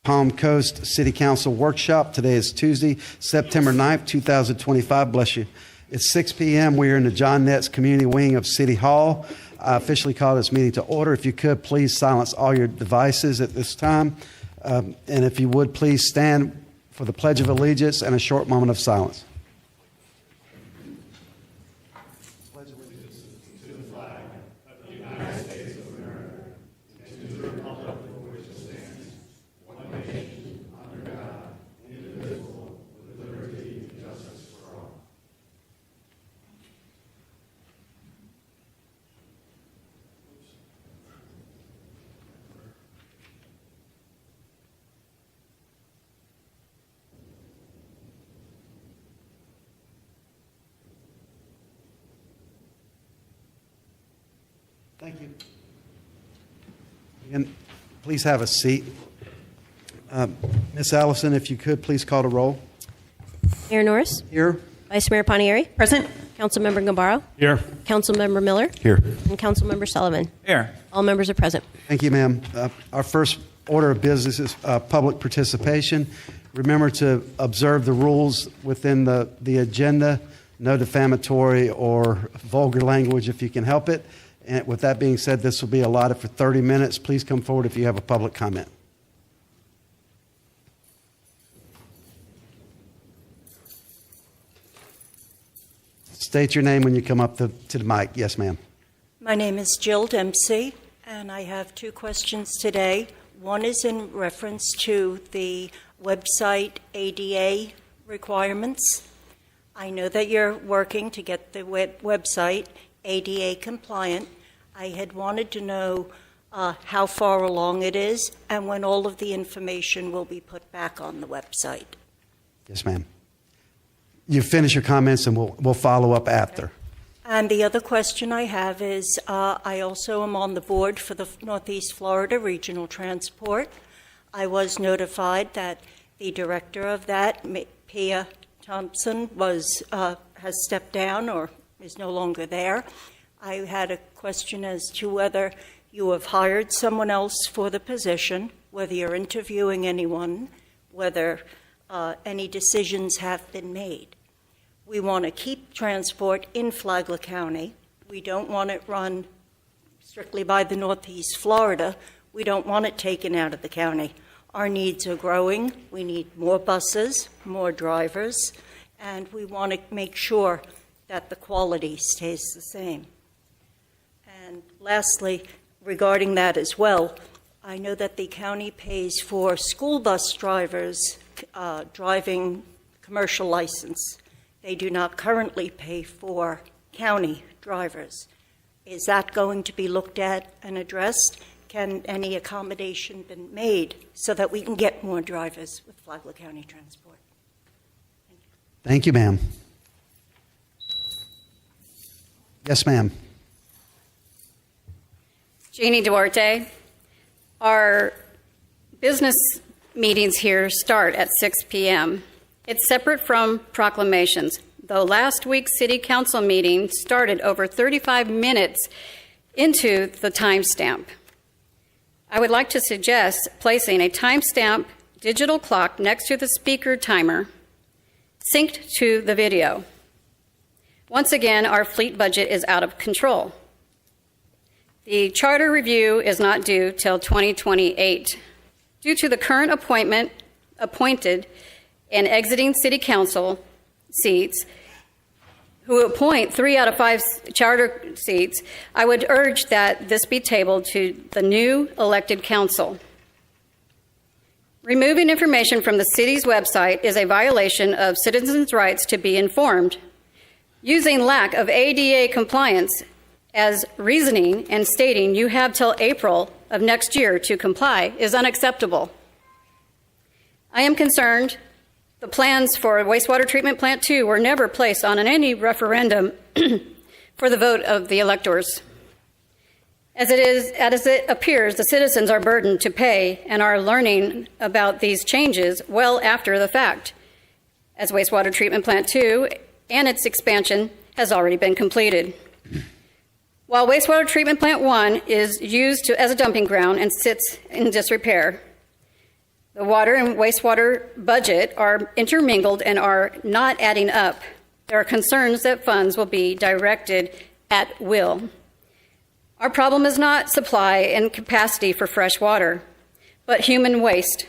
Palm Coast City Council Workshop. Today is Tuesday, September 9th, 2025. Bless you. It's 6 p.m. We are in the John Netz Community Wing of City Hall. I officially call this meeting to order. If you could, please silence all your devices at this time. And if you would, please stand for the Pledge of Allegiance and a short moment of silence. Thank you. And please have a seat. Ms. Allison, if you could, please call the roll. Mayor Norris. Here. Vice Mayor Panieri. Present. Councilmember Gambaro. Here. Councilmember Miller. Here. And Councilmember Sullivan. Here. All members are present. Thank you, ma'am. Our first order of business is public participation. Remember to observe the rules within the agenda. No defamatory or vulgar language if you can help it. And with that being said, this will be allotted for 30 minutes. Please come forward if you have a public comment. State your name when you come up to the mic. Yes, ma'am. My name is Jill Dempsey, and I have two questions today. One is in reference to the website ADA requirements. I know that you're working to get the website ADA compliant. I had wanted to know how far along it is and when all of the information will be put back on the website. Yes, ma'am. You finish your comments and we'll follow up after. And the other question I have is I also am on the board for the Northeast Florida Regional Transport. I was notified that the director of that, Pia Thompson, has stepped down or is no longer there. I had a question as to whether you have hired someone else for the position, whether you're interviewing anyone, whether any decisions have been made. We want to keep transport in Flagler County. We don't want it run strictly by the Northeast Florida. We don't want it taken out of the county. Our needs are growing. We need more buses, more drivers, and we want to make sure that the quality stays the same. And lastly, regarding that as well, I know that the county pays for school bus drivers driving commercial license. They do not currently pay for county drivers. Is that going to be looked at and addressed? Can any accommodation be made so that we can get more drivers with Flagler County Transport? Thank you, ma'am. Yes, ma'am. Jeannie Duarte. Our business meetings here start at 6 p.m. It's separate from proclamations, though last week's City Council meeting started over 35 minutes into the timestamp. I would like to suggest placing a timestamp digital clock next to the speaker timer, synced to the video. Once again, our fleet budget is out of control. The charter review is not due till 2028. Due to the current appointed and exiting city council seats, who appoint 3 out of 5 charter seats, I would urge that this be tabled to the new elected council. Removing information from the city's website is a violation of citizens' rights to be informed. Using lack of ADA compliance as reasoning and stating you have till April of next year to comply is unacceptable. I am concerned the plans for wastewater treatment plant 2 were never placed on any referendum for the vote of the electors. As it appears, the citizens are burdened to pay and are learning about these changes well after the fact, as wastewater treatment plant 2 and its expansion has already been completed. While wastewater treatment plant 1 is used as a dumping ground and sits in disrepair, The water and wastewater budget are intermingled and are not adding up. There are concerns that funds will be directed at will. Our problem is not supply and capacity for fresh water, but human waste.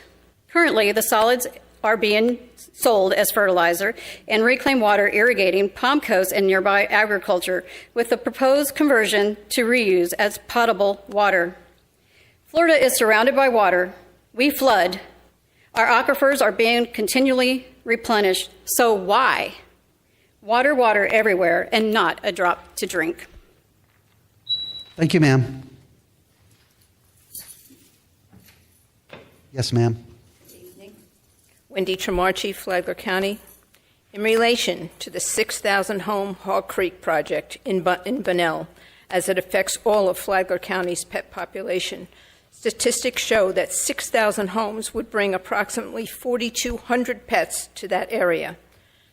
Currently, the solids are being sold as fertilizer and reclaimed water irrigating Palm Coast and nearby agriculture with the proposed conversion to reuse as potable water. Florida is surrounded by water. We flood. Our aquifers are being continually replenished. So why? Water, water everywhere, and not a drop to drink. Thank you, ma'am. Yes, ma'am. Wendy Tremarchi, Flagler County. In relation to the 6,000 home Hall Creek project in Bunnell, as it affects all of Flagler County's pet population, statistics show that 6,000 homes would bring approximately 4,200 pets to that area.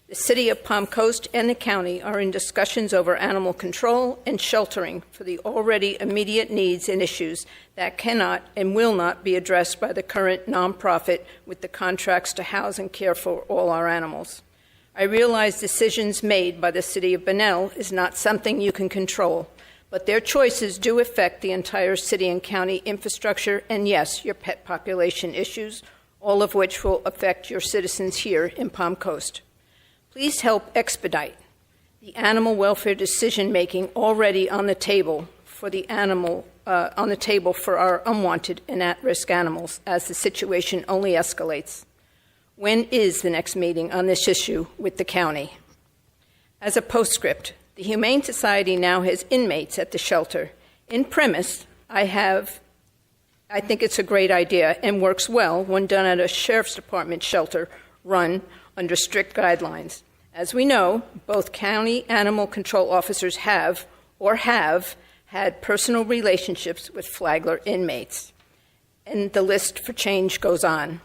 The City of Palm Coast and the county are in discussions over animal control and sheltering for the already immediate needs and issues that cannot and will not be addressed by the current nonprofit with the contracts to house and care for all our animals. I realize decisions made by the City of Bunnell is not something you can control, but their choices do affect the entire city and county infrastructure and, yes, your pet population issues, all of which will affect your citizens here in Palm Coast. Please help expedite the animal welfare decision-making already on the table for our unwanted and at-risk animals as the situation only escalates. When is the next meeting on this issue with the county? As a postscript, the Humane Society now has inmates at the shelter. In premise, I think it's a great idea and works well when done at a sheriff's department shelter run under strict guidelines. As we know, both county animal control officers have had personal relationships with Flagler inmates. And the list for change goes on.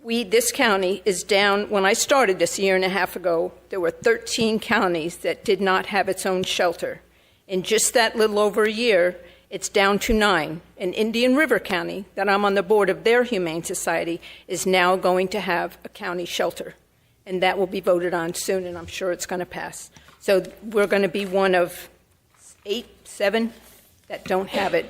This county is down. When I started this a year and a half ago, there were 13 counties that did not have its own shelter. In just that little over a year, it's down to 9. And Indian River County, that I'm on the board of their Humane Society, is now going to have a county shelter. And that will be voted on soon, and I'm sure it's going to pass. So we're going to be one of 8, 7 that don't have it.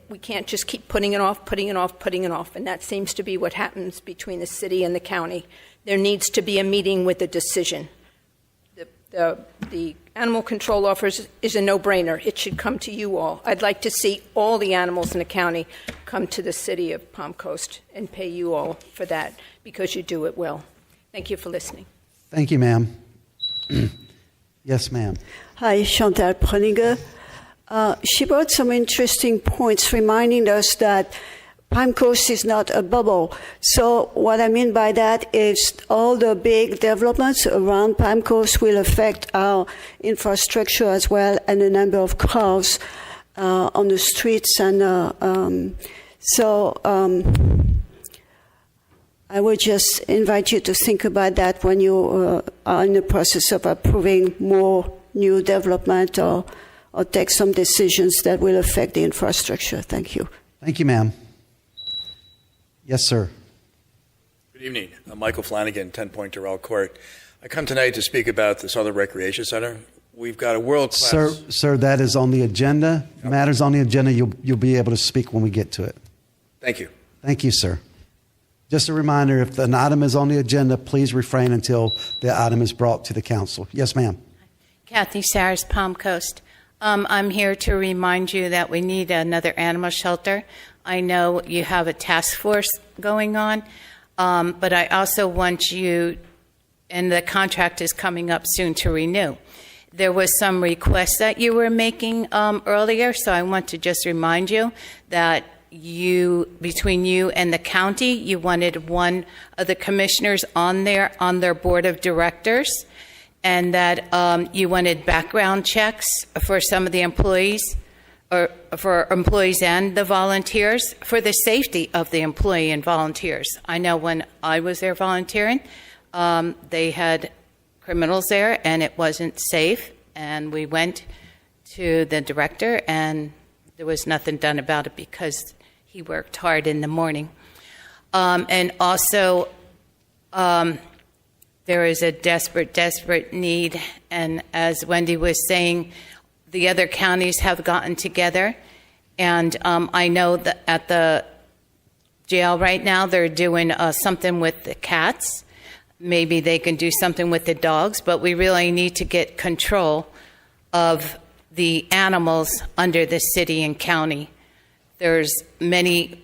We can't just keep putting it off, and that seems to be what happens between the city and the county. There needs to be a meeting with a decision. The animal control officer is a no-brainer. It should come to you all. I'd like to see all the animals in the county come to the city of Palm Coast and pay you all for that because you do it well. Thank you for listening. Thank you, ma'am. Yes, ma'am. Hi, Chantal Pruniger. She brought some interesting points reminding us that Palm Coast is not a bubble. So what I mean by that is all the big developments around Palm Coast will affect our infrastructure as well and the number of cars on the streets. And I would just invite you to think about that when you are in the process of approving more new development or take some decisions that will affect the infrastructure. Thank you. Thank you, ma'am. Yes, sir. Good evening. I'm Michael Flanagan, 10 Point Doral Court. I come tonight to speak about the Southern Recreation Center. We've got a world-class... Sir, that is on the agenda. Yep. Matters on the agenda. You'll be able to speak when we get to it. Thank you. Thank you, sir. Just a reminder, if an item is on the agenda, please refrain until the item is brought to the council. Yes, ma'am. Kathy Saris, Palm Coast. I'm here to remind you that we need another animal shelter. I know you have a task force going on, but I also want you, and the contract is coming up soon to renew. There was some requests that you were making earlier, so I want to just remind you that between you and the county, you wanted one of the commissioners on their board of directors, and that you wanted background checks for some of the employees, or for employees and the volunteers, for the safety of the employee and volunteers. I know when I was there volunteering, they had criminals there, and it wasn't safe, and we went to the director, and there was nothing done about it because he worked hard in the morning. And also, there is a desperate need. And as Wendy was saying, the other counties have gotten together. And I know that at the jail right now, they're doing something with the cats. Maybe they can do something with the dogs, but we really need to get control of the animals under the city and county. There's many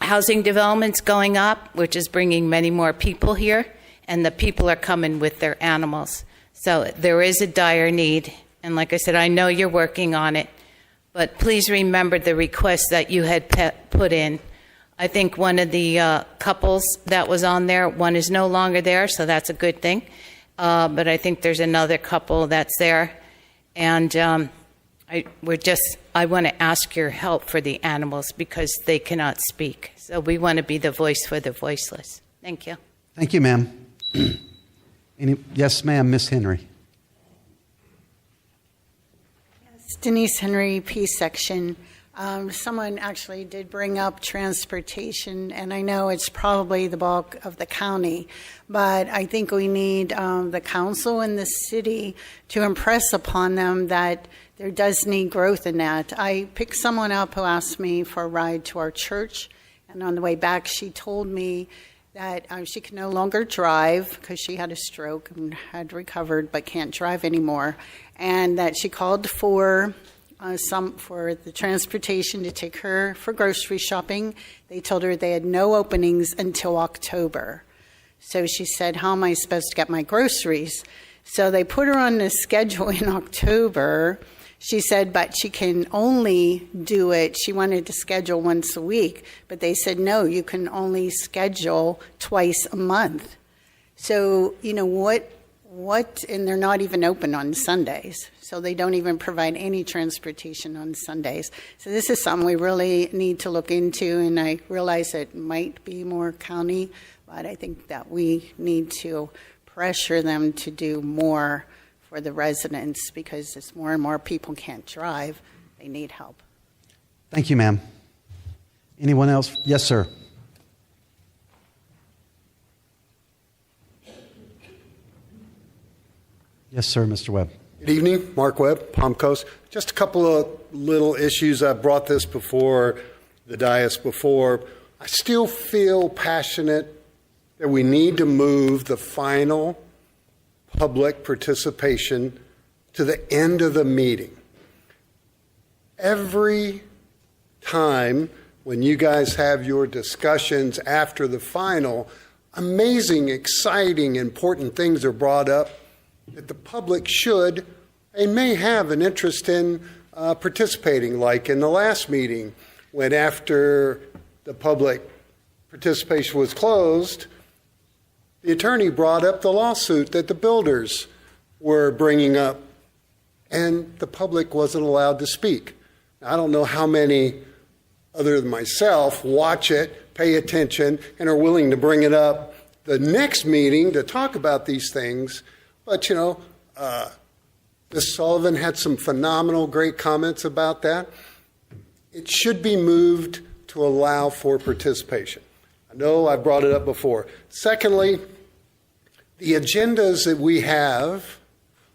housing developments going up, which is bringing many more people here, and the people are coming with their animals. So there is a dire need, and like I said, I know you're working on it, but please remember the request that you had put in. I think one of the couples that was on there, one is no longer there, so that's a good thing. But I think there's another couple that's there, and I want to ask your help for the animals because they cannot speak. So we want to be the voice for the voiceless. Thank you. Thank you, ma'am. Yes, ma'am, Miss Henry. Denise Henry, P section. Someone actually did bring up transportation, and I know it's probably the bulk of the county, but I think we need the council and the city to impress upon them that there does need growth in that. I picked someone up who asked me for a ride to our church, and on the way back she told me that she can no longer drive because she had a stroke and had recovered but can't drive anymore, and that she called for for the transportation to take her for grocery shopping. They told her they had no openings until October. So she said, how am I supposed to get my groceries? So they put her on the schedule in October. She said, but she can only do it. She wanted to schedule once a week, but they said, no, you can only schedule twice a month. So, you know, what, and they're not even open on Sundays. So they don't even provide any transportation on Sundays. So this is something we really need to look into, and I realize it might be more county, but I think that we need to pressure them to do more for the residents because as more and more people can't drive, they need help. Thank you, ma'am. Anyone else? Yes, sir. Yes, sir, Mr. Webb. Good evening, Mark Webb, Palm Coast. Just a couple of little issues. I brought this before the dais before. I still feel passionate that we need to move the final public participation to the end of the meeting. Every time when you guys have your discussions after the final, amazing, exciting, important things are brought up that the public should and may have an interest in participating, like in the last meeting, when after the public participation was closed, the attorney brought up the lawsuit that the builders were bringing up, and the public wasn't allowed to speak. I don't know how many, other than myself, watch it, pay attention, and are willing to bring it up the next meeting to talk about these things. But, you know, Ms. Sullivan had some phenomenal, great comments about that. It should be moved to allow for participation. I know I brought it up before. Secondly, the agendas that we have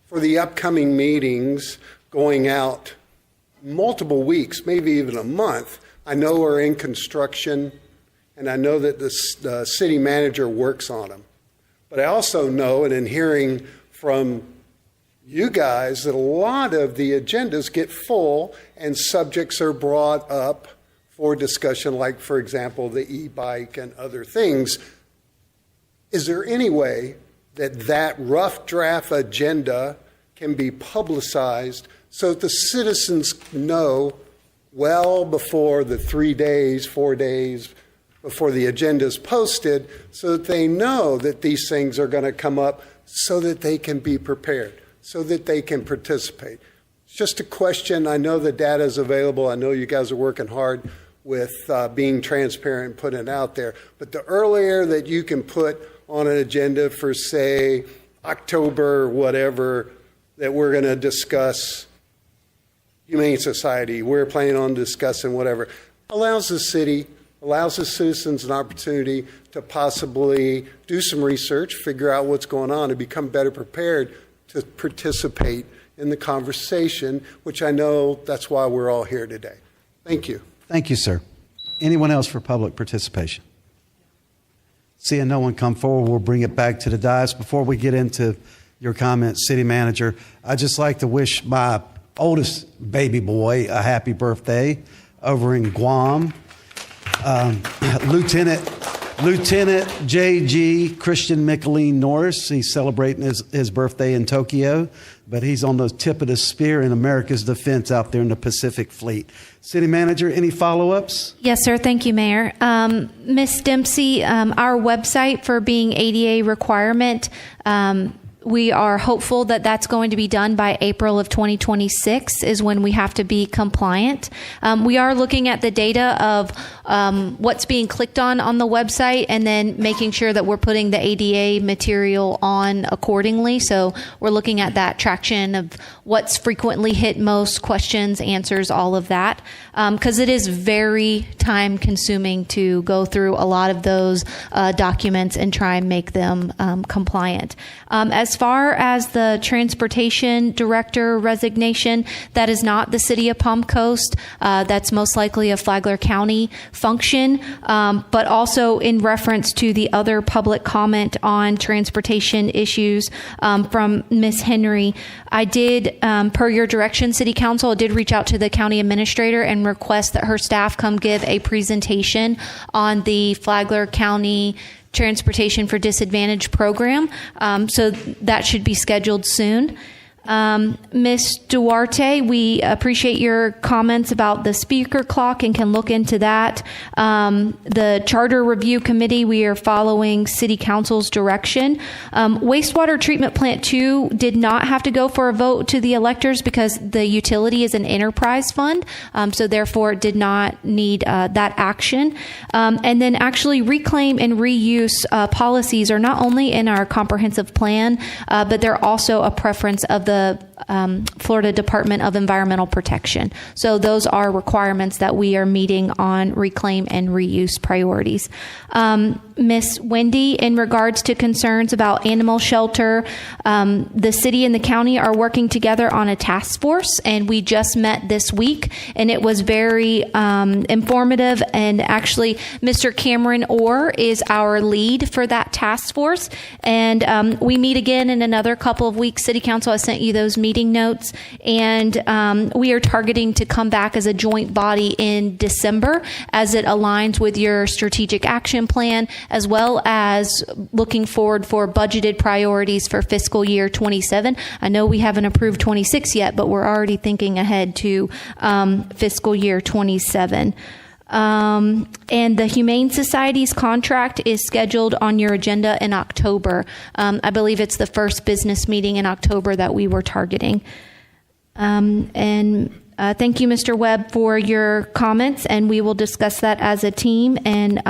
for the upcoming meetings going out multiple weeks, maybe even a month, I know are in construction, and I know that the city manager works on them. But I also know, and in hearing from you guys, that a lot of the agendas get full and subjects are brought up for discussion, like, for example, the e-bike and other things. Is there any way that that rough draft agenda can be publicized so that the citizens know well before the 3 days, 4 days before the agenda is posted, so that they know that these things are going to come up so that they can be prepared, so that they can participate? It's just a question. I know the data is available. I know you guys are working hard with being transparent and putting it out there. But the earlier that you can put on an agenda for, say, October, whatever, that we're going to discuss Humane Society, we're planning on discussing whatever, allows the city allows the citizens an opportunity to possibly do some research, figure out what's going on, and become better prepared to participate in the conversation, which I know that's why we're all here today. Thank you. Thank you, sir. Anyone else for public participation? Seeing no one come forward, we'll bring it back to the dais. Before we get into your comments, City Manager, I'd just like to wish my oldest baby boy a happy birthday over in Guam. Lieutenant J.G. Christian Michelin Norris. He's celebrating his birthday in Tokyo, but he's on the tip of the spear in America's defense out there in the Pacific Fleet. City Manager, any follow-ups? Yes, sir. Thank you, Mayor. Ms. Dempsey, our website for being ADA requirement, we are hopeful that that's going to be done by April of 2026 is when we have to be compliant. We are looking at the data of what's being clicked on the website and then making sure that we're putting the ADA material on accordingly. So we're looking at that traction of what's frequently hit most, questions, answers, all of that. Because it is very time consuming to go through a lot of those documents and try and make them compliant. As far as the transportation director resignation, that is not the city of Palm Coast. That's most likely a Flagler County function, but also in reference to the other public comment on transportation issues from Ms. Henry. I did, per your direction, City Council, did reach out to the county administrator and request that her staff come give a presentation on the Flagler County Transportation for Disadvantaged program. So that should be scheduled soon. Ms. Duarte, we appreciate your comments about the speaker clock and can look into that. The Charter Review Committee, we are following City Council's direction. Wastewater Treatment Plant 2 did not have to go for a vote to the electors because the utility is an enterprise fund, so therefore it did not need that action. And then actually reclaim and reuse policies are not only in our comprehensive plan, but they're also a preference of the Florida Department of Environmental Protection. So those are requirements that we are meeting on reclaim and reuse priorities. Ms. Wendy, in regards to concerns about animal shelter, the city and the county are working together on a task force, and we just met this week, and it was very informative. And actually, Mr. Cameron Orr is our lead for that task force, and we meet again in another couple of weeks. City Council has sent you those meeting notes, and we are targeting to come back as a joint body in December as it aligns with your strategic action plan, as well as looking forward for budgeted priorities for fiscal year 27. I know we haven't approved 26 yet, but we're already thinking ahead to fiscal year 27. And the Humane Society's contract is scheduled on your agenda in October. I believe it's the first business meeting in October that we were targeting. Thank you, Mr. Webb, for your comments, and we will discuss that as a team and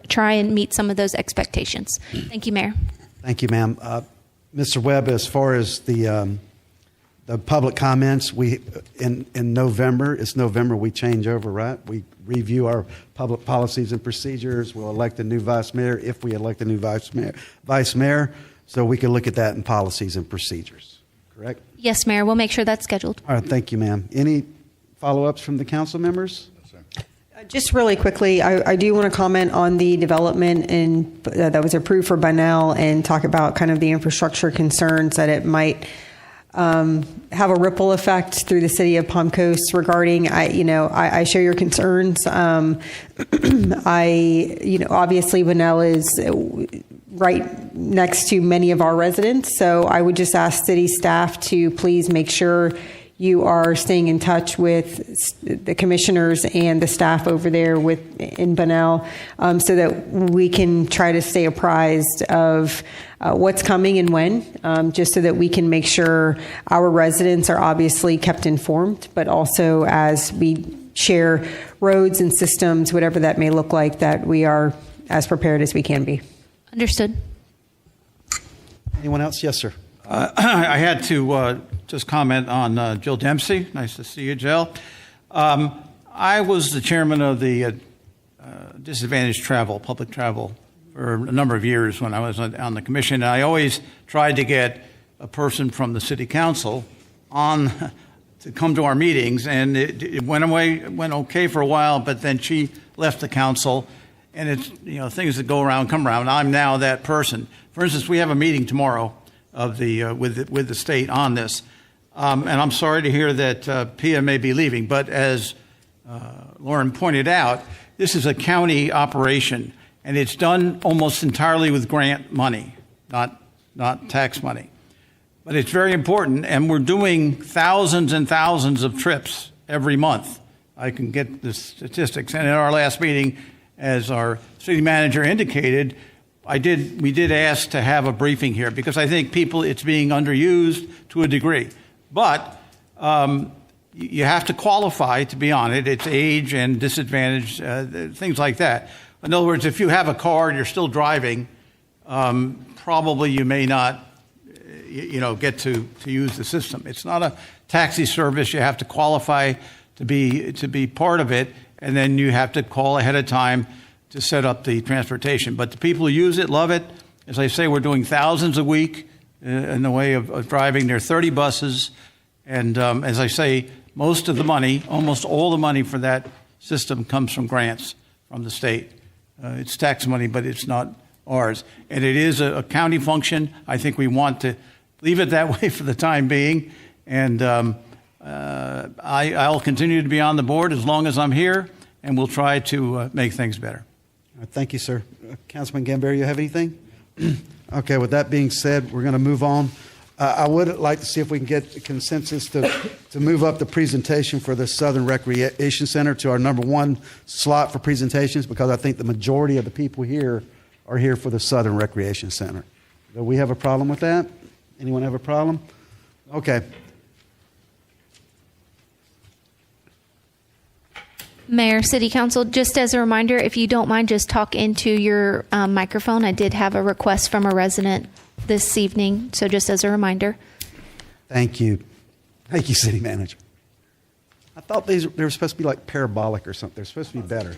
try and meet some of those expectations. Thank you, Mayor. Thank you, ma'am. Mr. Webb, as far as the public comments, we in November, it's November, we change over, right? We review our public policies and procedures. We'll elect a new vice mayor if we elect a new vice mayor, so we can look at that in policies and procedures, correct? Yes, Mayor. We'll make sure that's scheduled. All right, thank you, ma'am. Any follow-ups from the council members? Just really quickly, I do want to comment on the development that was approved for Bunnell and talk about kind of the infrastructure concerns that it might have a ripple effect through the city of Palm Coast regarding, I share your concerns. Obviously Bunnell is right next to many of our residents. So I would just ask city staff to please make sure you are staying in touch with the commissioners and the staff over there in Bunnell, so that we can try to stay apprised of what's coming and when, just so that we can make sure our residents are obviously kept informed, but also as we share roads and systems, whatever that may look like, that we are as prepared as we can be. Understood. Anyone else? Yes, sir. I had to just comment on Jill Dempsey. Nice to see you, Jill. I was the chairman of the disadvantaged travel, public travel, for a number of years when I was on the commission. And I always tried to get a person from the city council on to come to our meetings, and it went okay for a while, but then she left the council, and it's, things that go around come around. I'm now that person. For instance, we have a meeting tomorrow of with the state on this, and I'm sorry to hear that Pia may be leaving, but as Lauren pointed out, this is a county operation, and it's done almost entirely with grant money, not tax money. But it's very important, and we're doing thousands and thousands of trips every month. I can get the statistics. And in our last meeting, as our city manager indicated, we did ask to have a briefing here because I think it's being underused to a degree. But you have to qualify to be on it. It's age and disadvantage, things like that. In other words, if you have a car and you're still driving, probably you may not get to use the system. It's not a taxi service. You have to qualify to be part of it, and then you have to call ahead of time to set up the transportation. But the people who use it love it. As I say, we're doing thousands a week in the way of driving. There are 30 buses, and as I say, most of the money, almost all the money for that system comes from grants from the state. It's tax money, but it's not ours. And it is a county function. I think we want to leave it that way for the time being. And I'll continue to be on the board as long as I'm here, and we'll try to make things better. All right, thank you, sir. Councilman Gambaro, you have anything? Okay, with that being said, we're going to move on. I would like to see if we can get consensus to move up the presentation for the Southern Recreation Center to our number one slot for presentations, because I think the majority of the people here are here for the Southern Recreation Center. Do we have a problem with that? Anyone have a problem? Okay. Mayor, City Council, just as a reminder, if you don't mind, just talk into your microphone. I did have a request from a resident this evening, so just as a reminder. Thank you. Thank you, City Manager. I thought they were supposed to be like parabolic or something. They're supposed to be better.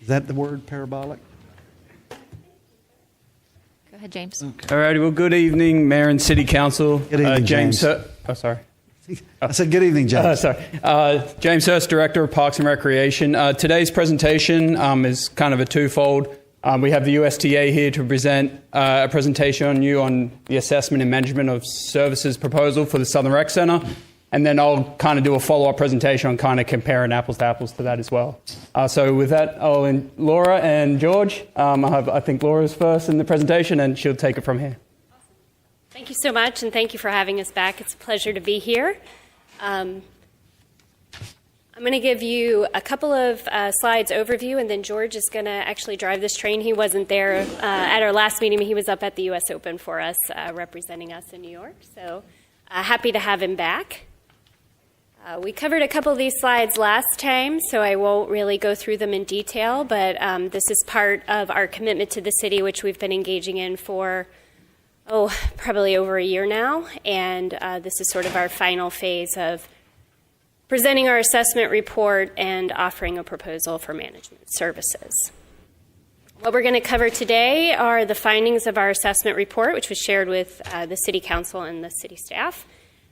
Is that the word, parabolic? Go ahead, James. Okay. All righty. Well, good evening, Mayor and City Council. Good evening, James. Sorry. I said good evening, James. James Hurst, Director of Parks and Recreation. Today's presentation is kind of a twofold. We have the USTA here to present a presentation on the assessment and management of services proposal for the Southern Rec Center. And then I'll kind of do a follow-up presentation on kind of comparing apples to apples to that as well. So with that, Laura and George, I think Laura's first in the presentation, and she'll take it from here. Thank you so much, and thank you for having us back. It's a pleasure to be here. I'm going to give you a couple of slides overview, and then George is going to actually drive this train. He wasn't there at our last meeting, but he was up at the U.S. Open for us, representing us in New York. So happy to have him back. We covered a couple of these slides last time, so I won't really go through them in detail, but this is part of our commitment to the city, which we've been engaging in for probably over a year now, and this is sort of our final phase of presenting our assessment report and offering a proposal for management services. What we're going to cover today are the findings of our assessment report, which was shared with the City Council and the city staff.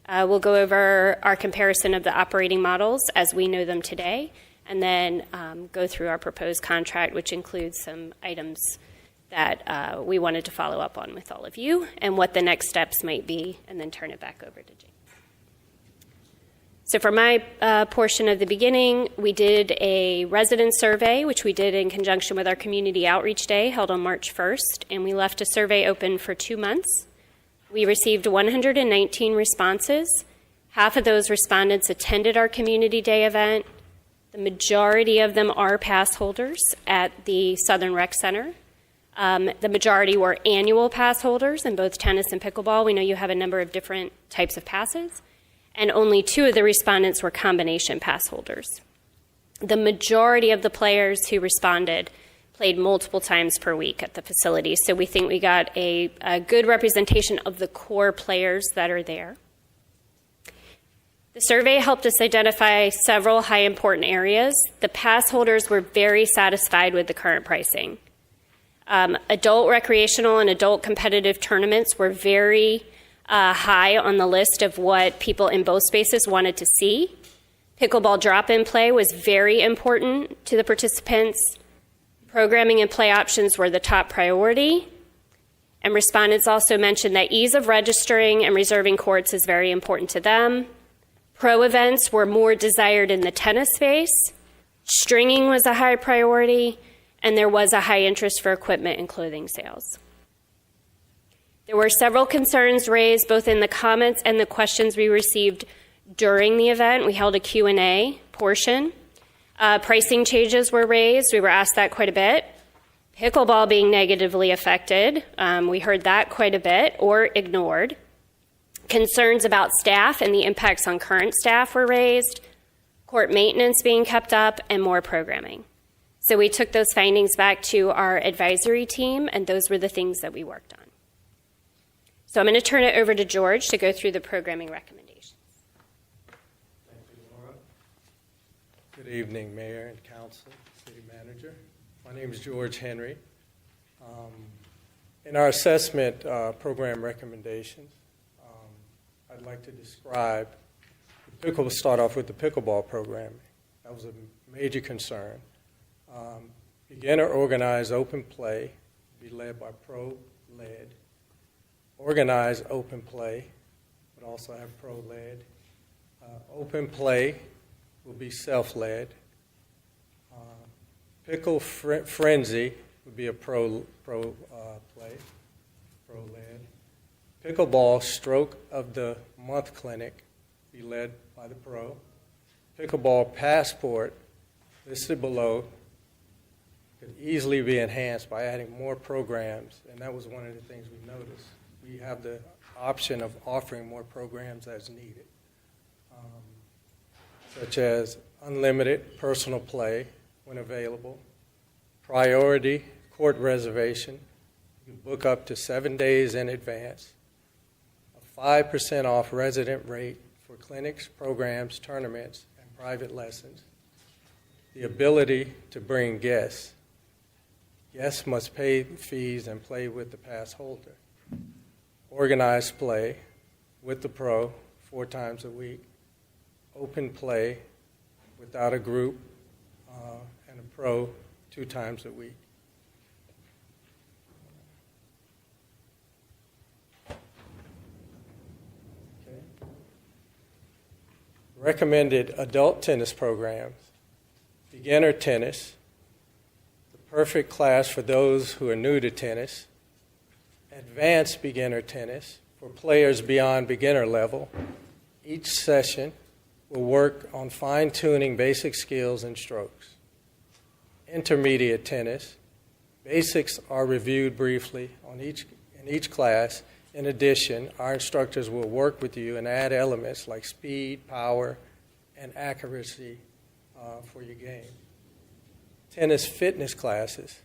We'll go over our comparison of the operating models as we know them today, and then go through our proposed contract, which includes some items that we wanted to follow up on with all of you and what the next steps might be, and then turn it back over to James. So for my portion of the beginning, we did a resident survey, which we did in conjunction with our Community Outreach Day held on March 1st, and we left a survey open for 2 months. We received 119 responses. Half of those respondents attended our Community Day event. The majority of them are pass holders at the Southern Rec Center. The majority were annual pass holders in both tennis and pickleball. We know you have a number of different types of passes. And only 2 of the respondents were combination pass holders. The majority of the players who responded played multiple times per week at the facility. So we think we got a good representation of the core players that are there. The survey helped us identify several high important areas. The pass holders were very satisfied with the current pricing. Adult recreational and adult competitive tournaments were very high on the list of what people in both spaces wanted to see. Pickleball drop-in play was very important to the participants. Programming and play options were the top priority. And respondents also mentioned that ease of registering and reserving courts is very important to them. Pro events were more desired in the tennis space. Stringing was a high priority, and there was a high interest for equipment and clothing sales. There were several concerns raised both in the comments and the questions we received during the event. We held a Q&A portion. Pricing changes were raised. We were asked that quite a bit. Pickleball being negatively affected. We heard that quite a bit, or ignored. Concerns about staff and the impacts on current staff were raised. Court maintenance being kept up, and more programming. So we took those findings back to our advisory team, and those were the things that we worked on. So I'm going to turn it over to George to go through the programming recommendations. Thank you, Laura. Good evening, Mayor and Council, City Manager. My name is George Henry. In our assessment program recommendations, I'd like to describe, we'll start off with the pickleball programming. That was a major concern. Beginner organized open play be led by pro-led. Organized open play would also have pro-led. Open play will be self-led. Pickle frenzy would be a play, pro-led. Pickleball stroke of the month clinic be led by the pro. Pickleball passport listed below could easily be enhanced by adding more programs, and that was one of the things we noticed. We have the option of offering more programs as needed, such as unlimited personal play when available, priority court reservation, you can book up to 7 days in advance, a 5% off resident rate for clinics, programs, tournaments, and private lessons, the ability to bring guests. Guests must pay fees and play with the pass holder. Organized play with the pro 4 times a week. Open play without a group and a pro 2 times a week. Okay. Recommended adult tennis programs. Beginner tennis, the perfect class for those who are new to tennis. Advanced beginner tennis for players beyond beginner level. Each session will work on fine-tuning basic skills and strokes. Intermediate tennis, basics are reviewed briefly in each class. In addition, our instructors will work with you and add elements like speed, power, and accuracy for your game. Tennis fitness classes.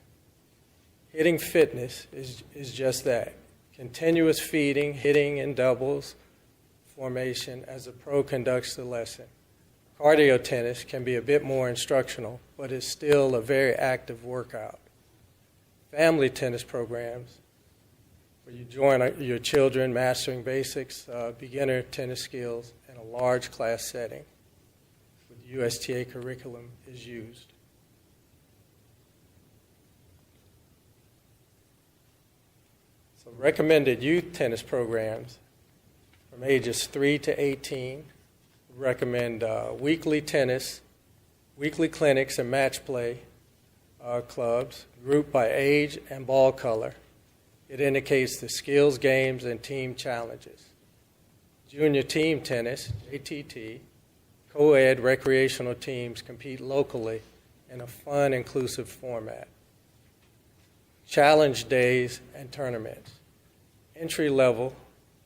Hitting fitness is just that. Continuous feeding, hitting in doubles formation as the pro conducts the lesson. Cardio tennis can be a bit more instructional, but is still a very active workout. Family tennis programs, where you join your children mastering basics, beginner tennis skills in a large class setting with USTA curriculum is used. So recommended youth tennis programs from ages 3 to 18 recommend weekly tennis, weekly clinics and match play clubs grouped by age and ball color. It indicates the skills, games, and team challenges. Junior team tennis, JTT, co-ed recreational teams compete locally in a fun, inclusive format. Challenge days and tournaments. Entry-level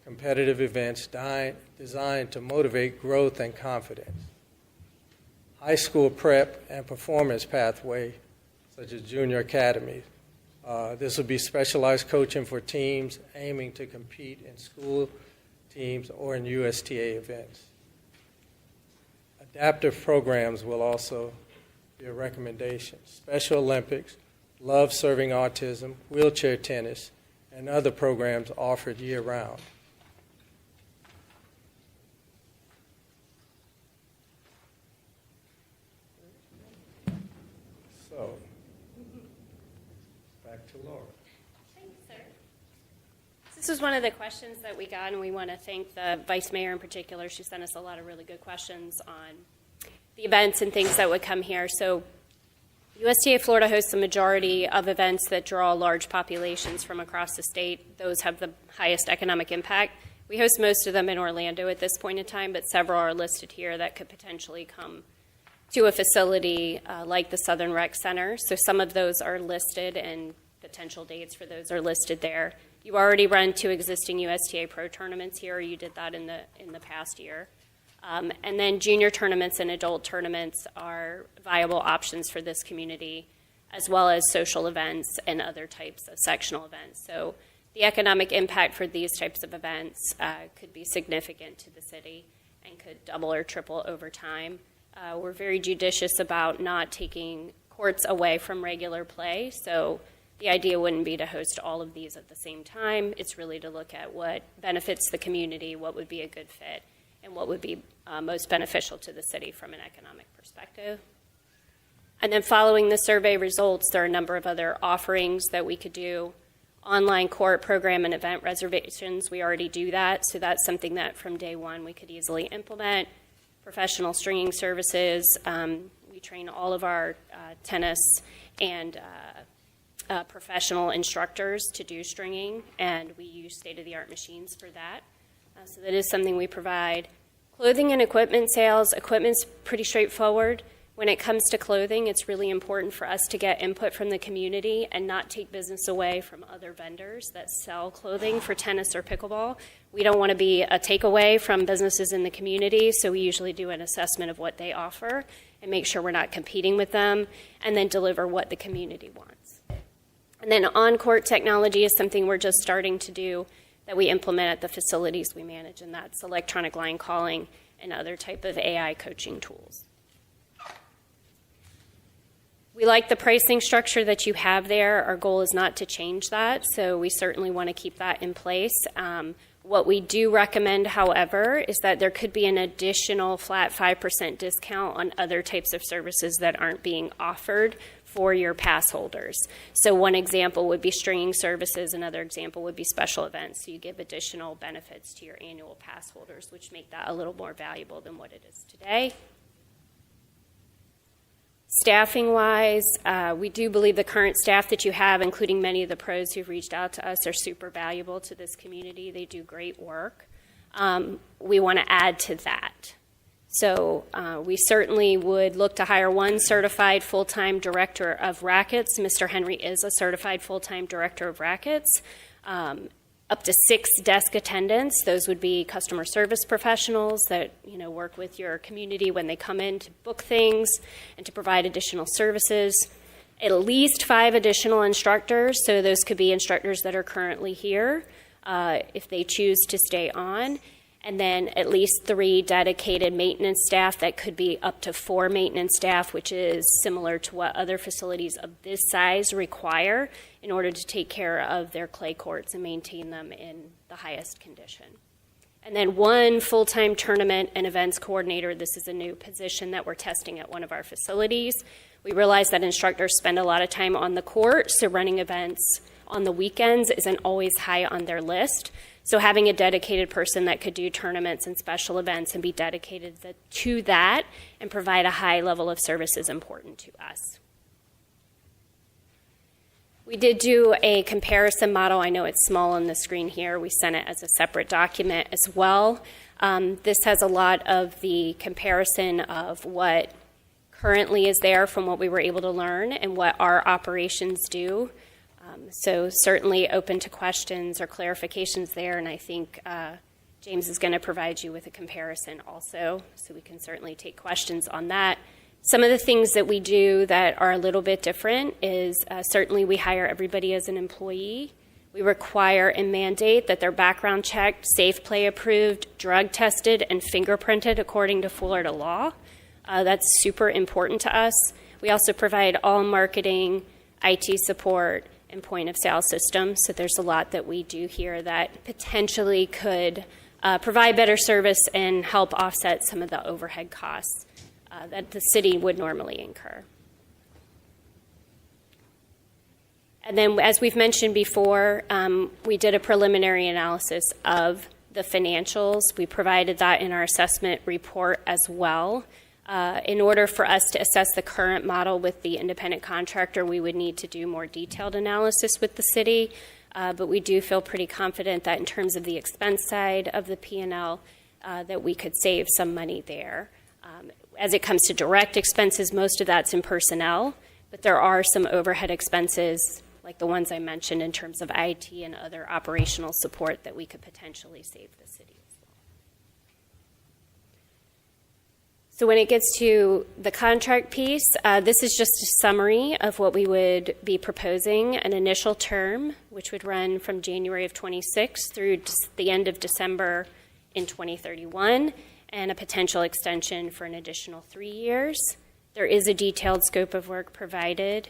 competitive events designed to motivate growth and confidence. High school prep and performance pathway, such as junior academies. This will be specialized coaching for teams aiming to compete in school teams or in USTA events. Adaptive programs will also be a recommendation. Special Olympics, Love Serving Autism, wheelchair tennis, and other programs offered year-round. So, back to Laura. Thanks, sir. This is one of the questions that we got, and we want to thank the Vice Mayor in particular. She sent us a lot of really good questions on the events and things that would come here. So USTA Florida hosts the majority of events that draw large populations from across the state. Those have the highest economic impact. We host most of them in Orlando at this point in time, but several are listed here that could potentially come to a facility like the Southern Rec Center. So some of those are listed, and potential dates for those are listed there. You already run 2 existing USTA Pro tournaments here. You did that in the past year. And then junior tournaments and adult tournaments are viable options for this community, as well as social events and other types of sectional events. So the economic impact for these types of events could be significant to the city and could double or triple over time. We're very judicious about not taking courts away from regular play. So the idea wouldn't be to host all of these at the same time. It's really to look at what benefits the community, what would be a good fit, and what would be most beneficial to the city from an economic perspective. And then following the survey results, there are a number of other offerings that we could do. Online court program and event reservations, we already do that, so that's something that from day one we could easily implement. Professional stringing services, we train all of our tennis and professional instructors to do stringing, and we use state-of-the-art machines for that. So that is something we provide. Clothing and equipment sales. Equipment's pretty straightforward. When it comes to clothing, it's really important for us to get input from the community and not take business away from other vendors that sell clothing for tennis or pickleball. We don't want to be a takeaway from businesses in the community, so we usually do an assessment of what they offer and make sure we're not competing with them, and then deliver what the community wants. And then on-court technology is something we're just starting to do that we implement at the facilities we manage, and that's electronic line calling and other type of AI coaching tools. We like the pricing structure that you have there. Our goal is not to change that, so we certainly want to keep that in place. What we do recommend, however, is that there could be an additional flat 5% discount on other types of services that aren't being offered for your pass holders. So one example would be stringing services, another example would be special events. So you give additional benefits to your annual pass holders, which make that a little more valuable than what it is today. Staffing-wise, we do believe the current staff that you have, including many of the pros who've reached out to us, are super valuable to this community. They do great work. We want to add to that. So we certainly would look to hire one certified full-time director of rackets. Mr. Henry is a certified full-time director of rackets. Up to 6 desk attendants. Those would be customer service professionals that work with your community when they come in to book things and to provide additional services. At least 5 additional instructors. So those could be instructors that are currently here if they choose to stay on. And then at least 3 dedicated maintenance staff. That could be up to 4 maintenance staff, which is similar to what other facilities of this size require in order to take care of their clay courts and maintain them in the highest condition. And then 1 full-time tournament and events coordinator. This is a new position that we're testing at one of our facilities. We realize that instructors spend a lot of time on the court, so running events on the weekends isn't always high on their list. So having a dedicated person that could do tournaments and special events and be dedicated to that and provide a high level of service is important to us. We did do a comparison model. I know it's small on the screen here. We sent it as a separate document as well. This has a lot of the comparison of what currently is there from what we were able to learn and what our operations do. So certainly open to questions or clarifications there, and I think James is going to provide you with a comparison also, so we can certainly take questions on that. Some of the things that we do that are a little bit different is certainly we hire everybody as an employee. We require and mandate that they're background checked, safe play approved, drug tested, and fingerprinted according to Florida law. That's super important to us. We also provide all marketing, IT support, and point of sale systems. So there's a lot that we do here that potentially could provide better service and help offset some of the overhead costs that the city would normally incur. And then, as we've mentioned before, we did a preliminary analysis of the financials. We provided that in our assessment report as well. In order for us to assess the current model with the independent contractor, we would need to do more detailed analysis with the city. But we do feel pretty confident that in terms of the expense side of the P&L, that we could save some money there. As it comes to direct expenses, most of that's in personnel, but there are some overhead expenses like the ones I mentioned in terms of IT and other operational support that we could potentially save the city as well. So when it gets to the contract piece, this is just a summary of what we would be proposing: an initial term, which would run from January of 26 through the end of December in 2031, and a potential extension for an additional 3 years. There is a detailed scope of work provided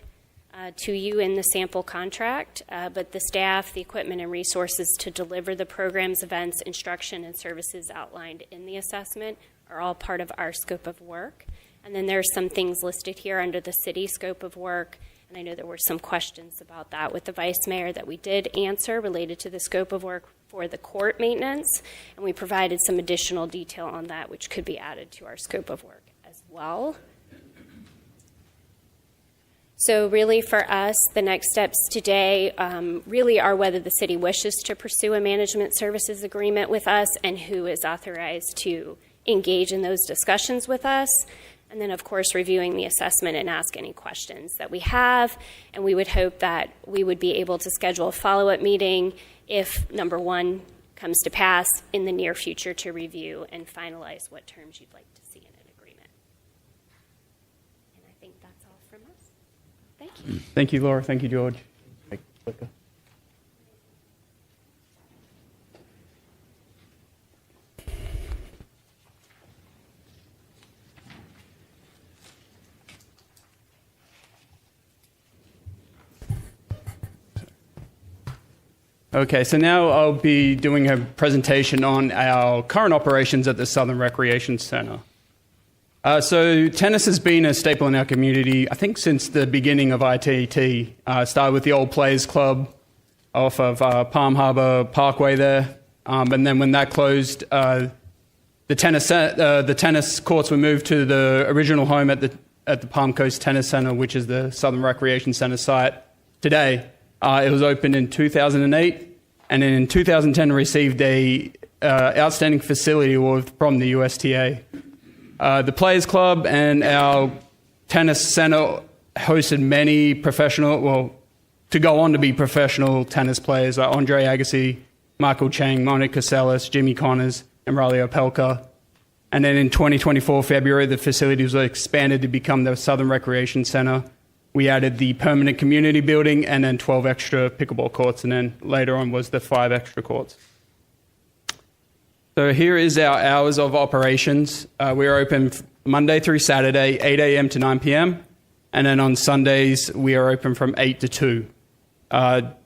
to you in the sample contract, but the staff, the equipment, and resources to deliver the programs, events, instruction, and services outlined in the assessment are all part of our scope of work. And then there's some things listed here under the city scope of work, and I know there were some questions about that with the Vice Mayor that we did answer related to the scope of work for the court maintenance, and we provided some additional detail on that which could be added to our scope of work as well. So really for us, the next steps today really are whether the city wishes to pursue a management services agreement with us and who is authorized to engage in those discussions with us. And then, of course, reviewing the assessment and ask any questions that we have. And we would hope that we would be able to schedule a follow-up meeting if number one comes to pass in the near future to review and finalize what terms you'd like to see in an agreement. And I think that's all from us. Thank you. Thank you, Laura. Thank you, George. Okay, so now I'll be doing a presentation on our current operations at the Southern Recreation Center. So tennis has been a staple in our community, I think, since the beginning of ITT. Started with the old Players Club off of Palm Harbor Parkway there. And then when that closed, the tennis courts were moved to the original home at the Palm Coast Tennis Center, which is the Southern Recreation Center site today. It was opened in 2008, and then in 2010 received a outstanding facility award from the USTA. The Players Club and our tennis center hosted many to go on to be professional tennis players like Andre Agassi, Michael Chang, Monica Seles, Jimmy Connors, and Riley Opelka. And then in 2024 February, the facility was expanded to become the Southern Recreation Center. We added the permanent community building and then 12 extra pickleball courts, and then later on was the 5 extra courts. So here is our hours of operations. We're open Monday through Saturday, 8 a.m. to 9 p.m., and then on Sundays, we are open from 8 to 2.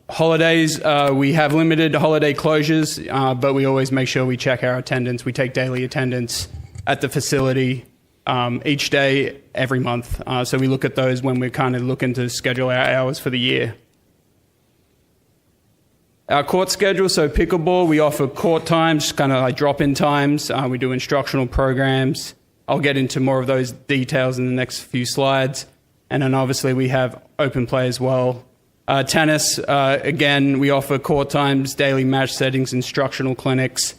Holidays, we have limited holiday closures, but we always make sure we check our attendance. We take daily attendance at the facility each day, every month. So we look at those when we're kind of looking to schedule our hours for the year. Our court schedule, so pickleball, we offer court times, kind of like drop-in times. We do instructional programs. I'll get into more of those details in the next few slides. And then obviously we have open play as well. Tennis, again, we offer court times, daily match settings, instructional clinics,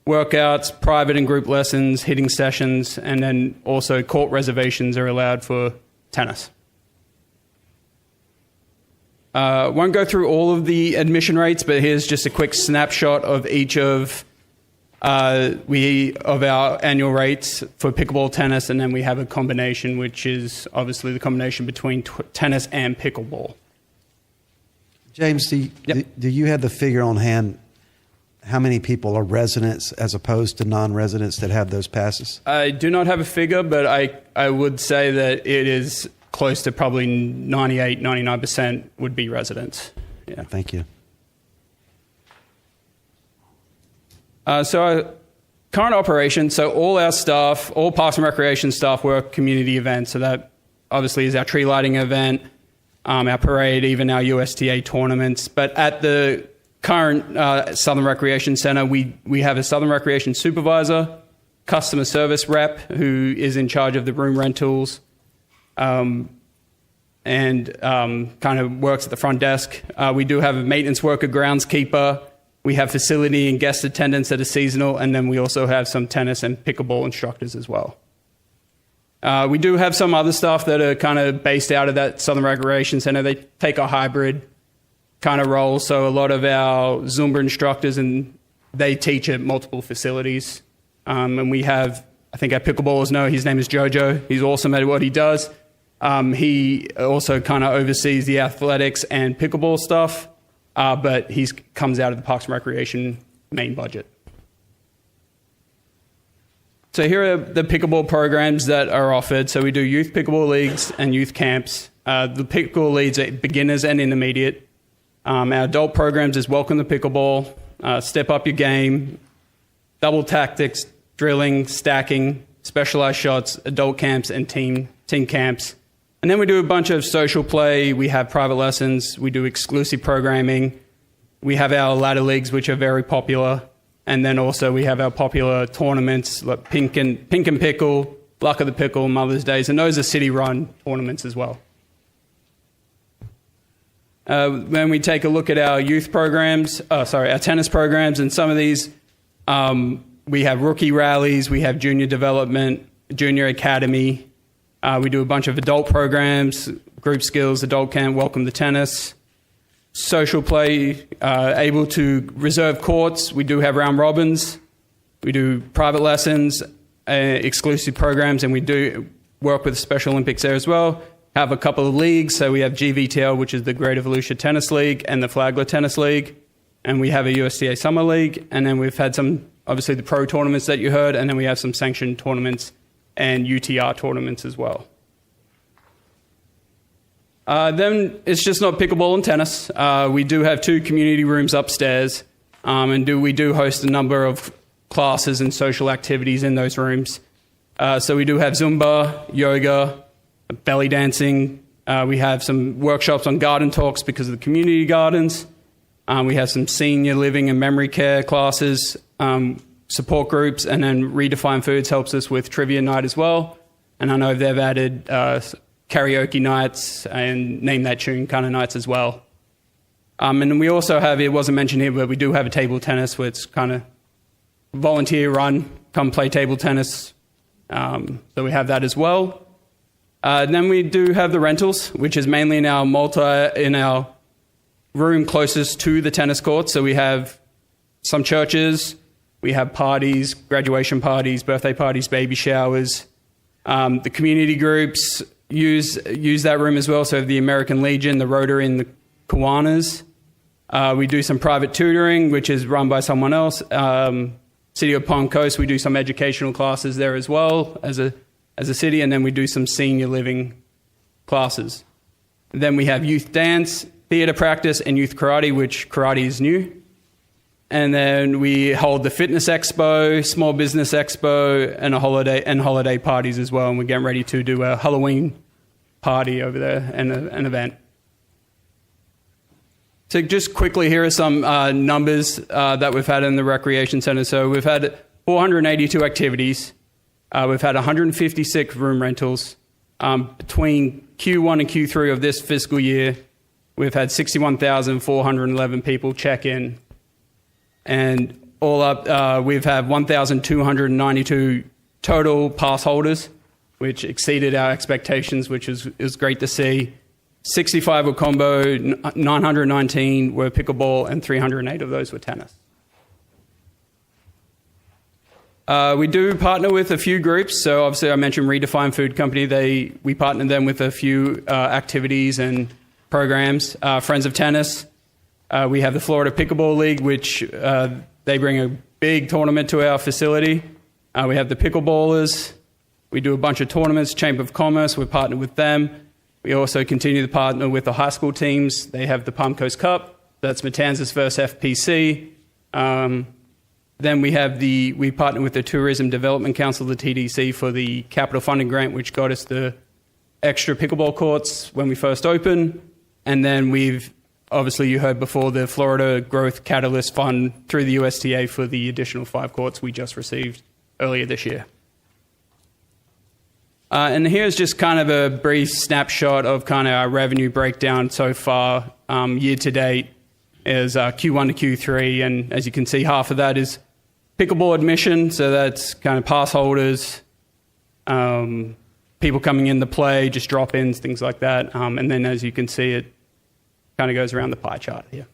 workouts, private and group lessons, hitting sessions, and then also court reservations are allowed for tennis. Won't go through all of the admission rates, but here's just a quick snapshot of each of our annual rates for pickleball, tennis, and then we have a combination, which is obviously the combination between tennis and pickleball. James, do you have the figure on hand how many people are residents as opposed to non-residents that have those passes? I do not have a figure, but I would say that it is close to probably 98, 99% would be residents. Yeah. Thank you. So our current operation, so all our staff, all Parks and Recreation staff work community events. So that obviously is our tree lighting event, our parade, even our USTA tournaments. But at the current Southern Recreation Center, we have a Southern Recreation supervisor, customer service rep who is in charge of the room rentals, and kind of works at the front desk. We do have a maintenance worker, groundskeeper. We have facility and guest attendants that are seasonal, and then we also have some tennis and pickleball instructors as well. We do have some other staff that are kind of based out of that Southern Recreation Center. They take a hybrid kind of role, so a lot of our Zumba instructors, and they teach at multiple facilities. And we have, I think our pickleballers know, his name is Jojo. He's awesome at what he does. He also kind of oversees the athletics and pickleball stuff. But he comes out of the Parks and Recreation main budget. So here are the pickleball programs that are offered. So we do youth pickleball leagues and youth camps. The pickleball leagues are beginners and intermediate. Our adult programs is Welcome to Pickleball, Step Up Your Game, Double Tactics, Drilling, Stacking, Specialized Shots, Adult Camps, and Team Camps. And then we do a bunch of social play. We have private lessons. We do exclusive programming. We have our ladder leagues, which are very popular. And then also we have our popular tournaments like Pink and Pickle, Luck of the Pickle, Mother's Days. And those are city-run tournaments as well. When we take a look at our youth programs, our tennis programs, and some of these, we have rookie rallies. We have junior development, junior academy. We do a bunch of adult programs, group skills, adult camp, welcome to tennis, social play, able to reserve courts. We do have round robins. We do private lessons, exclusive programs, and we do work with Special Olympics there as well. Have a couple of leagues. So we have GVTL, which is the Greater Volusia Tennis League, and the Flagler Tennis League. And we have a USTA Summer League. And then we've had some, obviously, the pro tournaments that you heard, and then we have some sanctioned tournaments and UTR tournaments as well. Then it's just not pickleball and tennis. We do have 2 community rooms upstairs, and we do host a number of classes and social activities in those rooms. So we do have Zumba, yoga, belly dancing. We have some workshops on garden talks because of the community gardens. We have some senior living and memory care classes, support groups, and then Redefine Foods helps us with trivia night as well. And I know they've added karaoke nights and name that tune kind of nights as well. And we also have, it wasn't mentioned here, but we do have a table tennis where it's kind of volunteer run, come play table tennis. So we have that as well. Then we do have the rentals, which is mainly in our room closest to the tennis court. So we have some churches. We have parties, graduation parties, birthday parties, baby showers. The community groups use that room as well. So the American Legion, the Rotary, and the Kiwanis. We do some private tutoring, which is run by someone else. City of Palm Coast, we do some educational classes there as well as a city, and then we do some senior living classes. Then we have youth dance, theater practice, and youth karate, which karate is new. And then we hold the Fitness Expo, Small Business Expo, and holiday parties as well. And we're getting ready to do a Halloween party over there and an event. So just quickly, here are some numbers that we've had in the Recreation Center. So we've had 482 activities. We've had 156 room rentals. Between Q1 and Q3 of this fiscal year, we've had 61,411 people check in. And all up, we've had 1,292 total pass holders, which exceeded our expectations, which is great to see. 65 were combo, 919 were pickleball, and 308 of those were tennis. We do partner with a few groups. So obviously I mentioned Redefine Food Company. We partner them with a few activities and programs. Friends of Tennis. We have the Florida Pickleball League, which They bring a big tournament to our facility. We have the pickleballers. We do a bunch of tournaments. Chamber of Commerce, we're partnered with them. We also continue to partner with the high school teams. They have the Palm Coast Cup. That's Matanzas versus FPC. Then we partner with the Tourism Development Council, the TDC, for the capital funding grant, which got us the extra pickleball courts when we first opened. And then obviously you heard before, the Florida Growth Catalyst Fund through the USTA for the additional 5 courts we just received earlier this year. And here's just kind of a brief snapshot of kind of our revenue breakdown so far. Year to date is Q1 to Q3, and as you can see, half of that is pickleball admission, so that's kind of pass holders, people coming in to play, just drop-ins, things like that. And then as you can see, it kind of goes around the pie chart here.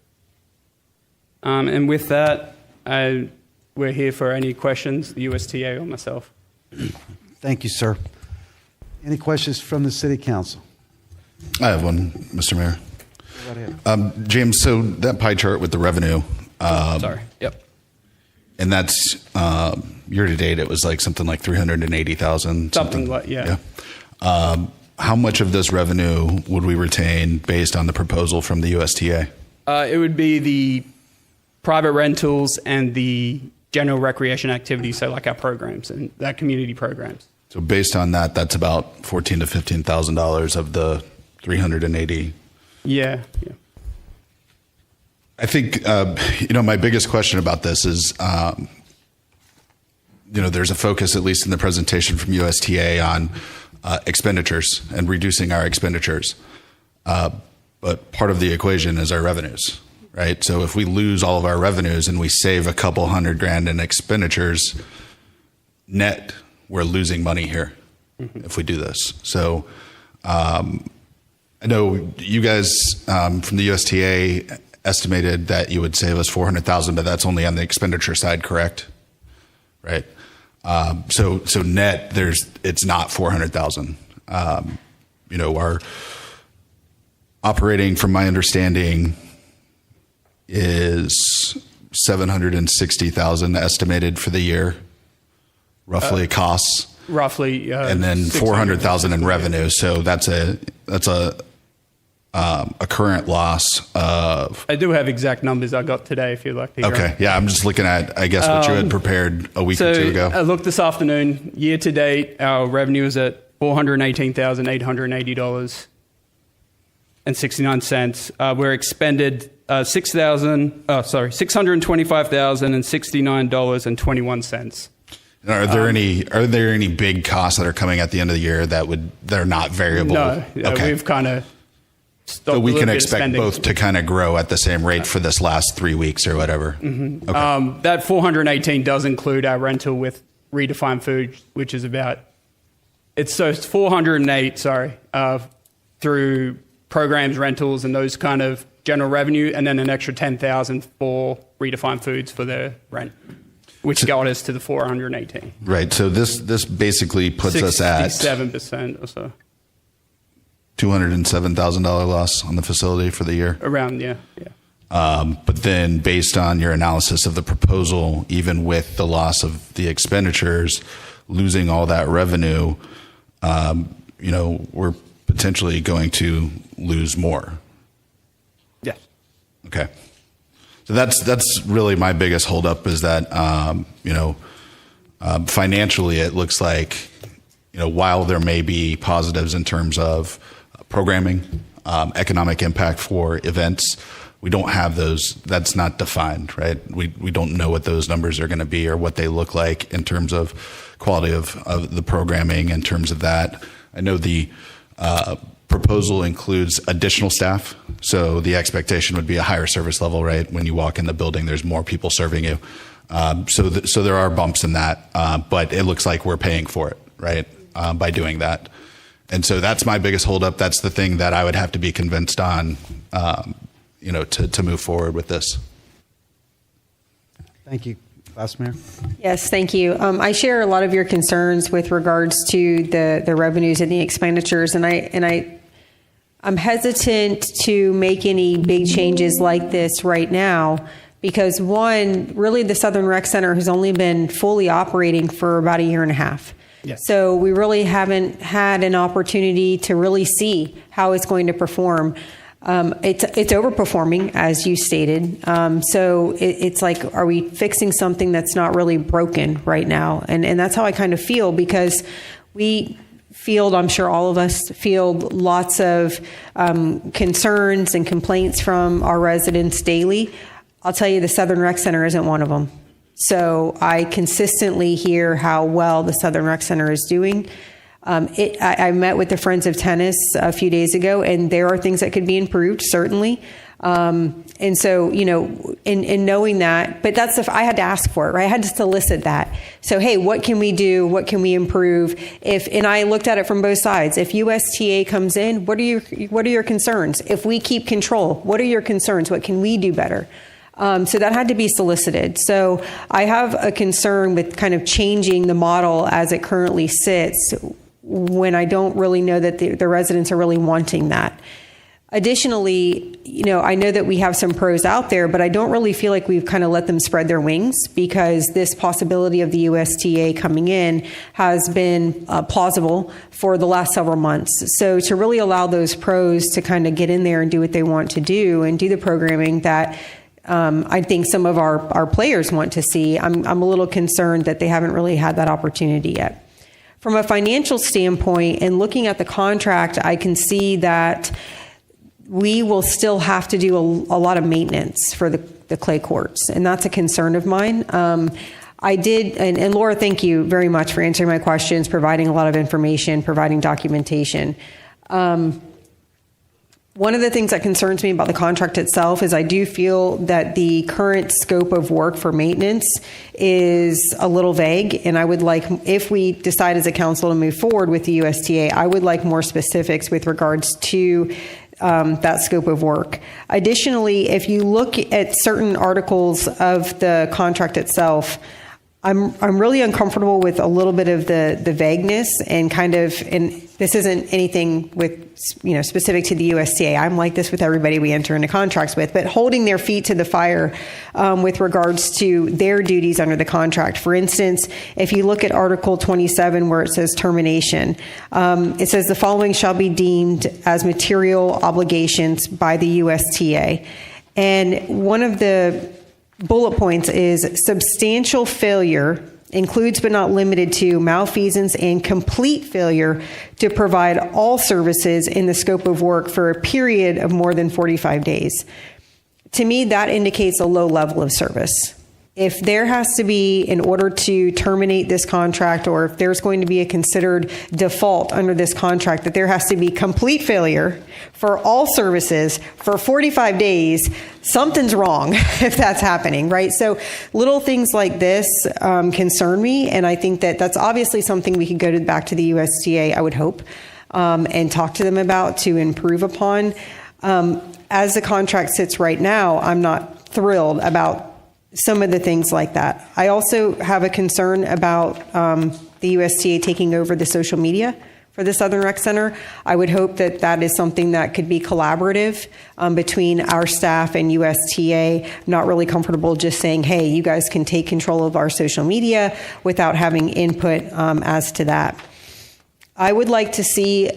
And with that, we're here for any questions, the USTA or myself. Thank you, sir. Any questions from the City Council? I have one, Mr. Mayor. Go right ahead. James, so that pie chart with the revenue. Sorry. Yep. And that's year to date, it was like something like 380,000. Something like, yeah. How much of this revenue would we retain based on the proposal from the USTA? It would be the private rentals and the general recreation activities, so like our programs and our community programs. So based on that, that's about $14,000 to $15,000 of the 380. Yeah. I think my biggest question about this is, there's a focus, at least in the presentation from USTA, on expenditures and reducing our expenditures. But part of the equation is our revenues, right? So if we lose all of our revenues and we save a couple $100,000 in expenditures, net, we're losing money here if we do this. So I know you guys from the USTA estimated that you would save us $400,000, but that's only on the expenditure side, correct? Right. So net, it's not $400,000. Our operating, from my understanding, is $760,000 estimated for the year, roughly costs. Roughly, and then $400,000 in revenue. So that's a current loss of. I do have exact numbers I got today, if you'd like to hear. Okay, yeah, I'm just looking at, I guess, what you had prepared a week or two ago. I looked this afternoon. Year to date, our revenue is at $418,880.69. We're expended $625,069.21. Are there any big costs that are coming at the end of the year they're not variable? No, okay. We've kind of. So we can expect both to kind of grow at the same rate for this last 3 weeks or whatever. Mm-hmm. Okay. That 418 does include our rental with Redefined Food, which is it's 408. Through programs, rentals, and those kind of general revenue, and then an extra 10,000 for Redefined Foods for their rent, which got us to the 418. Right. So this basically puts us at 67% or so. $207,000 loss on the facility for the year. Around, yeah. But then based on your analysis of the proposal, even with the loss of the expenditures, losing all that revenue, we're potentially going to lose more. Yes. Okay. So that's really my biggest holdup is that, financially it looks like, while there may be positives in terms of programming, economic impact for events, we don't have those. That's not defined, right? We don't know what those numbers are going to be or what they look like in terms of quality of the programming, in terms of that. I know the proposal includes additional staff, so the expectation would be a higher service level, right? When you walk in the building, there's more people serving you. So there are bumps in that, but it looks like we're paying for it, right, by doing that. And so that's my biggest holdup. That's the thing that I would have to be convinced on, to move forward with this. Thank you. Vice Mayor? Yes, thank you. I share a lot of your concerns with regards to the revenues and the expenditures, and I'm hesitant to make any big changes like this right now because one, really the Southern Rec Center has only been fully operating for about a year and a half. Yes. So we really haven't had an opportunity to really see how it's going to perform. It's overperforming, as you stated. So it's like, are we fixing something that's not really broken right now? And that's how I kind of feel, because we field, I'm sure all of us field lots of concerns and complaints from our residents daily. I'll tell you, the Southern Rec Center isn't one of them. So I consistently hear how well the Southern Rec Center is doing. I met with the Friends of Tennis a few days ago, and there are things that could be improved, certainly. And so, in knowing that, but I had to ask for it, right? I had to solicit that. So, hey, what can we do? What can we improve? And I looked at it from both sides. If USTA comes in, what are your concerns? If we keep control, what are your concerns? What can we do better? So that had to be solicited. So I have a concern with kind of changing the model as it currently sits, when I don't really know that the residents are really wanting that. Additionally, I know that we have some pros out there, but I don't really feel like we've kind of let them spread their wings, because this possibility of the USTA coming in has been plausible for the last several months. So to really allow those pros to kind of get in there and do what they want to do and do the programming that I think some of our players want to see, I'm a little concerned that they haven't really had that opportunity yet. From a financial standpoint, and looking at the contract, I can see that we will still have to do a lot of maintenance for the clay courts, and that's a concern of mine. I did, and Laura, thank you very much for answering my questions, providing a lot of information, providing documentation. One of the things that concerns me about the contract itself is I do feel that the current scope of work for maintenance is a little vague, and I would like, if we decide as a council to move forward with the USTA, I would like more specifics with regards to that scope of work. Additionally, if you look at certain articles of the contract itself, I'm really uncomfortable with a little bit of the vagueness and this isn't anything with specific to the USTA. I'm like this with everybody we enter into contracts with, but holding their feet to the fire with regards to their duties under the contract. For instance, if you look at Article 27 where it says termination, it says the following shall be deemed as material obligations by the USTA. And one of the bullet points is substantial failure includes but not limited to malfeasance and complete failure to provide all services in the scope of work for a period of more than 45 days. To me, that indicates a low level of service. If there has to be, in order to terminate this contract, or if there's going to be a considered default under this contract, that there has to be complete failure for all services for 45 days, something's wrong if that's happening, right? So little things like this concern me, and I think that that's obviously something we could go back to the USTA, I would hope, and talk to them about to improve upon. As the contract sits right now, I'm not thrilled about some of the things like that. I also have a concern about the USTA taking over the social media for the Southern Rec Center. I would hope that that is something that could be collaborative between our staff and USTA. I'm not really comfortable just saying, hey, you guys can take control of our social media without having input as to that. I would like to see,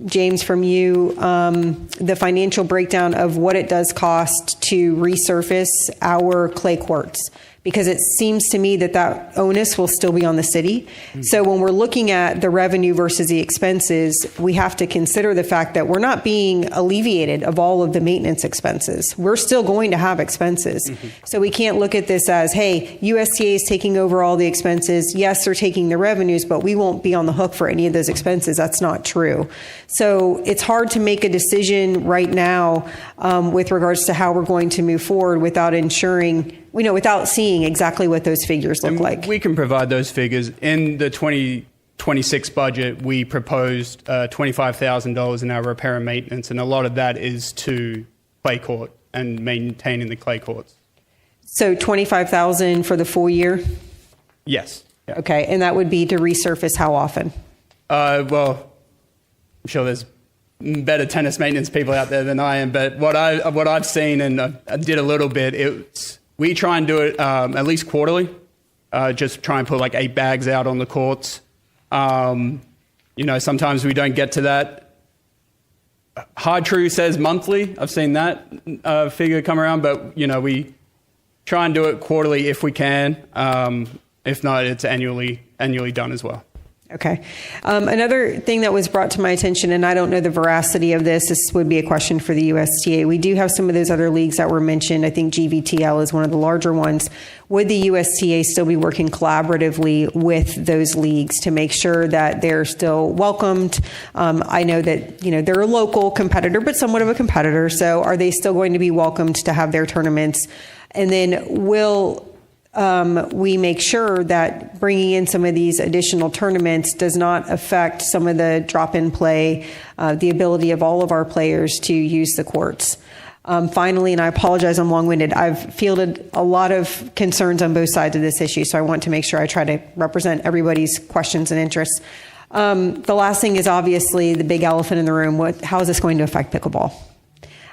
James, from you, the financial breakdown of what it does cost to resurface our clay courts, because it seems to me that onus will still be on the city. Mm-hmm. So when we're looking at the revenue versus the expenses, we have to consider the fact that we're not being alleviated of all of the maintenance expenses. We're still going to have expenses. Mm-hmm. So we can't look at this as, hey, USTA is taking over all the expenses. Yes, they're taking the revenues, but we won't be on the hook for any of those expenses. That's not true. So it's hard to make a decision right now with regards to how we're going to move forward without ensuring, without seeing exactly what those figures look like. We can provide those figures. In the 2026 budget, we proposed $25,000 in our repair and maintenance, and a lot of that is to clay court and maintaining the clay courts. So $25,000 for the full year? Yes. Yeah. Okay, and that would be to resurface how often? Well, I'm sure there's better tennis maintenance people out there than I am, but what I've seen, and I did a little bit, it's We try and do it at least quarterly. Just try and put like 8 bags out on the courts. Sometimes we don't get to that. Hard True says monthly. I've seen that figure come around, but we try and do it quarterly if we can. If not, it's annually done as well. Okay. Another thing that was brought to my attention, and I don't know the veracity of this would be a question for the USTA. We do have some of those other leagues that were mentioned. I think GVTL is one of the larger ones. Would the USTA still be working collaboratively with those leagues to make sure that they're still welcomed? I know that, they're a local competitor, but somewhat of a competitor. So are they still going to be welcomed to have their tournaments? And then will we make sure that bringing in some of these additional tournaments does not affect some of the drop-in play, the ability of all of our players to use the courts. Finally, and I apologize, I'm long-winded, I've fielded a lot of concerns on both sides of this issue, so I want to make sure I try to represent everybody's questions and interests. The last thing is obviously the big elephant in the room. How is this going to affect pickleball?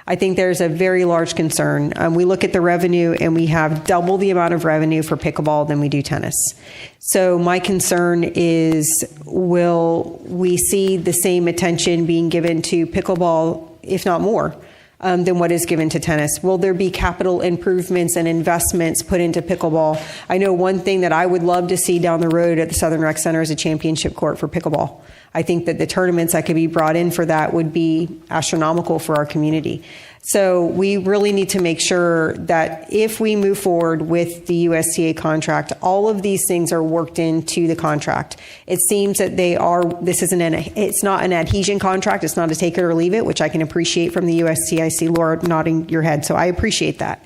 I think there's a very large concern. We look at the revenue and we have double the amount of revenue for pickleball than we do tennis. So my concern is, will we see the same attention being given to pickleball, if not more, than what is given to tennis? Will there be capital improvements and investments put into pickleball? I know one thing that I would love to see down the road at the Southern Rec Center is a championship court for pickleball. I think that the tournaments that could be brought in for that would be astronomical for our community. So we really need to make sure that if we move forward with the USTA contract, all of these things are worked into the contract. It seems that it's not an adhesion contract. It's not a take it or leave it, which I can appreciate from the USTA. I see Laura nodding your head, so I appreciate that.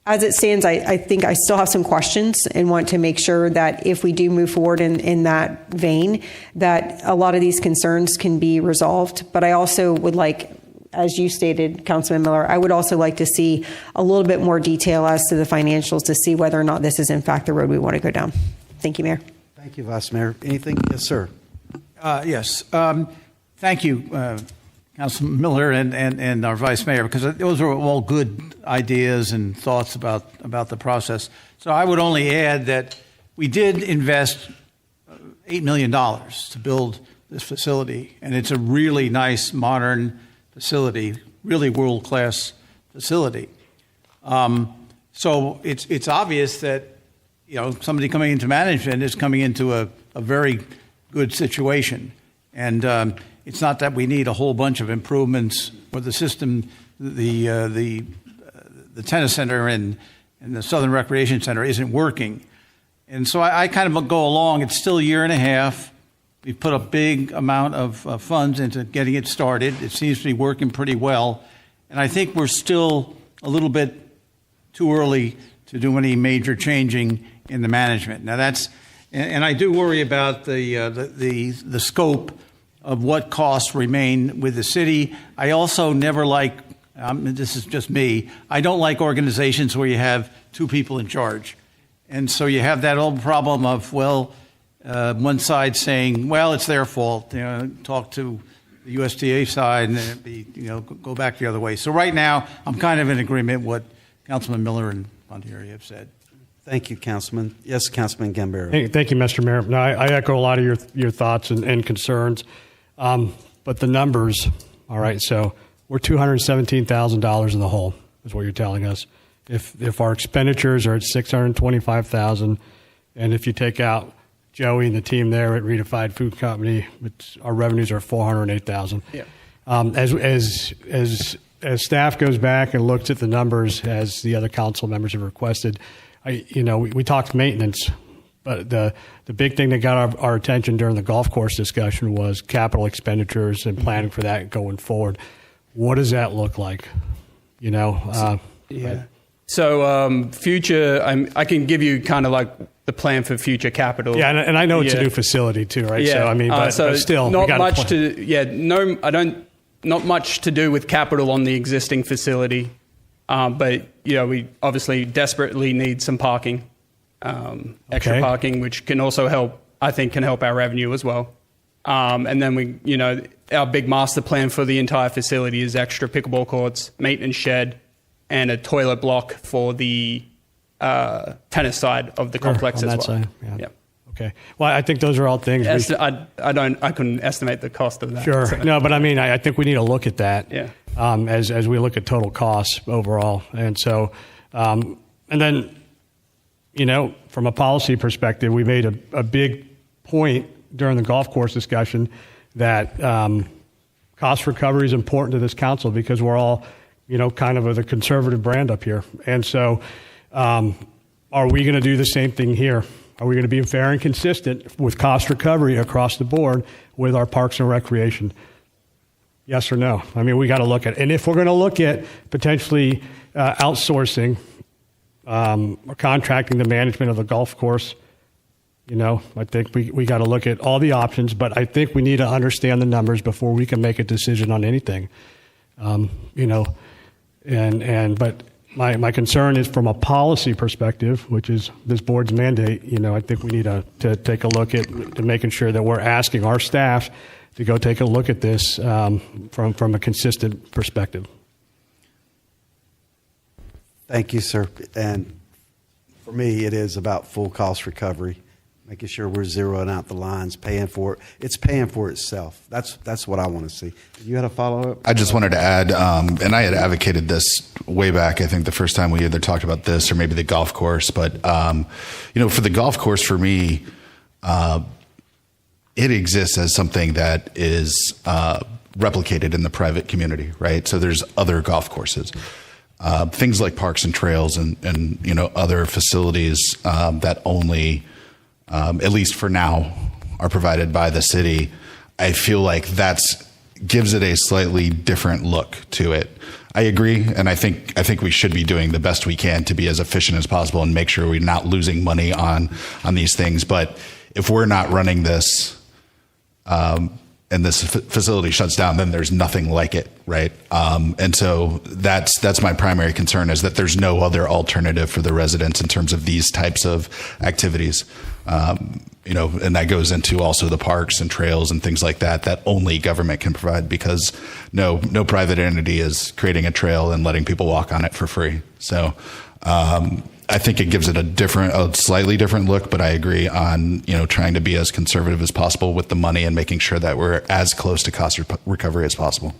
As it stands, I think I still have some questions and want to make sure that if we do move forward in that vein, that a lot of these concerns can be resolved. But I also would like, as you stated, Councilman Miller, I would also like to see a little bit more detail as to the financials to see whether or not this is in fact the road we want to go down. Thank you, Mayor. Thank you, Vice Mayor. Anything? Yes, sir. Yes. Thank you, Councilman Miller and our Vice Mayor, because those are all good ideas and thoughts about the process. So I would only add that we did invest $8 million to build this facility, and it's a really nice, modern facility, really world-class facility. So it's obvious that somebody coming into management is coming into a very good situation, and it's not that we need a whole bunch of improvements for the system. The tennis center and the Southern Recreation Center isn't working. And so I kind of go along. It's still a year and a half. We've put a big amount of funds into getting it started. It seems to be working pretty well. And I think we're still a little bit too early to do any major changing in the management. Now and I do worry about the scope of what costs remain with the city. I also never this is just me, I don't like organizations where you have 2 people in charge. And so you have that old problem of, one side saying, it's their fault, talk to the USTA side and then it'd be, go back the other way. So right now, I'm kind of in agreement with what Councilman Miller and Montieri have said. Thank you, Councilman. Yes, Councilman Gambaro. Hey, thank you, Mr. Mayor. No, I echo a lot of your thoughts and concerns. But the numbers, all right, so we're $217,000 in the hole, is what you're telling us. If our expenditures are at $625,000, and if you take out Joey and the team there at Redefined Food Company, our revenues are $408,000. Yeah. As staff goes back and looks at the numbers, as the other council members have requested, we talked maintenance. But the big thing that got our attention during the golf course discussion was capital expenditures and planning for that going forward. What does that look like? Yeah. So future, I can give you kind of like the plan for future capital. Yeah, and I know it's a new facility too, right? Yeah. So but still, not much not much to do with capital on the existing facility, but we obviously desperately need some parking. Extra parking, which can also help our revenue as well. And then our big master plan for the entire facility is extra pickleball courts, maintenance shed, and a toilet block for the tennis side of the complex on as that well. side, yeah. Okay. Well, I think those are all things. I couldn't estimate the cost of that. Sure. So. No, but I mean, I think we need to look at that. Yeah. As we look at total costs overall, and so, and then, from a policy perspective, we made a big point during the golf course discussion that cost recovery is important to this council because we're all, kind of the conservative brand up here, and so, are we going to do the same thing here? Are we going to be fair and consistent with cost recovery across the board with our parks and recreation? Yes or no? I mean, we got to look at, and if we're going to look at potentially outsourcing or contracting the management of the golf course, I think we got to look at all the options, but I think we need to understand the numbers before we can make a decision on anything. But my concern is from a policy perspective, which is this board's mandate. I think we need to take a look at making sure that we're asking our staff to go take a look at this from a consistent perspective. Thank you, sir. And for me, it is about full cost recovery, making sure we're zeroing out the lines, paying for it. It's paying for itself. That's what I want to see. You had a follow-up? I just wanted to add, and I had advocated this way back, I think the first time we either talked about this or maybe the golf course, but, for the golf course, for me, it exists as something that is replicated in the private community, right? So there's other golf courses. Things like parks and trails and other facilities that only, at least for now, are provided by the city. I feel like gives it a slightly different look to it. I agree, and I think we should be doing the best we can to be as efficient as possible and make sure we're not losing money on these things. But if we're not running this, and this facility shuts down, then there's nothing like it, right? And so that's my primary concern, is that there's no other alternative for the residents in terms of these types of activities. And that goes into also the parks and trails and things like that only government can provide, because no private entity is creating a trail and letting people walk on it for free. So I think it gives it a slightly different look, but I agree on, trying to be as conservative as possible with the money and making sure that we're as close to cost recovery as possible.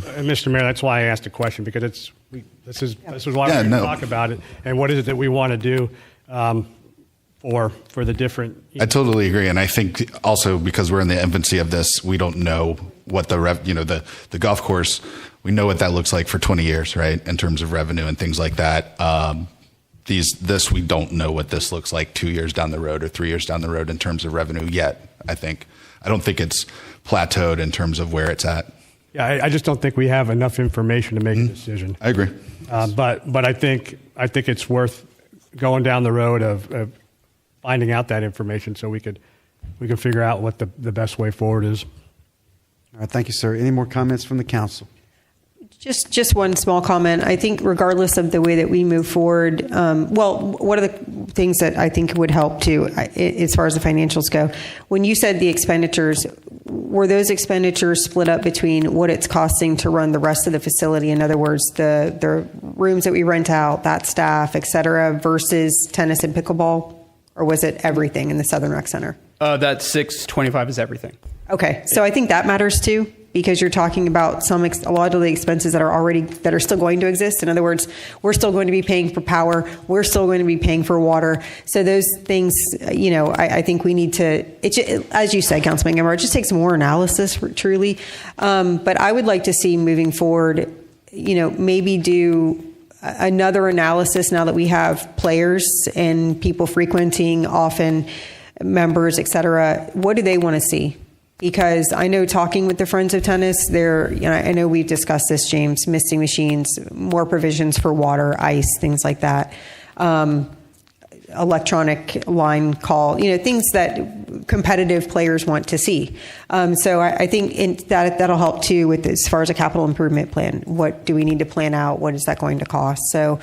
And Mr. Mayor, that's why I asked the question, because this is why we're going to talk about it, and what is it that we want to do for the different. I totally agree, and I think also because we're in the infancy of this, we don't know what the golf course. We know what that looks like for 20 years, right, in terms of revenue and things like that. We don't know what this looks like 2 years down the road or 3 years down the road in terms of revenue yet. I don't think it's plateaued in terms of where it's at. Yeah, I just don't think we have enough information to make a decision. I agree. But I think it's worth going down the road of finding out that information so we can figure out what the best way forward is. All right, thank you, sir. Any more comments from the council? Just one small comment. I think regardless of the way that we move forward, one of the things that I think would help too, as far as the financials go, when you said the expenditures, were those expenditures split up between what it's costing to run the rest of the facility? In other words, the rooms that we rent out, that staff, et cetera, versus tennis and pickleball? Or was it everything in the Southern Rec Center? That $625 is everything. Okay, so I think that matters too, because you're talking about a lot of the expenses that are still going to exist. In other words, we're still going to be paying for power. We're still going to be paying for water. So those things, I think we need to, as you said, Councilman Gambar, it just takes more analysis, truly. But I would like to see moving forward, maybe do another analysis now that we have players and people frequenting often, members, et cetera. What do they want to see? Because I know talking with the Friends of Tennis, I know we've discussed this, James, misting machines, more provisions for water, ice, things like that, electronic line call, things that competitive players want to see. So I think that'll help too with as far as a capital improvement plan. What do we need to plan out? What is that going to cost? So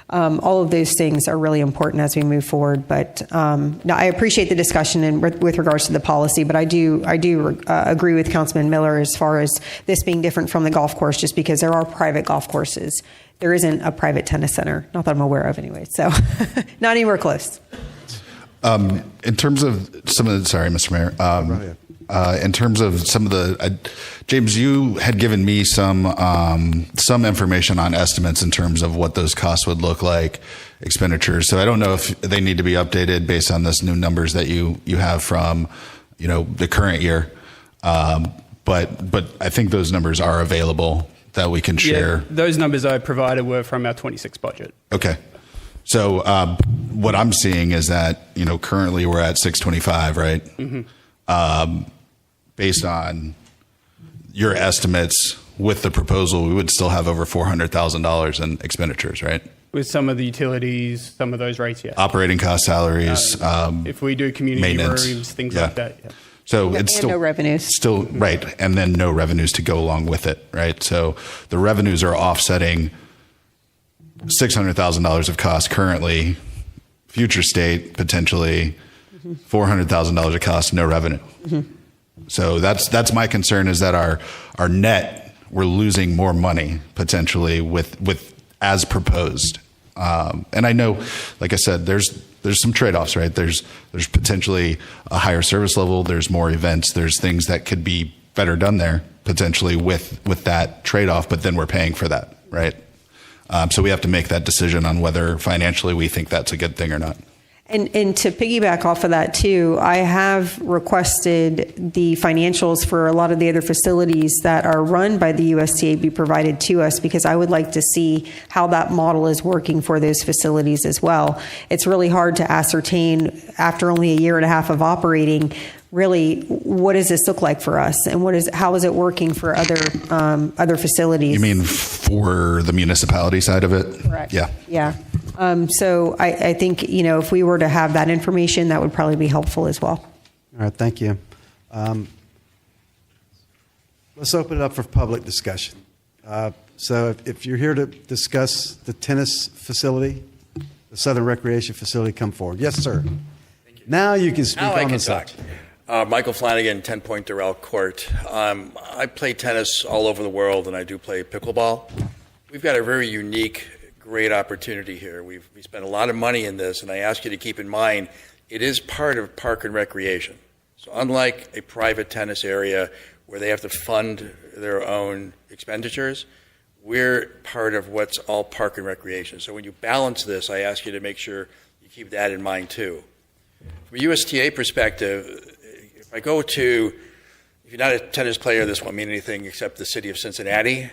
all of those things are really important as we move forward. But no, I appreciate the discussion and with regards to the policy. But I do agree with Councilman Miller as far as this being different from the golf course, just because there are private golf courses there isn't a private tennis center, not that I'm aware of anyway. So not anywhere close. In terms of some of the, sorry, Mr. Mayor, in terms of some of the, James, you had given me some information on estimates in terms of what those costs would look like, expenditures. So I don't know if they need to be updated based on this new numbers that you have from, the current year. But I think those numbers are available that we can share. Yeah, those numbers I provided were from our 26 budget. Okay. So what I'm seeing is that, currently we're at 625, right? Mm-hmm. Based on your estimates with the proposal, we would still have over $400,000 in expenditures, right? With some of the utilities, some of those rates, yes. Operating cost, salaries. If we do community maintenance. rooms, things like that. Yeah. So it's And still no revenues. Still right, and then no revenues to go along with it, right? So the revenues are offsetting $600,000 of cost currently, future state potentially $400,000 of cost, no revenue. So that's my concern, is that our net, we're losing more money potentially with as proposed. And I know, like I said, there's some trade-offs, right? There's potentially a higher service level. There's more events. There's things that could be better done there potentially with that trade-off, but then we're paying for that, right? So we have to make that decision on whether financially we think that's a good thing or not. And to piggyback off of that too, I have requested the financials for a lot of the other facilities that are run by the USTA be provided to us, because I would like to see how that model is working for those facilities as well. It's really hard to ascertain after only a year and a half of operating, really, what does this look like for us, and how is it working for other facilities? You mean for the municipality side of it? Correct. Yeah. Yeah. So I think, if we were to have that information, that would probably be helpful as well. All right, thank you. Let's open it up for public discussion. So if you're here to discuss the tennis facility, the Southern Recreation Facility, come forward. Yes, sir. Now you can speak on the subject. Michael Flanagan, 10 Point Doral Court. I play tennis all over the world, and I do play pickleball. We've got a very unique, great opportunity here. We spent a lot of money in this, and I ask you to keep in mind, it is part of Park and Recreation. So unlike a private tennis area where they have to fund their own expenditures, we're part of what's all Park and Recreation. So when you balance this, I ask you to make sure you keep that in mind too. From a USTA perspective, if you're not a tennis player, this won't mean anything except the city of Cincinnati.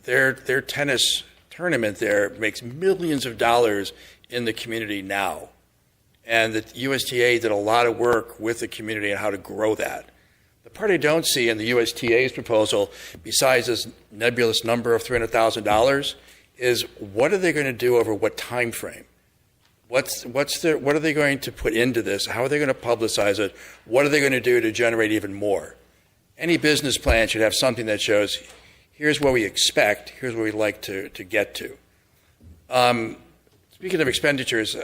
Their tennis tournament there makes millions of dollars in the community now. And the USTA did a lot of work with the community on how to grow that. The part I don't see in the USTA's proposal, besides this nebulous number of $300,000, is what are they going to do over what time frame? What are they going to put into this? How are they going to publicize it? What are they going to do to generate even more? Any business plan should have something that shows, here's what we expect, here's what we'd like to get to. Speaking of expenditures,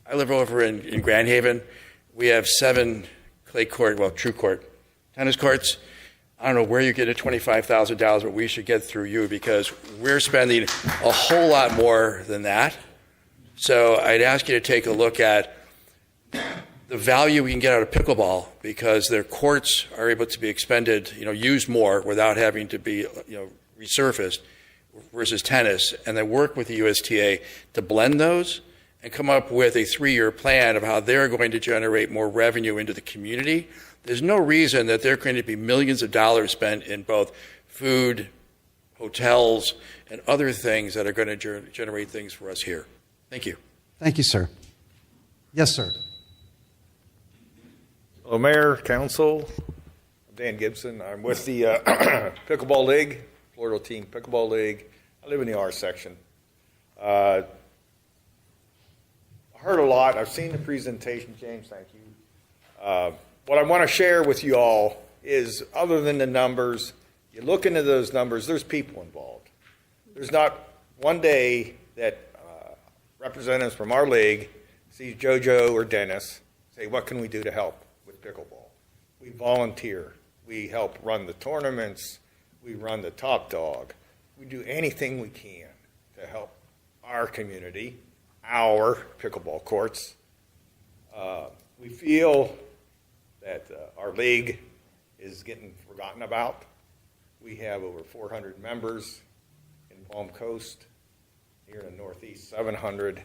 I live over in Grand Haven. We have 7 true court tennis courts. I don't know where you get a $25,000, but we should get through you, because we're spending a whole lot more than that. So I'd ask you to take a look at the value we can get out of pickleball, because their courts are able to be expended, used more without having to be, resurfaced, versus tennis, and then work with the USTA to blend those and come up with a 3-year plan of how they're going to generate more revenue into the community. There's no reason that there are going to be millions of dollars spent in both food, hotels, and other things that are going to generate things for us here. Thank you. Thank you, sir. Yes, sir. Hello, Mayor, Council. I'm Dan Gibson. I'm with the Pickleball League, Florida Team Pickleball League. I live in the R section. I heard a lot. I've seen the presentation, James. Thank you. What I want to share with you all is, other than the numbers, you look into those numbers, there's people involved. There's not one day that representatives from our league sees JoJo or Dennis say, what can we do to help with pickleball? We volunteer. We help run the tournaments. We run the Top Dog. We do anything we can to to help our community, our pickleball courts. We feel that our league is getting forgotten about. We have over 400 members in Palm Coast, here in the Northeast, 700.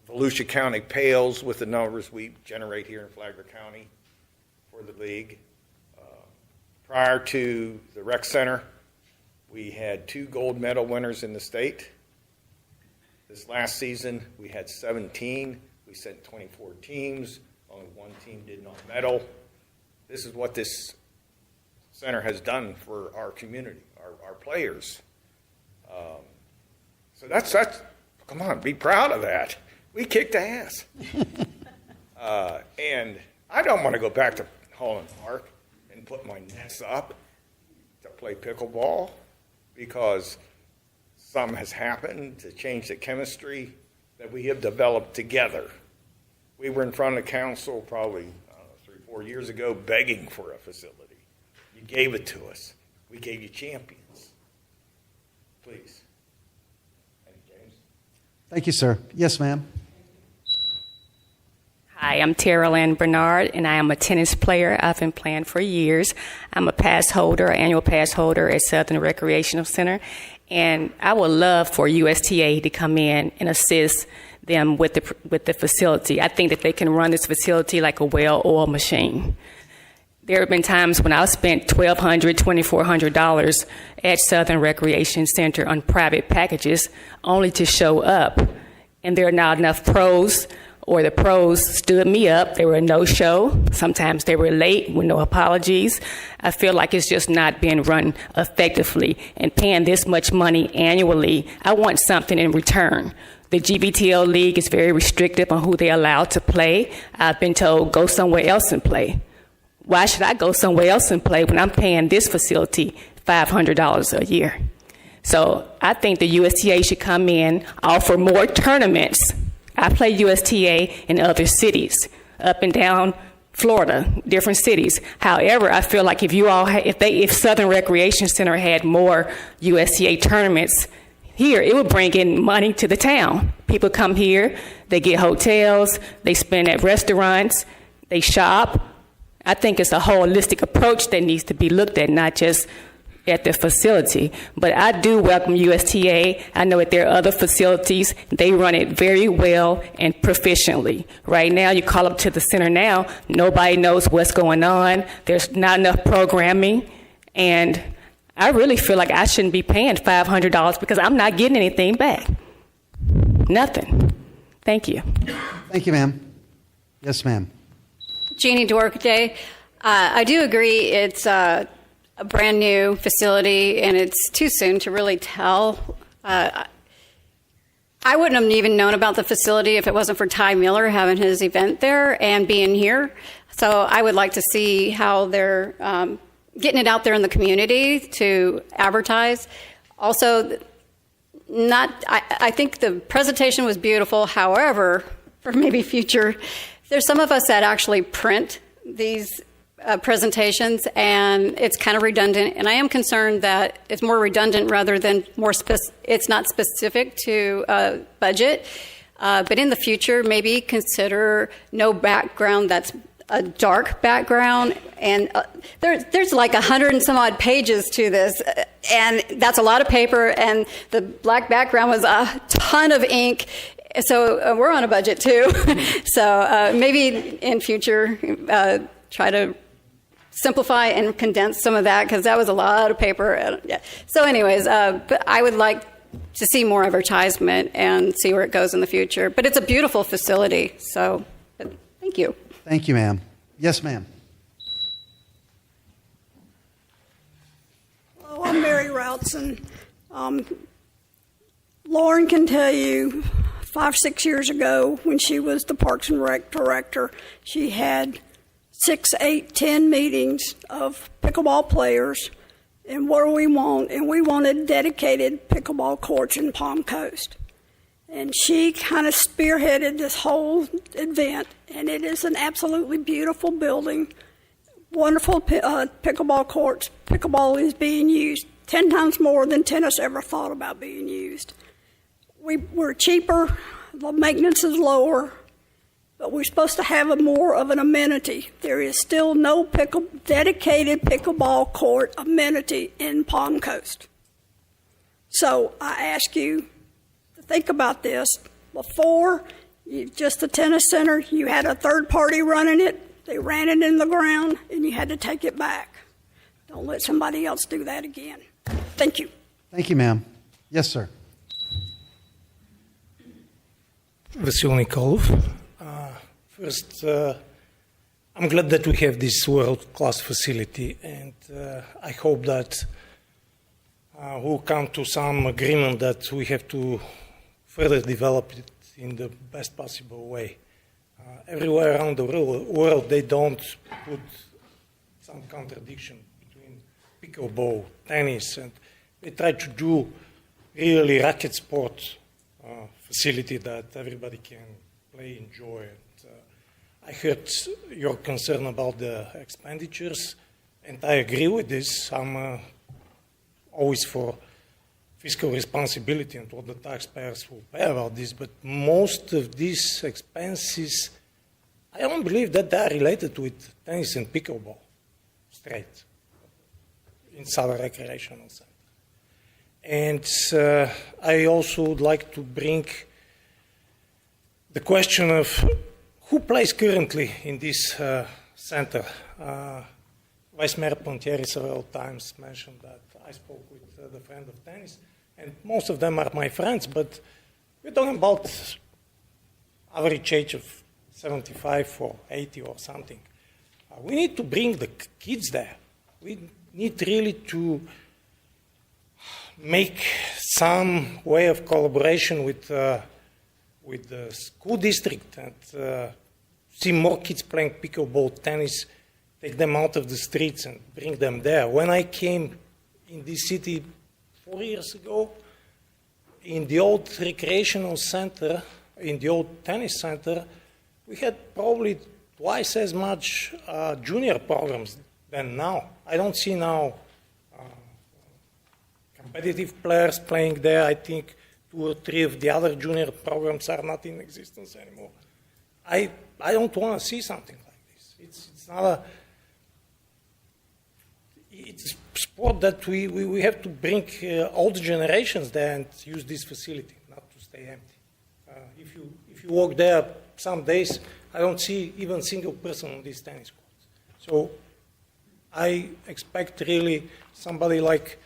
Volusia County pales with the numbers we generate here in Flagler County for the league. Prior to the rec center, we had 2 gold medal winners in the state. This last season, we had 17. We sent 24 teams. Only 1 team did not medal. This is what this center has done for our community, our players. So that's come on, be proud of that. We kicked ass. And I don't want to go back to Holland Park and put my nets up to play pickleball because something has happened to change the chemistry that we have developed together. We were in front of the council probably 3-4 years ago begging for a facility. You gave it to us. We gave you champions. Please. Thank you, James. Thank you, sir. Yes, ma'am. Hi, I'm Tara Lynn Bernard, and I am a tennis player. I've been playing for years. I'm a pass holder, annual pass holder at Southern Recreational Center, and I would love for USTA to come in and assist them with the facility. I think that they can run this facility like a well-oiled machine. There have been times when I've spent $1,200, $2,400 at Southern Recreation Center on private packages only to show up, and there are not enough pros, or the pros stood me up. They were a no-show. Sometimes they were late with no apologies. I feel like it's just not being run effectively. And paying this much money annually, I want something in return. The GBTL League is very restrictive on who they allow to play. I've been told, go somewhere else and play. Why should I go somewhere else and play when I'm paying this facility $500 a year? So I think the USTA should come in, offer more tournaments. I play USTA in other cities, up and down Florida, different cities. However, I feel like if Southern Recreation Center had more USTA tournaments here, it would bring in money to the town. People come here, they get hotels, they spend at restaurants, they shop. I think it's a holistic approach that needs to be looked at, not just at the facility. But I do welcome USTA. I know that there are other facilities. They run it very well and proficiently. Right now, you call up to the center now, nobody knows what's going on. There's not enough programming. And I really feel like I shouldn't be paying $500 because I'm not getting anything back. Nothing. Thank you. Thank you, ma'am. Yes, ma'am. Jeannie Duarte. I do agree it's a brand new facility, and it's too soon to really tell. I wouldn't have even known about the facility if it wasn't for Ty Miller having his event there and being here. So I would like to see how they're getting it out there in the community to advertise. Also, I think the presentation was beautiful. However, for maybe future, there's some of us that actually print these presentations, and it's kind of redundant. And I am concerned that it's more redundant rather than it's not specific to budget. But in the future, maybe consider no background that's a dark background. And there's like 100 and some odd pages to this, and that's a lot of paper. And the black background was a ton of ink. So we're on a budget too. So maybe in future, try to simplify and condense some of that, because that was a lot of paper. So anyways, but I would like to see more advertisement and see where it goes in the future. But it's a beautiful facility. So thank you. Thank you, ma'am. Yes, ma'am. Hello, I'm Mary Routson. Lauren can tell you 5-6 years ago, when she was the Parks and Rec director, she had 6, 8, 10 meetings of pickleball players and what do we want, and we wanted dedicated pickleball courts in Palm Coast. And she kind of spearheaded this whole event, and it is an absolutely beautiful building, wonderful pickleball courts. Pickleball is being used 10 times more than tennis ever thought about being used. We're cheaper, the maintenance is lower, but we're supposed to have more of an amenity. There is still no dedicated pickleball court amenity in Palm Coast. So I ask you to think about this. Before, just the tennis center, you had a third party running it, they ran it in the ground, and you had to take it back. Don't let somebody else do that again. Thank you. Thank you, ma'am. Yes, sir. Vasil Nikolov. First, I'm glad that we have this world-class facility, and I hope that we'll come to some agreement that we have to further develop it in the best possible way. Everywhere around the world, they don't put some contradiction between pickleball, tennis, and they try to do really racket sport facility that everybody can play, enjoy. And, I heard your concern about the expenditures, and I agree with this. I'm always for fiscal responsibility and what the taxpayers will pay about this, but most of these expenses, I don't believe that they are related with tennis and pickleball, straight, in Southern Recreational Center. And I also would like to bring the question of who plays currently in this center. Vice Mayor Pontieri several times mentioned that I spoke with the friend of tennis, and most of them are my friends, but we're talking about average age of 75 or 80 or something. We need to bring the kids there. We need really to make some way of collaboration with the school district and see more kids playing pickleball, tennis, take them out of the streets and bring them there. When I came in this city 4 years ago, in the old recreational center, in the old tennis center, we had probably twice as much junior programs than now. I don't see now competitive players playing there. I think 2 or 3 of the other junior programs are not in existence anymore. I don't want to see something like this. It's not a... It's a sport that we have to bring all the generations there and use this facility, not to stay empty. If you walk there some days, I don't see even a single person on these tennis courts. So I expect really somebody like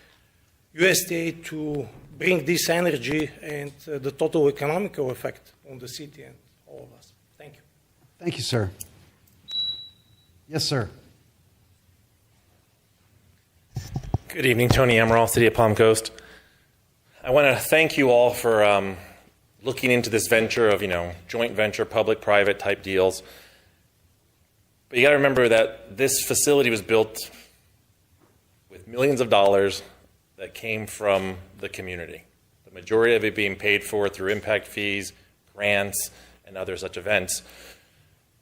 USTA to bring this energy and the total economical effect on the city and all of us. Thank you. Thank you, sir. Yes, sir. Good evening, Tony Amaral, City of Palm Coast. I want to thank you all for looking into this venture of, joint venture, public-private type deals. But you got to remember that this facility was built with millions of dollars that came from the community. The majority of it being paid for through impact fees, grants, and other such events.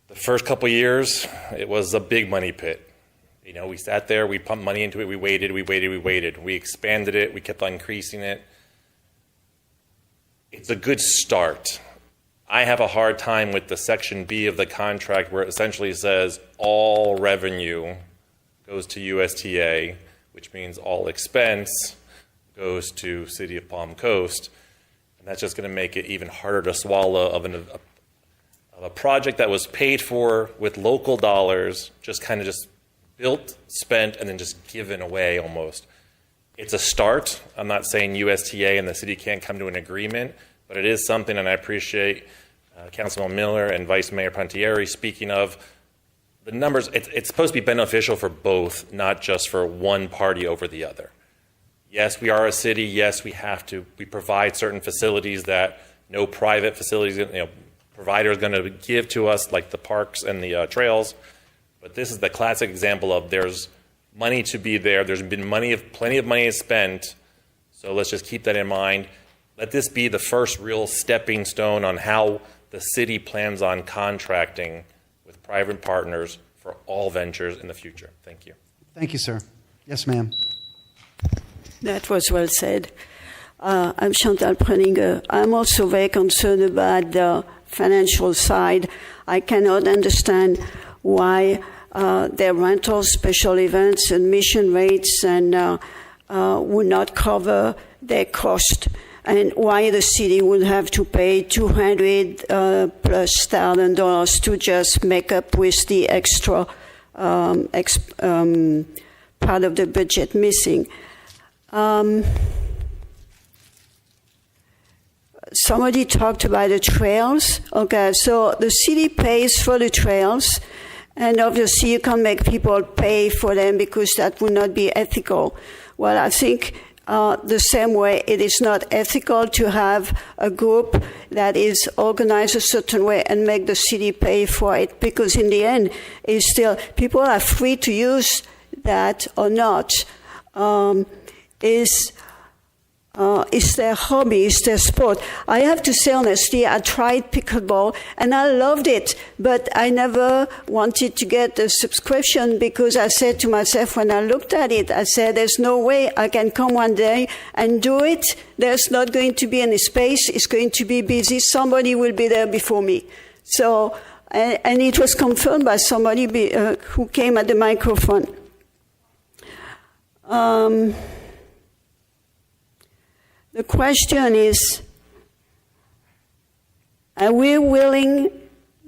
The first couple years, it was a big money pit. We sat there, we pumped money into it, we waited. We expanded it, we kept on increasing it. It's a good start. I have a hard time with the Section B of the contract where it essentially says all revenue goes to USTA, which means all expense goes to City of Palm Coast. And that's just going to make it even harder to swallow of a project that was paid for with local dollars, just built, spent, and then just given away almost. It's a start. I'm not saying USTA and the city can't come to an agreement, but it is something, and I appreciate Councilman Miller and Vice Mayor Pontieri speaking of the numbers. It's supposed to be beneficial for both, not just for one party over the other. Yes, we are a city. Yes, we provide certain facilities that no private facilities, provider is going to give to us, like the parks and the trails. But this is the classic example of there's money to be there. There's been plenty of money spent. So let's just keep that in mind. Let this be the first real stepping stone on how the city plans on contracting with private partners for all ventures in the future. Thank you. Thank you, sir. Yes, ma'am. That was well said. I'm Chantal Preniger. I'm also very concerned about the financial side. I cannot understand why their rentals, special events, admission rates, and would not cover their cost, and why the city would have to pay $200,000+ to just make up with the extra part of the budget missing. Somebody talked about the trails. Okay, so the city pays for the trails, and obviously you can't make people pay for them because that would not be ethical. Well, I think the same way it is not ethical to have a group that is organized a certain way and make the city pay for it, because in the end, it's still people are free to use that or not. It's their hobby, it's their sport. I have to say honestly, I tried pickleball and I loved it, but I never wanted to get a subscription because I said to myself when I looked at it, I said, there's no way I can come one day and do it. There's not going to be any space. It's going to be busy. Somebody will be there before me. So, and it was confirmed by somebody who came at the microphone. The question is, are we willing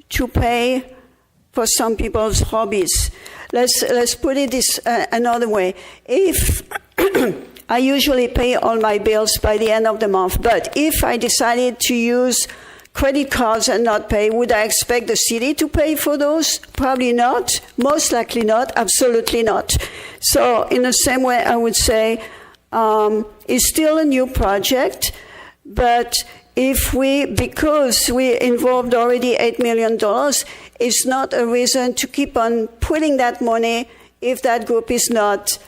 to pay for some people's hobbies? Let's put it this another way. If I usually pay all my bills by the end of the month, but if I decided to use credit cards and not pay, would I expect the city to pay for those? Probably not. Most likely not. Absolutely not. So in the same way, I would say, it's still a new project, but because we involved already $8 million, it's not a reason to keep on putting that money if that group is not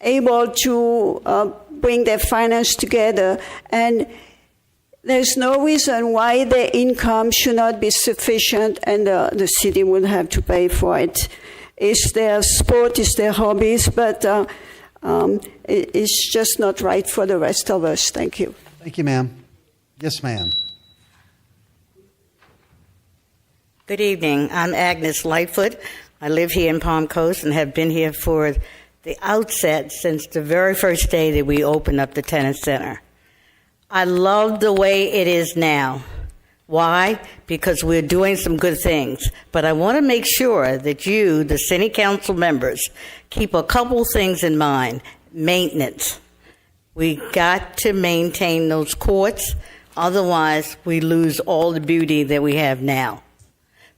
able to bring their finance together. And there's no reason why their income should not be sufficient and the city will have to pay for it. It's their sport, it's their hobbies, but it's just not right for the rest of us. Thank you. Thank you, ma'am. Yes, ma'am. Good evening. I'm Agnes Lightfoot. I live here in Palm Coast and have been here for the outset since the very first day that we opened up the tennis center. I love the way it is now. Why? Because we're doing some good things. But I want to make sure that you, the city council members, keep a couple things in mind. Maintenance. We got to maintain those courts. Otherwise, we lose all the beauty that we have now.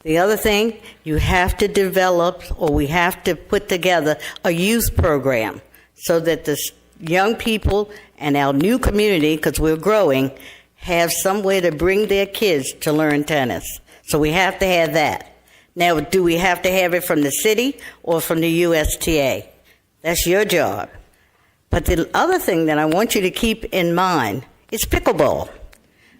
The other thing, you have to develop, or we have to put together a youth program so that the young people and our new community, because we're growing, have some way to bring their kids to learn tennis. So we have to have that. Now, do we have to have it from the city or from the USTA? That's your job. But the other thing that I want you to keep in mind is pickleball.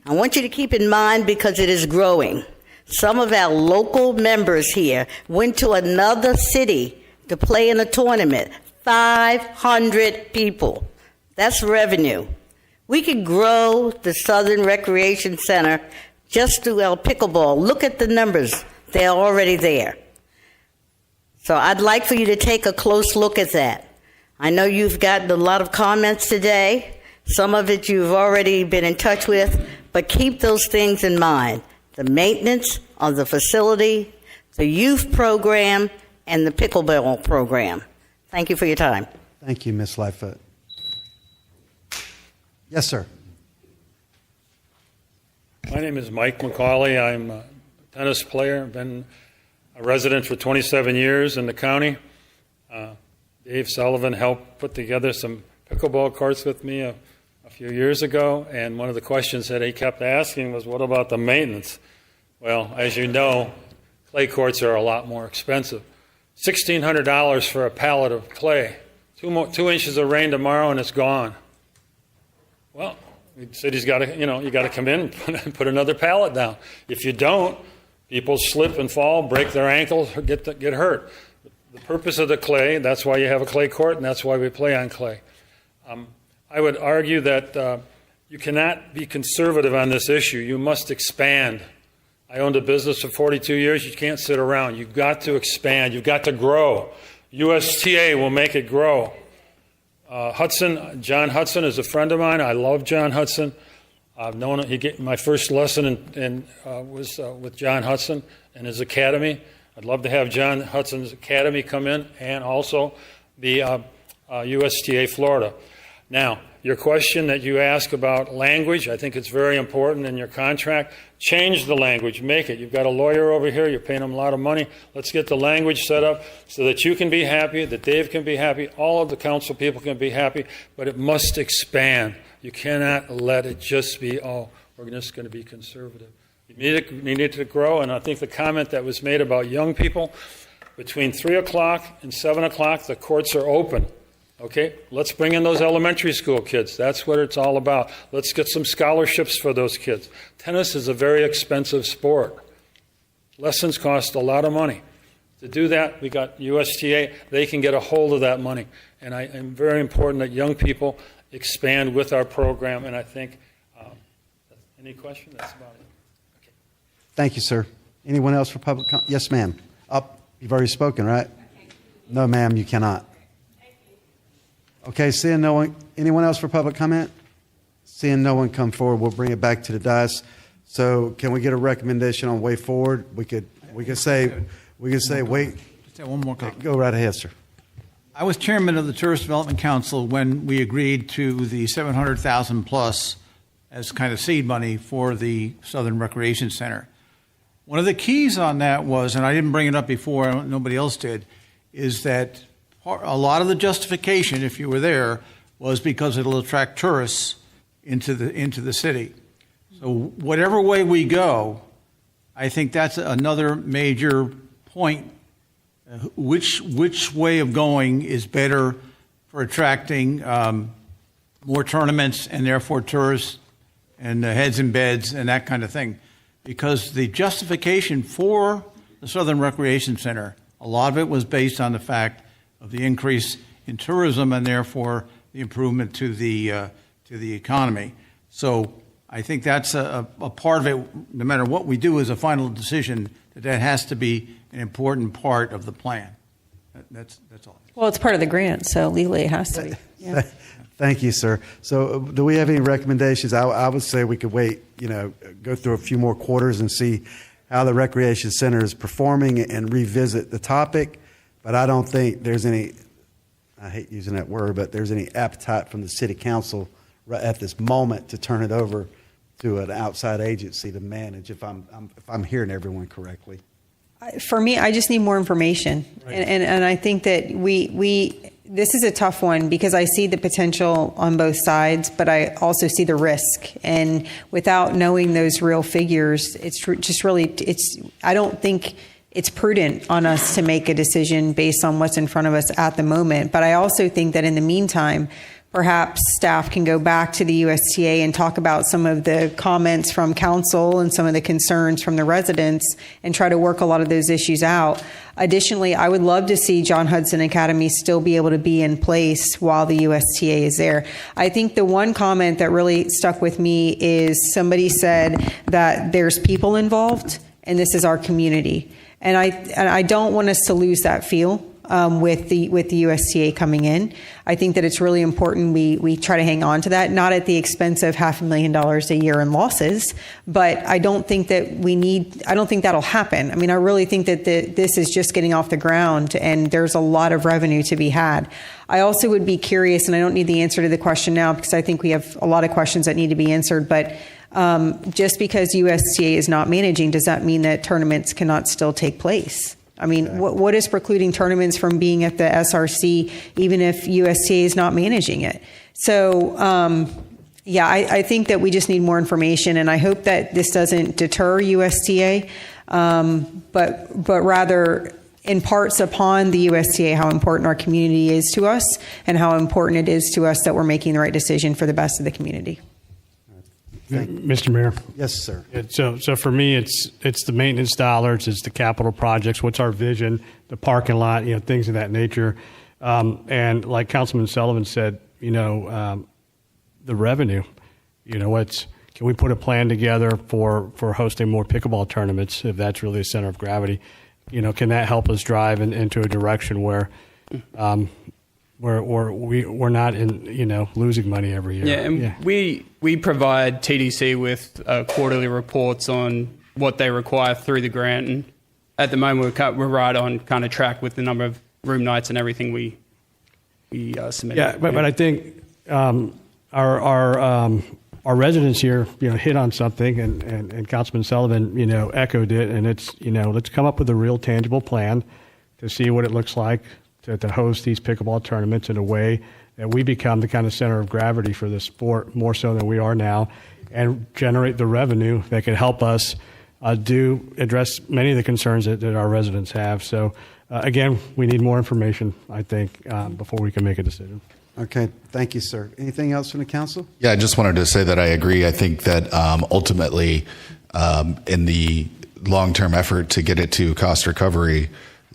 I want you to keep in mind because it is growing. Some of our local members here went to another city to play in a tournament. 500 people. That's revenue. We could grow the Southern Recreation Center just through our pickleball. Look at the numbers. They're already there. So I'd like for you to take a close look at that. I know you've gotten a lot of comments today. Some of it you've already been in touch with, but keep those things in mind. The maintenance of the facility, the youth program, and the pickleball program. Thank you for your time. Thank you, Ms. Lightfoot. Yes, sir. My name is Mike McCauley. I'm a tennis player. I've been a resident for 27 years in the county. Dave Sullivan helped put together some pickleball courts with me a few years ago, and one of the questions that he kept asking was, what about the maintenance? Well, as you know, clay courts are a lot more expensive. $1,600 for a pallet of clay. 2 inches of rain tomorrow and it's gone. Well, the city's got to, you got to come in and put another pallet down. If you don't, people slip and fall, break their ankles, or get hurt. the purpose of the clay. That's why you have a clay court, and that's why we play on clay. I would argue that you cannot be conservative on this issue. You must expand. I owned a business for 42 years. You can't sit around. You've got to expand. You've got to grow. USTA will make it grow. John Hudson is a friend of mine. I love John Hudson. I've known him. My first lesson was with John Hudson and his academy. I'd love to have John Hudson's academy come in, and also the USTA Florida. Now, your question that you ask about language, I think it's very important in your contract. Change the language, make it. You've got a lawyer over here, you're paying him a lot of money. Let's get the language set up so that you can be happy, that Dave can be happy, all of the council people can be happy, but it must expand. You cannot let it just be, we're just going to be conservative. You need it to grow, and I think the comment that was made about young people, between 3 o'clock and 7 o'clock, the courts are open. Okay, let's bring in those elementary school kids. That's what it's all about. Let's get some scholarships for those kids. Tennis is a very expensive sport. Lessons cost a lot of money. To do that, we got USTA. They can get a hold of that money. And it's very important that young people expand with our program. And I think, any question? That's about it. Okay. Thank you, sir. Anyone else for public comment? Yes, ma'am. You've already spoken, right? No, ma'am, you cannot. Okay, seeing no one, anyone else for public comment? Seeing no one come forward, we'll bring it back to the dais. So, can we get a recommendation on way forward? We could say wait. Just have one more comment. Go right ahead, sir. I was chairman of the Tourist Development Council when we agreed to the $700,000 plus as kind of seed money for the Southern Recreation Center. One of the keys on that was, and I didn't bring it up before, nobody else did, is that a lot of the justification, if you were there, was because it'll attract tourists into the city. So whatever way we go, I think that's another major point. Which way of going is better for attracting more tournaments and therefore tourists and heads in beds and that kind of thing? Because the justification for the Southern Recreation Center, a lot of it was based on the fact of the increase in tourism and therefore the improvement to the economy. So I think that's a part of it. No matter what we do as a final decision, that has to be an important part of the plan. That's all. Well, it's part of the grant, so legally it has to be. Yeah. Thank you, sir. So do we have any recommendations? I would say we could wait, go through a few more quarters and see how the Recreation Center is performing and revisit the topic. But I don't think there's any, I hate using that word, but there's any appetite from the city council right at this moment to turn it over to an outside agency to manage, if I'm hearing everyone correctly. For me, I just need more information. Right. And I think that this is a tough one because I see the potential on both sides, but I also see the risk. And without knowing those real figures, it's just really, I don't think it's prudent on us to make a decision based on what's in front of us at the moment. But I also think that in the meantime, perhaps staff can go back to the USTA and talk about some of the comments from council and some of the concerns from the residents and try to work a lot of those issues out. Additionally, I would love to see John Hudson Academy still be able to be in place while the USTA is there. I think the one comment that really stuck with me is somebody said that there's people involved and this is our community. And I don't want us to lose that feel with the USTA coming in. I think that it's really important we try to hang on to that, not at the expense of $500,000 a year in losses, but I don't think that'll happen. I mean, I really think that this is just getting off the ground and there's a lot of revenue to be had. I also would be curious, and I don't need the answer to the question now because I think we have a lot of questions that need to be answered, but just because USTA is not managing, does that mean that tournaments cannot still take place? I mean, what is precluding tournaments from being at the SRC even if USTA is not managing it? So, I think that we just need more information, and I hope that this doesn't deter USTA, but rather imparts upon the USTA how important our community is to us and how important it is to us that we're making the right decision for the best of the community. Mr. Mayor. Yes, sir. So for me, it's the maintenance dollars, it's the capital projects. What's our vision? The parking lot, things of that nature. And like Councilman Sullivan said, the revenue. Can we put a plan together for hosting more pickleball tournaments if that's really the center of gravity? Can that help us drive into a direction where we're not in losing money every year? Yeah, and we provide TDC with quarterly reports on what they require through the grant, and at the moment we're right on kind of track with the number of room nights and everything we submit. Yeah, but I think our residents here, hit on something, and Councilman Sullivan, echoed it, and it's, let's come up with a real tangible plan to see what it looks like to host these pickleball tournaments in a way that we become the kind of center of gravity for the sport more so than we are now, and generate the revenue that can help us address many of the concerns that our residents have. So, again, we need more information, I think, before we can make a decision. Okay, thank you, sir. Anything else from the council? Yeah, I just wanted to say that I agree. I think that ultimately, in the long-term effort to get it to cost recovery,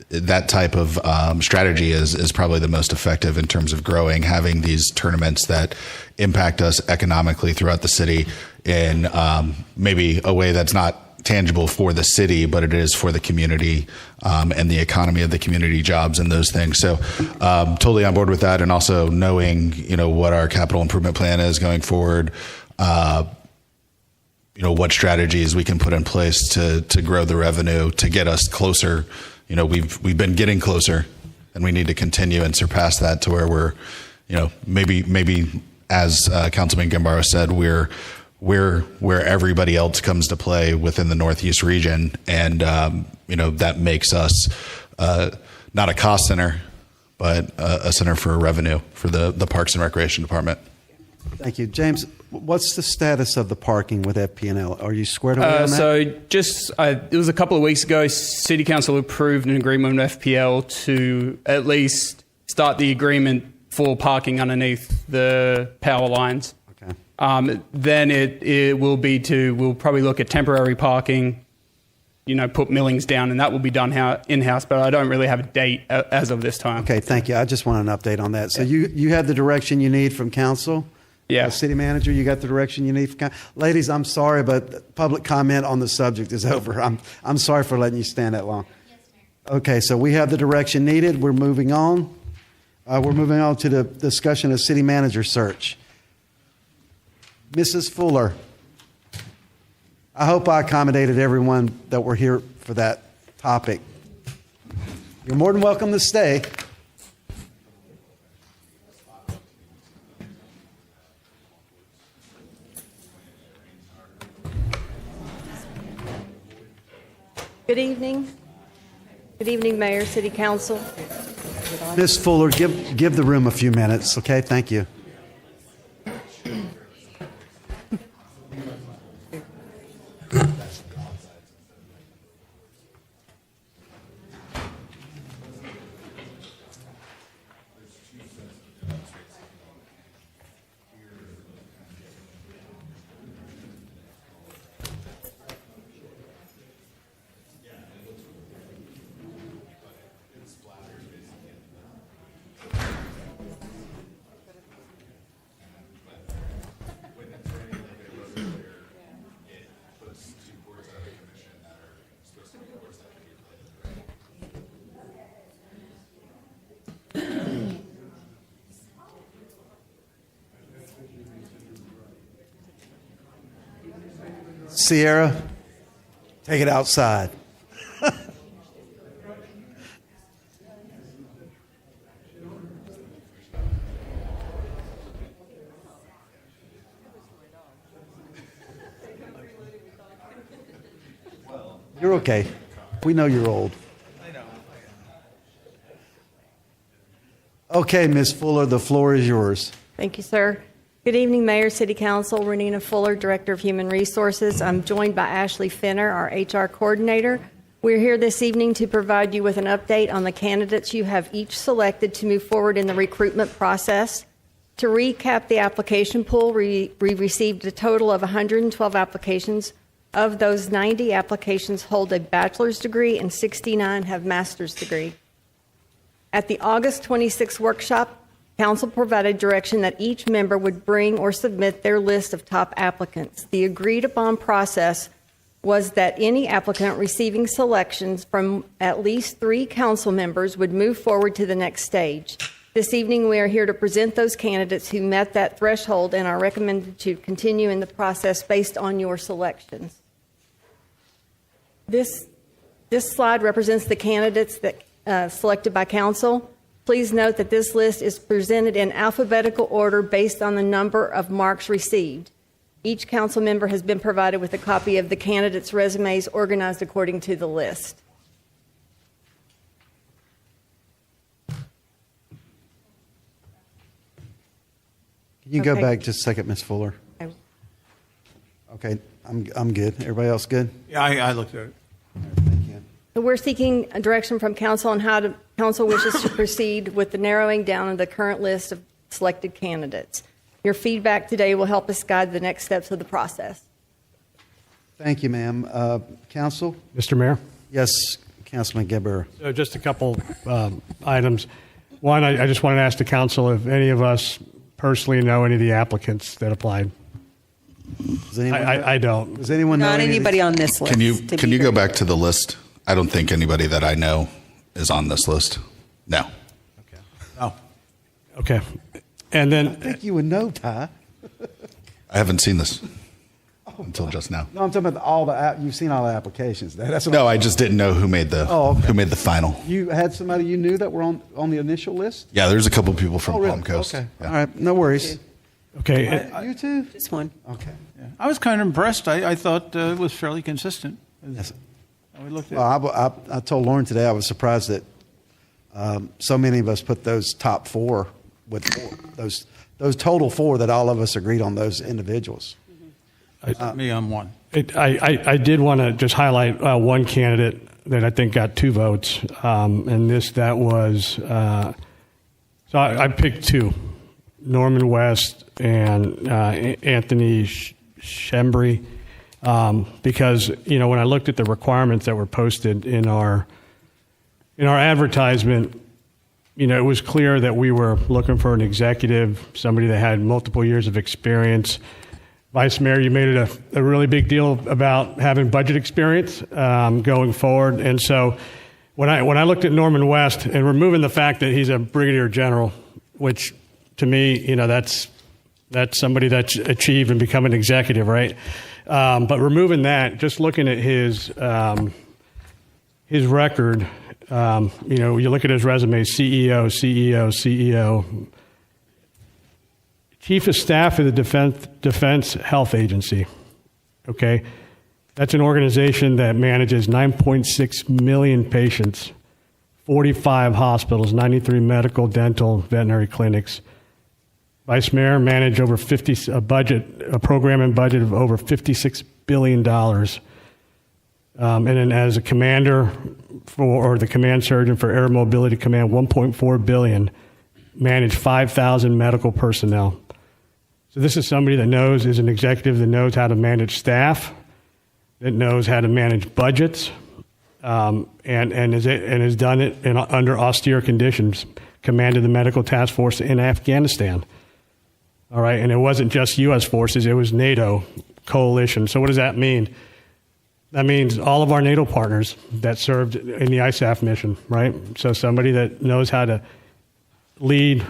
that type of strategy is probably the most effective in terms of growing, having these tournaments that impact us economically throughout the city in maybe a way that's not tangible for the city, but it is for the community and the economy of the community, jobs and those things. So totally on board with that. And also knowing, what our capital improvement plan is going forward, what strategies we can put in place to grow the revenue, to get us closer. We've been getting closer, and we need to continue and surpass that to where we're, maybe as Councilman Gambaro said, we're where everybody else comes to play within the Northeast region. And, that makes us not a cost center, but a center for revenue for the Parks and Recreation Department. Thank you. James, what's the status of the parking with FP&L? Are you squared away on that? So it was a couple of weeks ago, City Council approved an agreement with FPL to at least start the agreement for parking underneath the power lines. Then it will be we'll probably look at temporary parking, put millings down, and that will be done in-house, but I don't really have a date as of this time. Okay, thank you. I just want an update on that. So you have the direction you need from council? Yeah. City manager, you got the direction you need from council? Ladies, I'm sorry, but public comment on the subject is over. I'm sorry for letting you stand that long. Yes, Mayor. Okay, so we have the direction needed. We're moving on. We're moving on to the discussion of city manager search. Mrs. Fuller, I hope I accommodated everyone that were here for that topic. You're more than welcome to stay. Good evening. Good evening, Mayor, City Council. Ms. Fuller, give the room a few minutes, okay? Thank you. Sierra, take it outside. You're okay. We know you're old. Okay, Ms. Fuller, the floor is yours. Thank you, sir. Good evening, Mayor, City Council. Renina Fuller, Director of Human Resources. I'm joined by Ashley Finner, our HR Coordinator. We're here this evening to provide you with an update on the candidates you have each selected to move forward in the recruitment process. To recap the application pool, we received a total of 112 applications. Of those, 90 applications hold a bachelor's degree and 69 have master's degree. At the August 26th workshop, Council provided direction that each member would bring or submit their list of top applicants. The agreed upon process was that any applicant receiving selections from at least 3 council members would move forward to the next stage. This evening, we are here to present those candidates who met that threshold and are recommended to continue in the process based on your selections. This slide represents the candidates that selected by council. Please note that this list is presented in alphabetical order based on the number of marks received. Each council member has been provided with a copy of the candidates' resumes organized according to the list. Can you go back just a second, Ms. Fuller? Okay, I'm good. Everybody else good? Yeah, I looked at it. So we're seeking a direction from council on how council wishes to proceed with the narrowing down of the current list of selected candidates. Your feedback today will help us guide the next steps of the process. Thank you, ma'am. Council? Mr. Mayor? Yes, Councilman Geber. So just a couple items. One, I just wanted to ask the council if any of us personally know any of the applicants that applied. Does anyone I don't. Does anyone know Not any of anybody these? on this list. Can you go back to the list? I don't think anybody that I know is on this list. No. Oh. Okay. And then I think you would know, Ty. I haven't seen this until just now. No, I'm talking about all you've seen all the applications. That's what No, I just didn't know who made the who made the final. You had somebody you knew that were on the initial list? Yeah, there's a couple people from Really? Palm Coast. Okay. Yeah. All right. No worries. Okay. You too? Just one. Okay. I was kind of impressed. I thought it was fairly consistent. Yes. We looked at Well, I told Lauren today I was surprised that so many of us put those top 4 with those total 4 that all of us agreed on those individuals. me on one. I did want to just highlight one candidate that I think got 2 votes, and that was so I picked 2, Norman West and Anthony Shembri, because when I looked at the requirements that were posted in our advertisement, it was clear that we were looking for an executive, somebody that had multiple years of experience. Vice Mayor, you made it a really big deal about having budget experience going forward. And so when I looked at Norman West and removing the fact that he's a brigadier general, which to me, that's somebody that's achieved and become an executive, right? But removing that, just looking at his record, you look at his resume, CEO, Chief of Staff of the Defense Health Agency. Okay, that's an organization that manages 9.6 million patients, 45 hospitals, 93 medical, dental, veterinary clinics. Vice Mayor managed over a program and budget of over $56 billion. And then as a commander or the command surgeon for Air Mobility Command, $1.4 billion, managed 5,000 medical personnel. So this is somebody that is an executive that knows how to manage staff, that knows how to manage budgets, and has done it under austere conditions. Commanded the medical task force in Afghanistan. All right, and it wasn't just U.S. forces; it was NATO coalition. So what does that mean? That means all of our NATO partners that served in the ISAF mission, right? So somebody that knows how to lead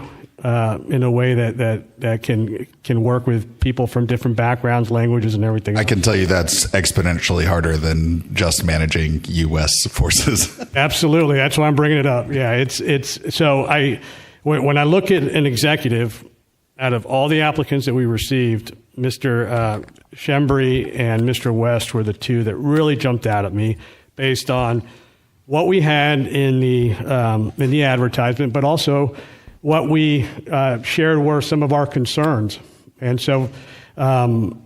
in a way that can work with people from different backgrounds, languages, and everything. I can tell you that's exponentially harder than just managing U.S. forces. Absolutely, that's why I'm bringing it up. Yeah, it's so when I look at an executive, out of all the applicants that we received, Mr. Shembri and Mr. West were the 2 that really jumped out at me based on what we had in the advertisement, but also what we shared were some of our concerns. And so, in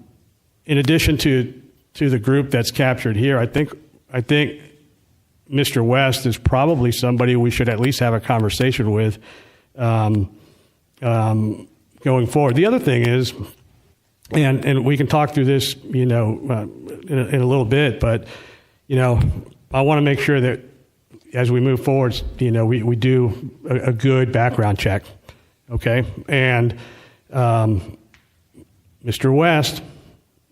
addition to the group that's captured here, I think Mr. West is probably somebody we should at least have a conversation with. going forward. The other thing is, and we can talk through this, in a little bit, but, I want to make sure that as we move forward, we do a good background check, okay? And Mr. West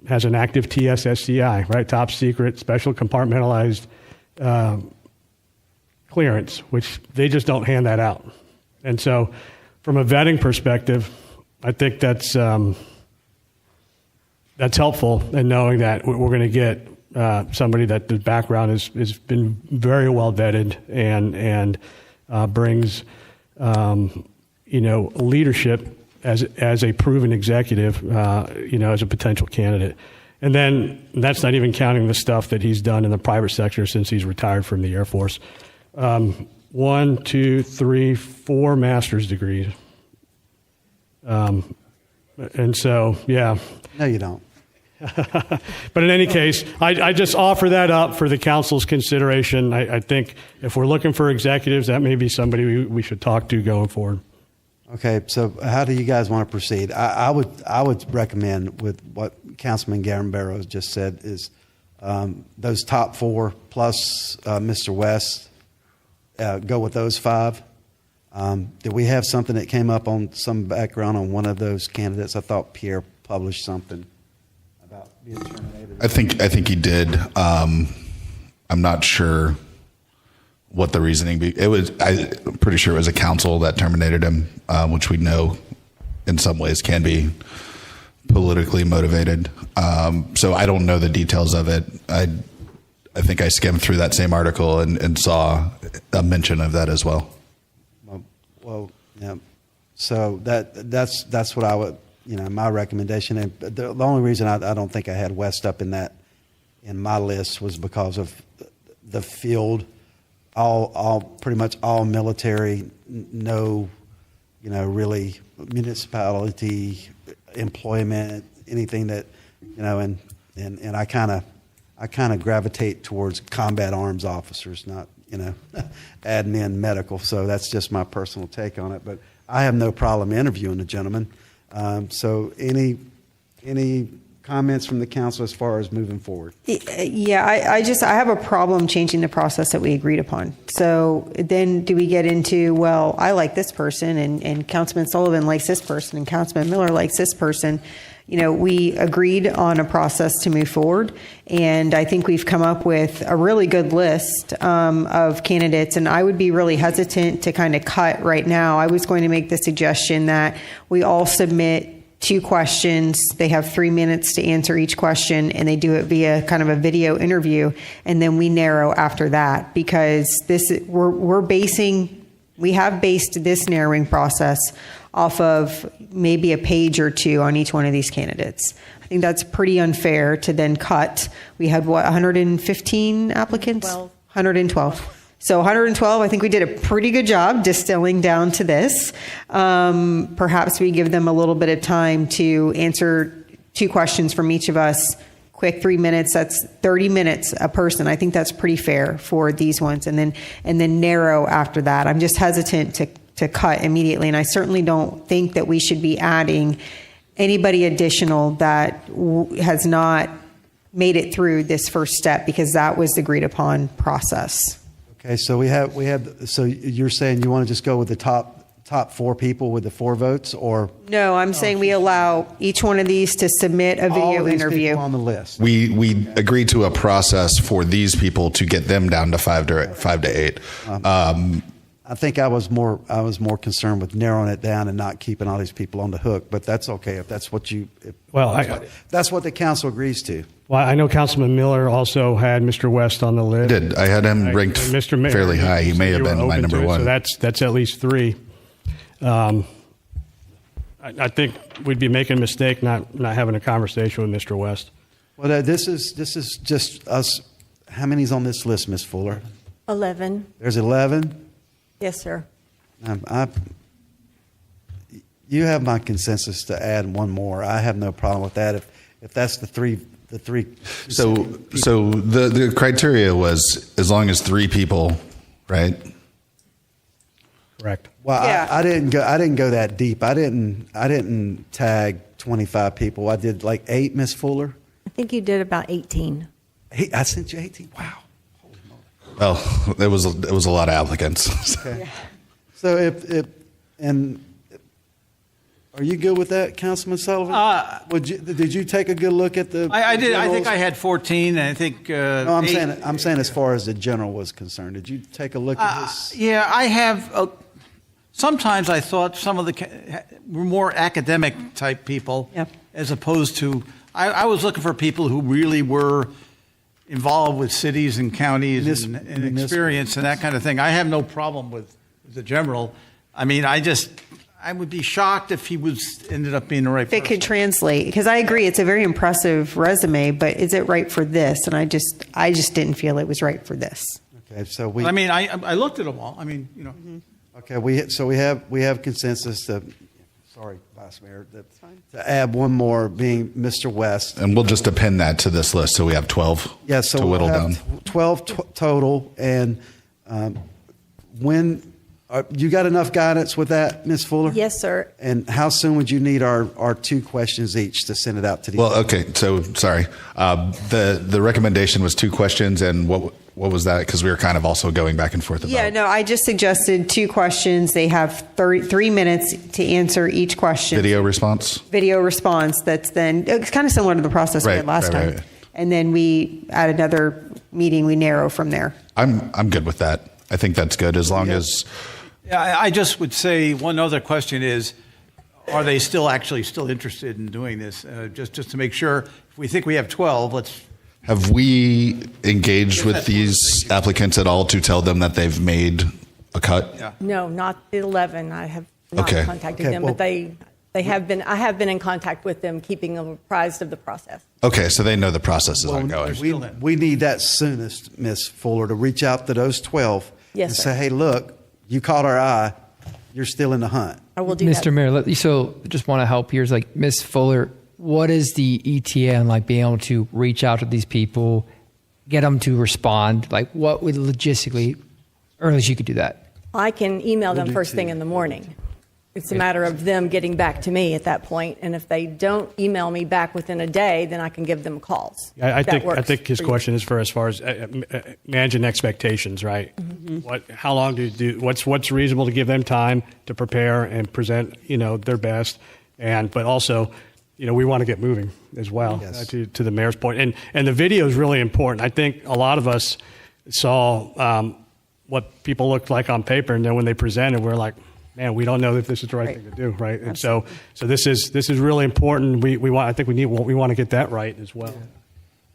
has an active TSSCI, right? Top secret, special compartmentalized clearance, which they just don't hand that out. And so from a vetting perspective, I think that's helpful in knowing that we're going to get somebody that the background has been very well vetted and brings leadership as a proven executive, as a potential candidate. And then that's not even counting the stuff that he's done in the private sector since he's retired from the Air Force. 1, 2, 3, 4 master's degrees. And so, yeah. No, you don't. But in any case, I just offer that up for the council's consideration. I think if we're looking for executives, that may be somebody we should talk to going forward. Okay, so how do you guys want to proceed? I would recommend with what Councilman Garambaro just said is those top 4 plus Mr. West, go with those 5. Did we have something that came up on some background on one of those candidates? I thought Pierre published something about being terminated. I think he did. I'm not sure what the reasoning I'm pretty sure it was a council that terminated him, which we know in some ways can be politically motivated. So I don't know the details of it. I think I skimmed through that same article and saw a mention of that as well. Well, yeah. So that's what I would, my recommendation. And the only reason I don't think I had West up in my list was because of the field. Pretty much all military, no, really municipality, employment, anything that, and I kind of gravitate towards combat arms officers, not, admin medical. So that's just my personal take on it. But I have no problem interviewing the gentleman. So any comments from the council as far as moving forward? Yeah, I have a problem changing the process that we agreed upon. So then do we get into, well, I like this person and Councilman Sullivan likes this person and Councilman Miller likes this person. We agreed on a process to move forward, and I think we've come up with a really good list of candidates, and I would be really hesitant to kind of cut right now. I was going to make the suggestion that we all submit 2 questions. They have 3 minutes to answer each question, and they do it via kind of a video interview, and then we narrow after that, because we have based this narrowing process off of maybe a page or 2 on each one of these candidates. I think that's pretty unfair to then cut. We had 115 applicants? 112. So 112, I think we did a pretty good job distilling down to this. Perhaps we give them a little bit of time to answer 2 questions from each of us. Quick 3 minutes, that's 30 minutes a person. I think that's pretty fair for these ones. And then narrow after that. I'm just hesitant to cut immediately. And I certainly don't think that we should be adding anybody additional that has not made it through this first step, because that was the agreed upon process. Okay, so so you're saying you want to just go with the top 4 people with the 4 votes, or? No, I'm saying we allow each one of these to submit a video all of these interview people on the list. We agreed to a process for these people to get them down to 5 to 8. I think I was more concerned with narrowing it down and not keeping all these people on the hook. But that's okay if that's what that's what the council agrees to. Well, I know Councilman Miller also had Mr. West on the list. I did. I had him ranked fairly high. He may have been my number 1. So that's at least 3. I think we'd be making a mistake not having a conversation with Mr. West. Well, this is just us. How many's on this list, Ms. Fuller? 11. There's 11. Yes, sir. You have my consensus to add one more. I have no problem with that. If that's the three. So the criteria was as long as 3 people, right? Correct. Well, Yeah. I didn't go that deep. I didn't tag 25 people. I did like 8, Miss Fuller. I think you did about 18. I sent you 18. Wow. Well, it was a lot of applicants. Okay. So are you good with that, Councilman Sullivan? Did you take a good look at the? I did. I think generals? I had 14, and I think. No, I'm saying as far as the general was concerned. Did you take a look at this? Yeah, I have. Sometimes I thought some of were more academic type people, as opposed to. I was looking for people who really were involved with cities and counties and experience and that kind of thing. I have no problem with the general. I mean, I would be shocked if he ended up being the right If it person. could translate, because I agree, it's a very impressive resume, but is it right for this? And I just didn't feel it was right for this. Okay, so I mean, I looked at them all. I mean, you know. Okay, we have consensus to. Sorry, Vice Mayor, to add one more, being Mr. West. And we'll just append that to this list, so we have 12 Yeah, so to whittle we'll down. have 12 total. And when you got enough guidance with that, Ms. Fuller? Yes, sir. And how soon would you need our 2 questions each to send it out to the? Well, okay, so sorry. The recommendation was 2 questions, and what was that? Because we were kind of also going back and forth about. Yeah, no, I just suggested 2 questions. They have 3 minutes to answer each question. Video response? Video response. That's then it's kind of similar to the process we had last time. Right. And then we at another meeting we narrow from there. I'm good with that. I think that's good as long as. Yeah, I just would say one other question is, are they still interested in doing this? Just to make sure, if we think we have 12, let's. Have we engaged with these applicants at all to tell them that they've made a cut? Yeah. No, not the 11. I have not Okay. contacted Okay, them, well- but they have been. I have been in contact with them, keeping them apprised of the process. Okay, so they know the process is ongoing. We need that soonest, Ms. Fuller, to reach out to those 12 Yes, and sir. say, hey, look, you caught our eye. You're still in the hunt. I will do Mr. that. Mayor, so just want to help here. Is like Ms. Fuller, what is the ETA on like being able to reach out to these people, get them to respond? Like what would logistically, earliest you could do that? I can email them do first thing too. in the morning. It's a matter of them getting back to me at that point, and if they don't email me back within a day, then I can give them calls. I That works think his for you. question is for as far as managing expectations, right? How long what's reasonable to give them time to prepare and present, their best, but also, we want to get moving as well. Yes. To the mayor's point, and the video is really important. I think a lot of us saw what people looked like on paper, and then when they presented, we're like, man, we don't know if this is the right thing to do, right? And so this is really important. We want to get that right as well.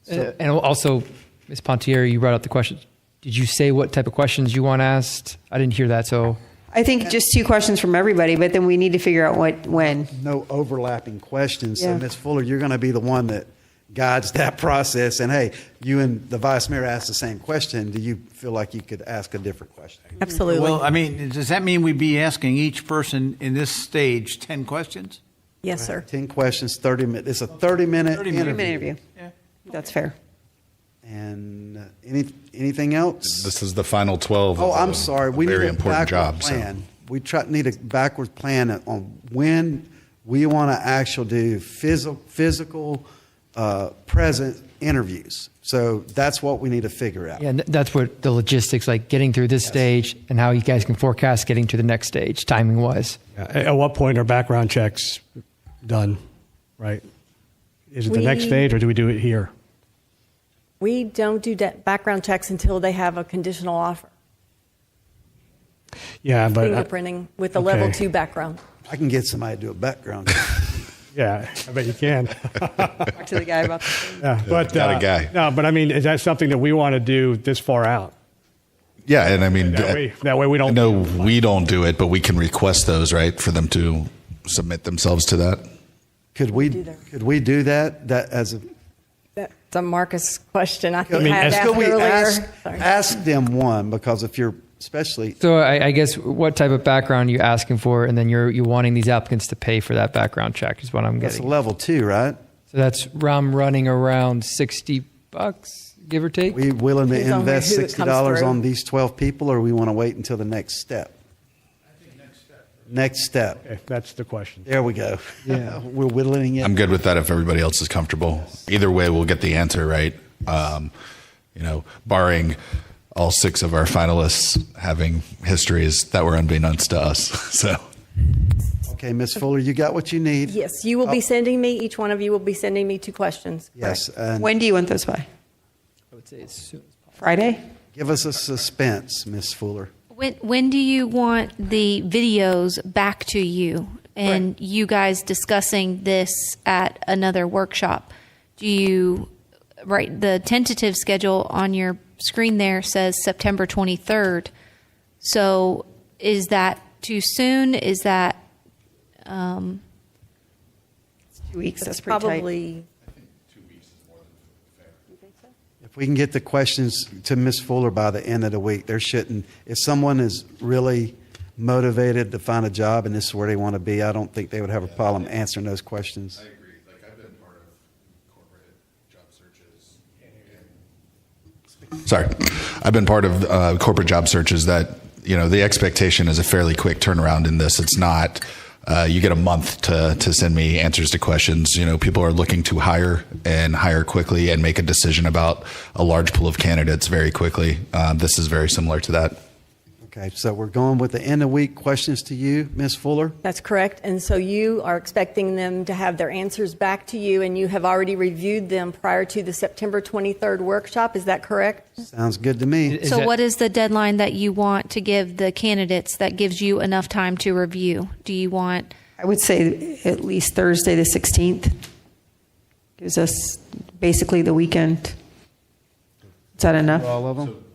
And also, Ms. Pontieri, you brought up the question. Did you say what type of questions you want asked? I didn't hear that. So I think just 2 questions from everybody, but then we need to figure out when. No overlapping questions. Yeah. So, Ms. Fuller, you're going to be the one that guides that process. And hey, you and the Vice Mayor asked the same question. Do you feel like you could ask a different question? Absolutely. Well, I mean, does that mean we'd be asking each person in this stage 10 questions? Yes, sir. 10 questions, 30 minutes. It's a 30-minute 30-minute interview. interview. That's fair. And anything else? This is the final 12. Oh, of I'm a sorry. We very need a important backward job. So. plan. We need a backward plan on when we want to actually do physical present interviews. So that's what we need to figure out. yeah, that's what the logistics, like getting through this stage and how you guys can forecast getting to the next stage, timing wise. At what point are background checks done, right? Is it the next We- stage, or do we do it here? We don't do background checks until they have a conditional offer. Yeah, but Fingerprinting with a level 2 background. I can get somebody to do a background check. yeah, I bet you can. Talk to the guy about the Yeah, but got a guy. No, but I mean, is that something that we want to do this far out? Yeah, and I mean, That way we don't. no, we don't do it, but we can request those, right, for them to submit themselves to that. Could we do that? That as a That's a Marcus question. I I think mean, I had asked could we earlier. Sorry. ask them one, because if you're especially So I guess what type of background are you asking for, and then you're wanting these applicants to pay for that background check is what I'm that's a getting. level 2, right? So that's running around $60, give or take. We willing to Depends on invest who it comes $60 through. on these 12 people, or we want to wait until the next step? Next step. Okay, that's the question. There we go. Yeah. We're whittling it. I'm good with that if everybody else is comfortable. Either way, we'll get the answer right. Barring all 6 of our finalists having histories that were unbeknownst to us. So, Okay, Ms. Fuller, you got what you need. Yes, you will be sending me, each one of you will be sending me 2 questions. Yes. And When do you want those by? I would say as soon as possible. Friday? give us a suspense, Ms. Fuller. When do you want the videos back to you and you guys discussing this at another workshop? Do you, right, the tentative schedule on your screen there says September 23rd. So is that too soon? Is that... 2 weeks, that's pretty Probably. If we can get the questions to Ms. Fuller by the end of the week, there shouldn't, if someone is really motivated to find a job and this is where they want to be, I don't think they would have a problem answering those questions. I agree. Like, I've been part of corporate job searches. Sorry. I've been part of corporate job searches that, you know, the expectation is a fairly quick turnaround in this. It's not, you get a month to send me answers to questions. You know, people are looking to hire and hire quickly and make a decision about a large pool of candidates very quickly. This is very similar to that. Okay, so we're going with the end of week questions to you, Ms. Fuller. That's correct. And so you are expecting them to have their answers back to you, and you have already reviewed them prior to the September 23rd workshop. Is that correct? Sounds good to me. So what is the deadline that you want to give the candidates that gives you enough time to review? Do you want... I would say at least Thursday the 16th. Gives us basically the weekend. Is that enough? All of them?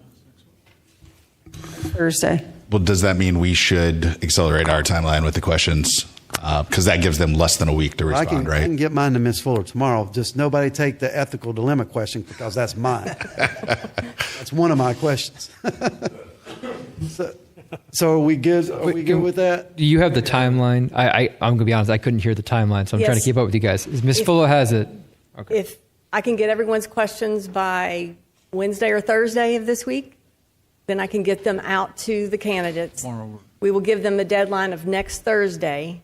Thursday. Well, does that mean we should accelerate our timeline with the questions? Because that gives them less than a week to respond, I right? can get mine to Ms. Fuller tomorrow. Just nobody take the ethical dilemma question because that's mine. That's one of my questions. So are we good? Are we good with that? Do you have the timeline? I'm going to be honest, I couldn't hear the timeline, so I'm trying to Yes. keep up with you guys. Ms. Fuller has it. Okay. If I can get everyone's questions by Wednesday or Thursday of this week, then I can get them out to the candidates. We will give them the deadline of next Thursday,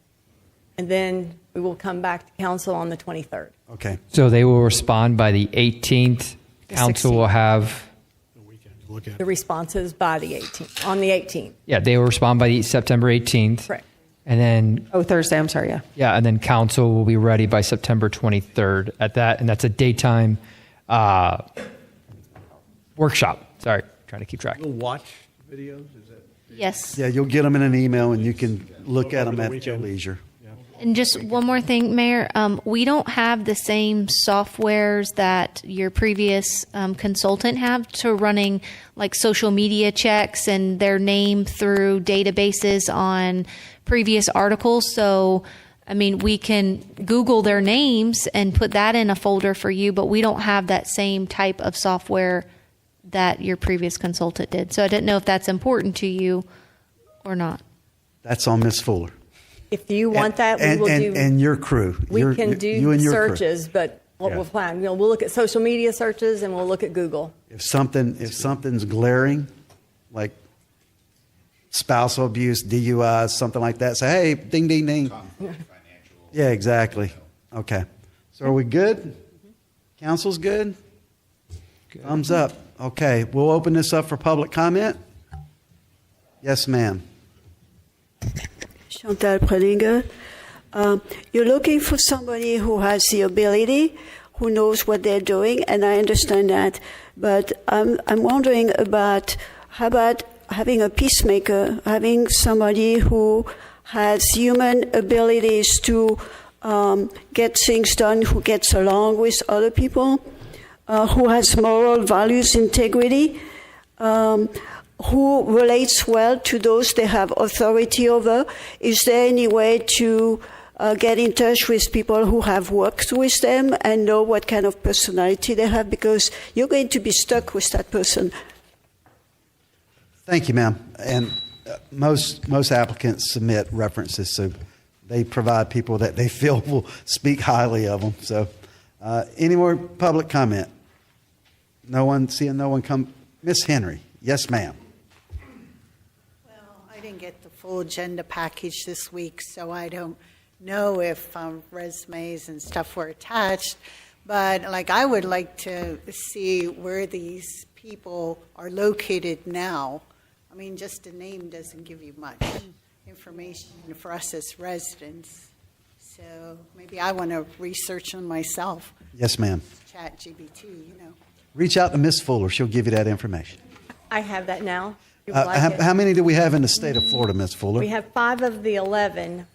and then we will come back to council on the 23rd. Okay. So they will respond by the 18th. The Council 16th. will have, The responses by the 18th, on the 18th. they will respond by the September 18th. Correct. And then, Oh, Thursday, I'm sorry, yeah. and then council will be ready by September 23rd at that, and that's a daytime workshop. Sorry, trying to keep track. You'll watch videos? Is that? Yes. Yeah, you'll get them in an email and you can look at Over them the at your weekend. leisure. And just one more thing, Mayor. We don't have the same softwares that your previous consultant have to running like social media checks and their name through databases on previous articles. So, I mean, we can Google their names and put that in a folder for you, but we don't have that same type of software that your previous consultant did. So I didn't know if that's important to you or not. That's on Ms. Fuller. If you want that, we will do. And your crew. We Your- can you do and your crew. searches, but what Yeah. we'll plan, we'll look at social media searches and we'll look at Google. If something's glaring, like spousal abuse, DUIs, something like that, say, hey, ding, ding, ding. Yeah, exactly. Okay. So are we good? Council's good? Thumbs up. Okay, we'll open this up for public comment. Yes, ma'am. Chantal Prelinger. You're looking for somebody who has the ability, who knows what they're doing, and I understand that. But I'm wondering about how about having a peacemaker, having somebody who has human abilities to get things done, who gets along with other people, who has moral values, integrity, who relates well to those they have authority over. Is there any way to get in touch with people who have worked with them and know what kind of personality they have? Because you're going to be stuck with that person. Thank you, ma'am. And most applicants submit references, so they provide people that they feel will speak highly of them. So, any more public comment? No one, seeing no one come. Miss Henry, yes, ma'am. I didn't get the full full agenda package this week, so I don't know if resumes and stuff were attached. But I would like to see where these people are located now. I mean, just a name doesn't give you much information for us as residents. So maybe I want to research them myself. Yes, ma'am. Chat GBT, Reach out to Miss Fuller. She'll give you that information. I have that now. You would like it? How many do we have in the state of Florida, Miss Fuller? We have 5 of the 11.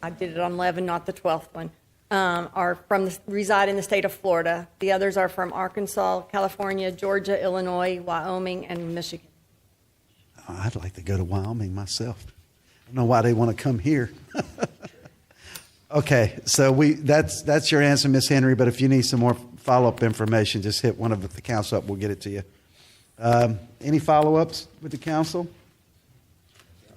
I did it on 11, not the 12th one. Are reside in the state of Florida. The others are from Arkansas, California, Georgia, Illinois, Wyoming, and Michigan. Oh, I'd like to go to Wyoming myself. I don't know why they want to come here. Okay, so that's your answer, Miss Henry. But if you need some more follow-up information, just hit one of the council up. We'll get it to you. Any follow-ups with the council?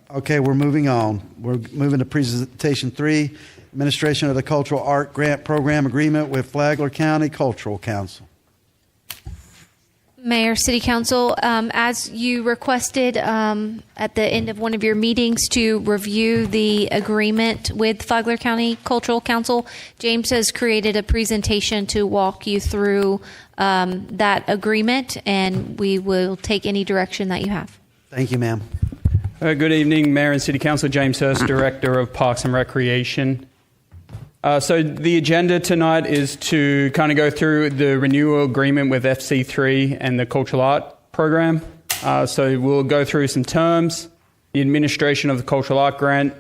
Okay, we're moving on. We're moving to presentation 3, administration of the Cultural Art Grant Program Agreement with Flagler County Cultural Council. Mayor, City Council, as you requested at the end of one of your meetings to review the agreement with Flagler County Cultural Council, James has created a presentation to walk you through that agreement, and we will take any direction that you have. Thank you, ma'am. Good evening, Mayor and City Council. James Hurst, Director of Parks and Recreation. So the agenda tonight is to kind of go through the renewal agreement with FC3 and the Cultural Art Program. So we'll go through some terms, the administration of the Cultural Art Grant,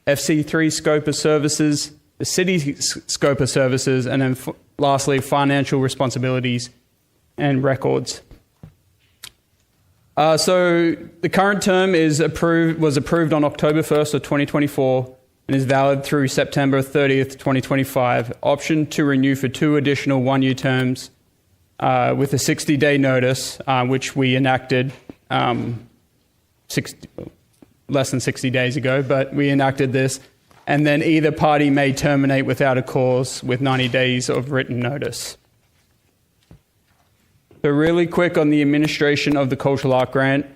FC3 scope of services, the city's scope of services, and then lastly, financial responsibilities and records. So the current term was approved on October 1st of 2024 and is valid through September 30th, 2025. Option to renew for 2 additional 1-year terms with a 60-day notice, which we enacted less than 60 days ago, but we enacted this. And then either party may terminate without a cause with 90 days of written notice. So really quick on the administration of the Cultural Art Grant.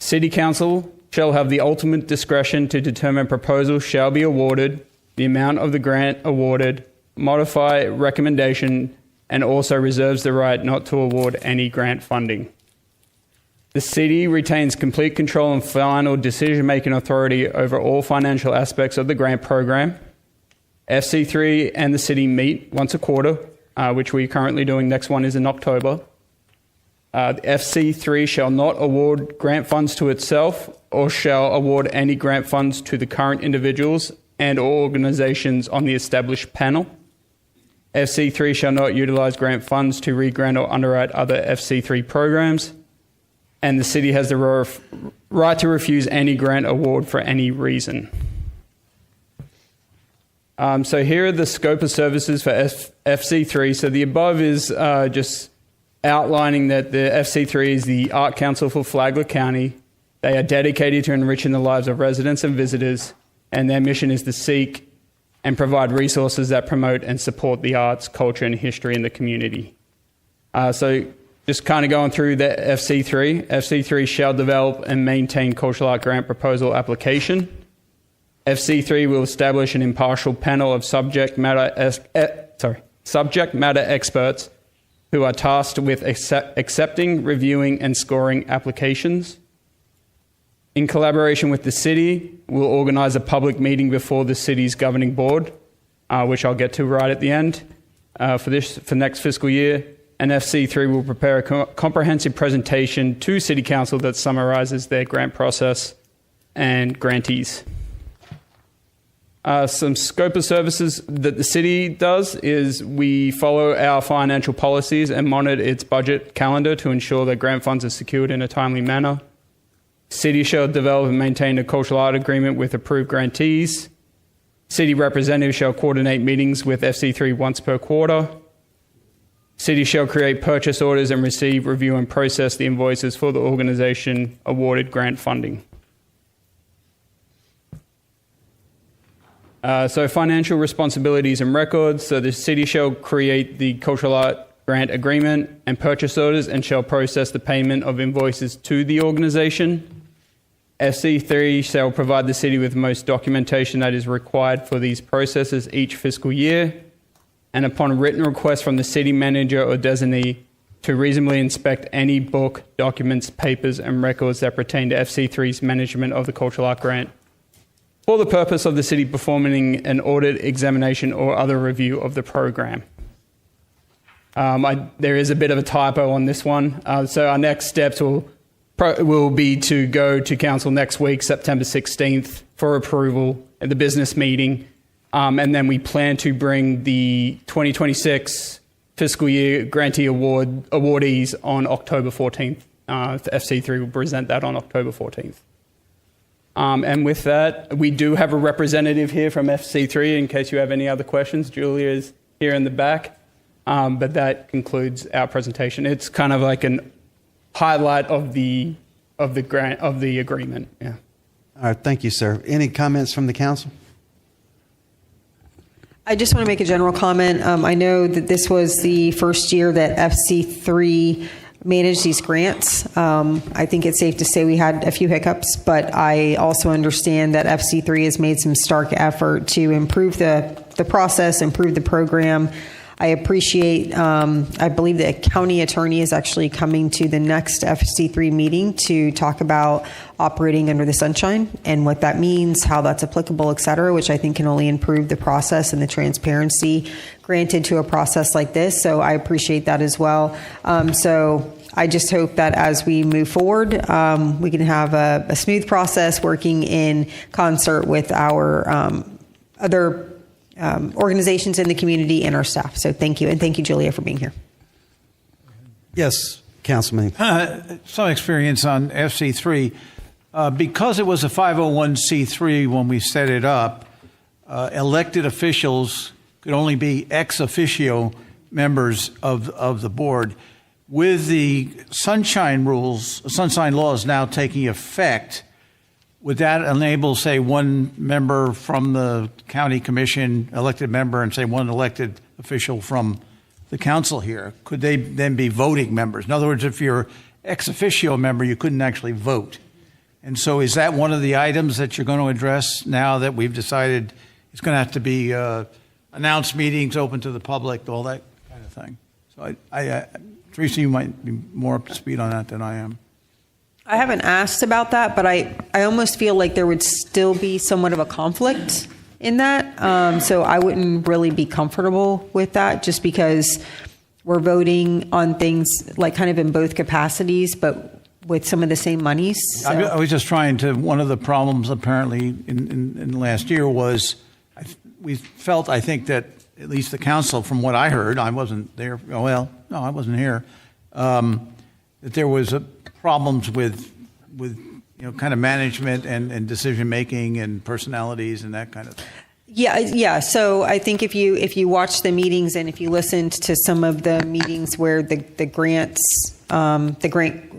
City Council shall have the ultimate discretion to determine proposals shall be awarded, the amount of the grant awarded, modify recommendation, and also reserves the right not to award any grant funding. The city retains complete control and final decision-making authority over all financial aspects of the grant program. FC3 and the city meet once a quarter, which we're currently doing. Next one is in October. FC3 shall not award grant funds to itself or shall award any grant funds to the current individuals and or organizations on the established panel. FC3 shall not utilize grant funds to re-grant or underwrite other FC3 programs. And the city has the right to refuse any grant award for any reason. So here are the scope of services for FC3. So the above is just outlining that the FC3 is the Art Council for Flagler County. They are dedicated to enriching the lives of residents and visitors, and their mission is to seek and provide resources that promote and support the arts, culture, and history in the community. So just kind of going through the FC3. FC3 shall develop and maintain cultural art grant proposal application. FC3 will establish an impartial panel of subject matter experts who are tasked with accepting, reviewing, and scoring applications. In collaboration with the city, we'll organise a public meeting before the city's governing board, which I'll get to right at the end, for next fiscal year. And FC3 will prepare a comprehensive presentation to City Council that summarises their grant process and grantees. Some scope of services that the city does is we follow our financial policies and monitor its budget calendar to ensure that grant funds are secured in a timely manner. City shall develop and maintain a cultural art agreement with approved grantees. City representatives shall coordinate meetings with FC3 once per quarter. City shall create purchase orders and receive, review, and process the invoices for the organization awarded grant funding. So financial responsibilities and records. So the city shall create the cultural art grant agreement and purchase orders and shall process the payment of invoices to the organization. FC3 shall provide the city with most documentation that is required for these processes each fiscal year, and upon written request from the city manager or designee to reasonably inspect any book, documents, papers, and records that pertain to FC3's management of the Cultural Art Grant for the purpose of the city performing an audit, examination, or other review of the program. There is a bit of a typo on this one. So our next steps will be to go to council next week, September 16th, for approval at the business meeting. And then we plan to bring the 2026 fiscal year grantee awardees on October 14th. FC3 will present that on October 14th. And with that, we do have a representative here from FC3 in case you have any other questions. Julia is here in the back. But that concludes our presentation. It's kind of like an highlight of the agreement. Yeah. All right, thank you, sir. Any comments from the council? I just want to make a general comment. I know that this was the first year that FC3 managed these grants. I think it's safe to say we had a few hiccups, but I also understand that FC3 has made some stark effort to improve the process, improve the program. I appreciate, I believe the county attorney is actually coming to the next FC3 meeting to talk about operating under the sunshine and what that means, how that's applicable, et cetera, which I think can only improve the process and the transparency granted to a process like this. So I appreciate that as well. So I just hope that as we move forward, we can have a smooth process working in concert with our other organizations in the community and our staff. So thank you. And thank you, Julia, for being here. Yes, Councilman. Some experience on FC3. Because it was a 501c3 when we set it up, elected officials could only be ex officio members of the board. With the sunshine laws now taking effect, would that enable, say, one member from the county commission, elected member, and say one elected official from the council here? Could they then be voting members? In other words, if you're ex officio member, you couldn't actually vote. And so is that one of the items that you're going to address now that we've decided it's going to have to be announced meetings, open to the public, all that kind of thing? So Teresa, you might be more up to speed on that than I am. I haven't asked about that, but I almost feel like there would still be somewhat of a conflict in that. So I wouldn't really be comfortable with that just because we're voting on things like kind of in both capacities, but with some of the same monies. So. I was just trying to, one of the problems apparently in last year was we felt, I think that at least the council, from what I heard, I wasn't there. Oh, well, no, I wasn't here. That there was problems with kind of management and decision making and personalities and that kind of thing. Yeah. So I think if you watch the meetings and if you listened to some of the meetings where the grant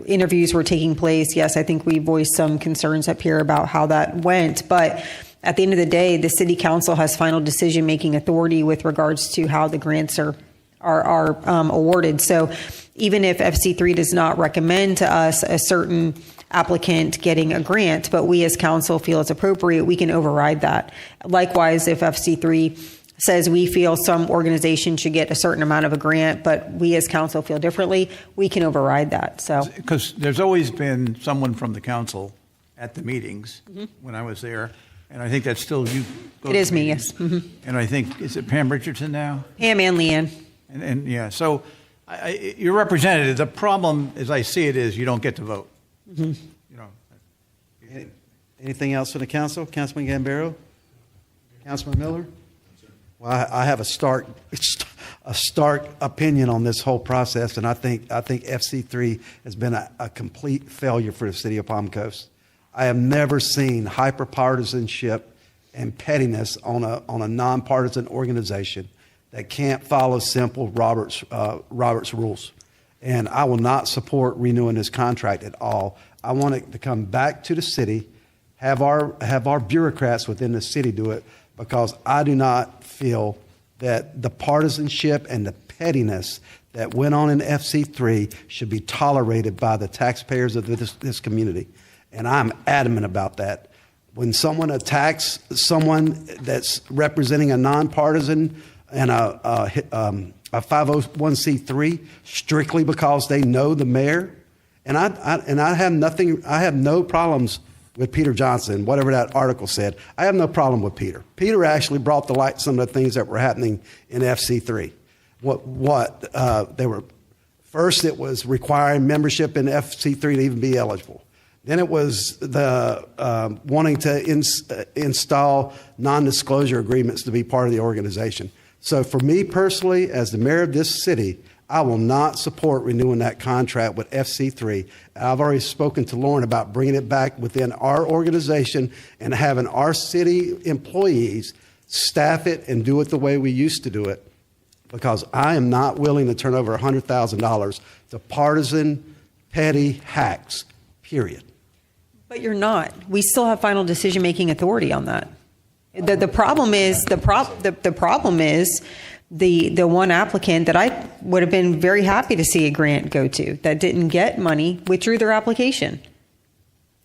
interviews were taking place, yes, I think we voiced some concerns up here about how that went. But at the end of the day, the city council has final decision making authority with regards to how the grants are awarded. So even if FC3 does not recommend to us a certain applicant getting a grant, but we as council feel it's appropriate, we can override that. Likewise, if FC3 says we feel some organization should get a certain amount of a grant, but we as council feel differently, we can override that. So, because there's always been someone from the council at the meetings when I was there, and I think that's still you. It is me, yes. And I think, is it Pam Richardson now? Pam and Leanne. And yeah, so you're representative. The problem, as I see it, is you don't get to vote. Anything else from the council? Councilman Gambaro? Councilman Miller? Well, I have a stark opinion on this whole process, and I think FC3 has been a complete failure for the city of Palm Coast. I have never seen hyperpartisanship and pettiness on a nonpartisan organization that can't follow simple Robert's rules. And I will not support renewing this contract at all. I want it to come back to the city, have our bureaucrats within the city do it, because I do not feel that the partisanship and the pettiness that went on in FC3 should be tolerated by the taxpayers of this community. and I'm adamant about that. When someone attacks someone that's representing a nonpartisan and a 501c3 strictly because they know the mayor, and I have no problems with Peter Johnson, whatever that article said. I have no problem with Peter. Peter actually brought to light some of the things that were happening in FC3. They were first, it was requiring membership in FC3 to even be eligible. Then it was the wanting to install non-disclosure agreements to be part of the organization. So for me personally, as the mayor of this city, I will not support renewing that contract with FC3. I've already spoken to Lauren about bringing it back within our organization and having our city employees staff it and do it the way we used to do it, because I am not willing to turn over $100,000 to partisan, petty hacks, period. But you're not. We still have final decision-making authority on that. The problem is the problem is the one applicant that I would have been very happy to see a grant go to that didn't get money withdrew their application.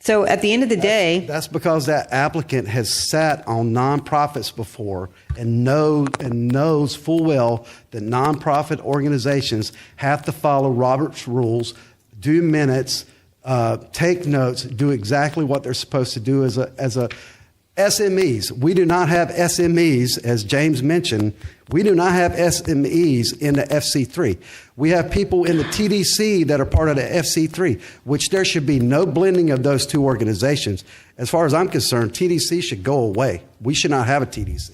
So at the end of the day, that's because that applicant has sat on nonprofits before and knows full well that nonprofit organizations have to follow Robert's rules, do minutes, take notes, do exactly what they're supposed to do as a SMEs. We do not have SMEs, as James mentioned. We do not have SMEs in the FC3. We have people in the TDC that are part of the FC3, which there should be no blending of those two organizations. As far as I'm concerned, TDC should go away. We should not have a TDC.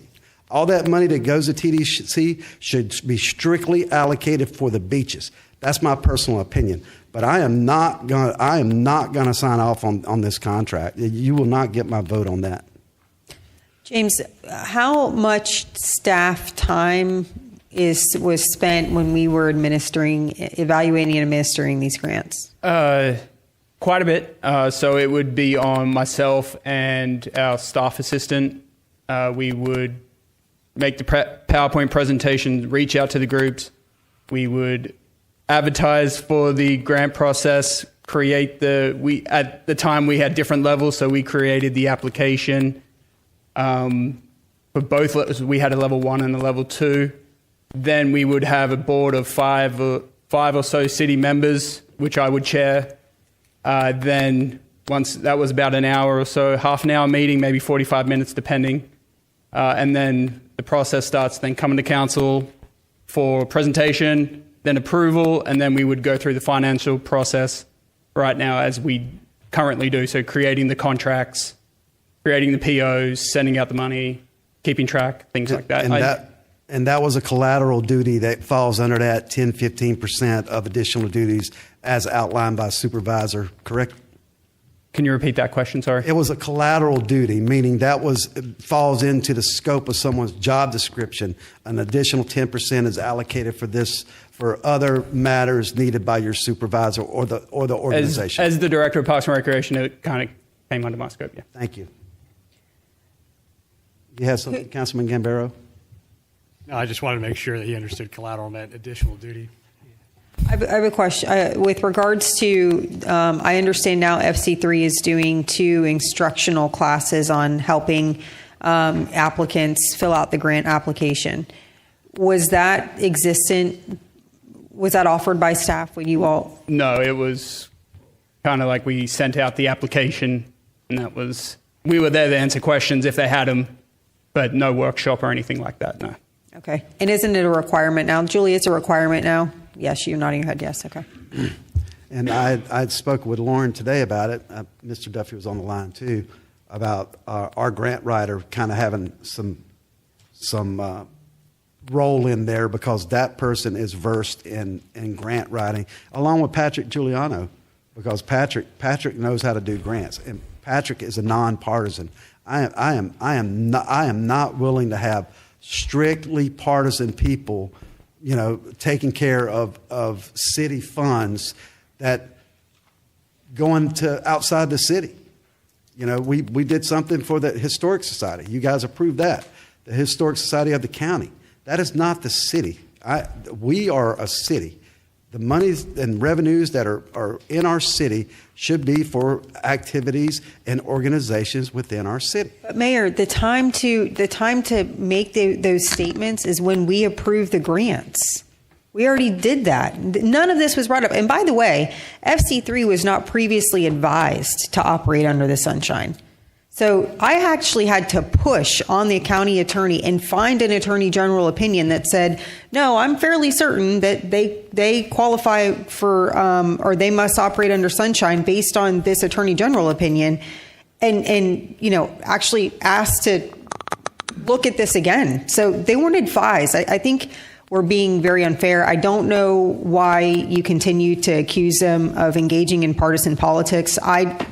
All that money that goes to TDC should be strictly allocated for the beaches. That's my personal opinion. But I am not going to sign off on this contract. You will not get my vote on that. James, how much staff time was spent when we were evaluating and administering these grants? Quite a bit. So it would be on myself and our staff assistant. We would make the PowerPoint presentation, reach out to the groups. We would advertise for the grant process, at the time we had different levels, so we created the application. For both levels, we had a level 1 and a level 2. Then we would have a board of five or so city members, which I would chair. Then once that was about an hour or so, half an hour meeting, maybe 45 minutes depending. And then the process starts, then coming to council for presentation, then approval, and then we would go through the financial process right now as we currently do. So creating the contracts, creating the POs, sending out the money, keeping track, things like that. And that was a collateral duty that falls under that 10-15% of additional duties as outlined by supervisor, correct? Can you repeat that question, sorry? It was a collateral duty, meaning that falls into the scope of someone's job description. An additional 10% is allocated for other matters needed by your supervisor or the organization. As the director of Parks and Recreation, it kind of came under my scope, yeah. Thank you. You have something, Councilman Gambaro? No, I just wanted to make sure that he understood collateral meant additional duty. I have a question. With regards to, I understand now FC3 is doing 2 instructional classes on helping applicants fill out the grant application. Was that offered by staff when you all? No, it was kind of like we sent out the application, and we were there to answer questions if they had them, but no workshop or anything like that, no. Okay. And isn't it a requirement now? Julie, it's a requirement now? Yes, you're nodding your head, yes, okay. And I'd spoken with Lauren today about it. Mr. Duffy was on the line too, about our grant writer kind of having some role in there, because that person is versed in grant writing, along with Patrick Giuliano, because Patrick knows how to do grants, and Patrick is a nonpartisan. I am not willing to have strictly partisan people, taking care of city funds that going to outside the city. We did something for the Historic Society. You guys approved that. The Historic Society of the county. That is not the city. We are a city. The monies and revenues that are in our city should be for activities and organizations within our city. But Mayor, the time to make those statements is when we approve the grants. We already did that. None of this was brought up. And by the way, FC3 was not previously advised to operate under the sunshine. So I actually had to push on the county attorney and find an attorney general opinion that said, no, I'm fairly certain that they qualify for, or they must operate under sunshine based on this attorney general opinion. And actually asked to look at this again. So they weren't advised. I think we're being very unfair. I don't know why you continue to accuse them of engaging in partisan politics.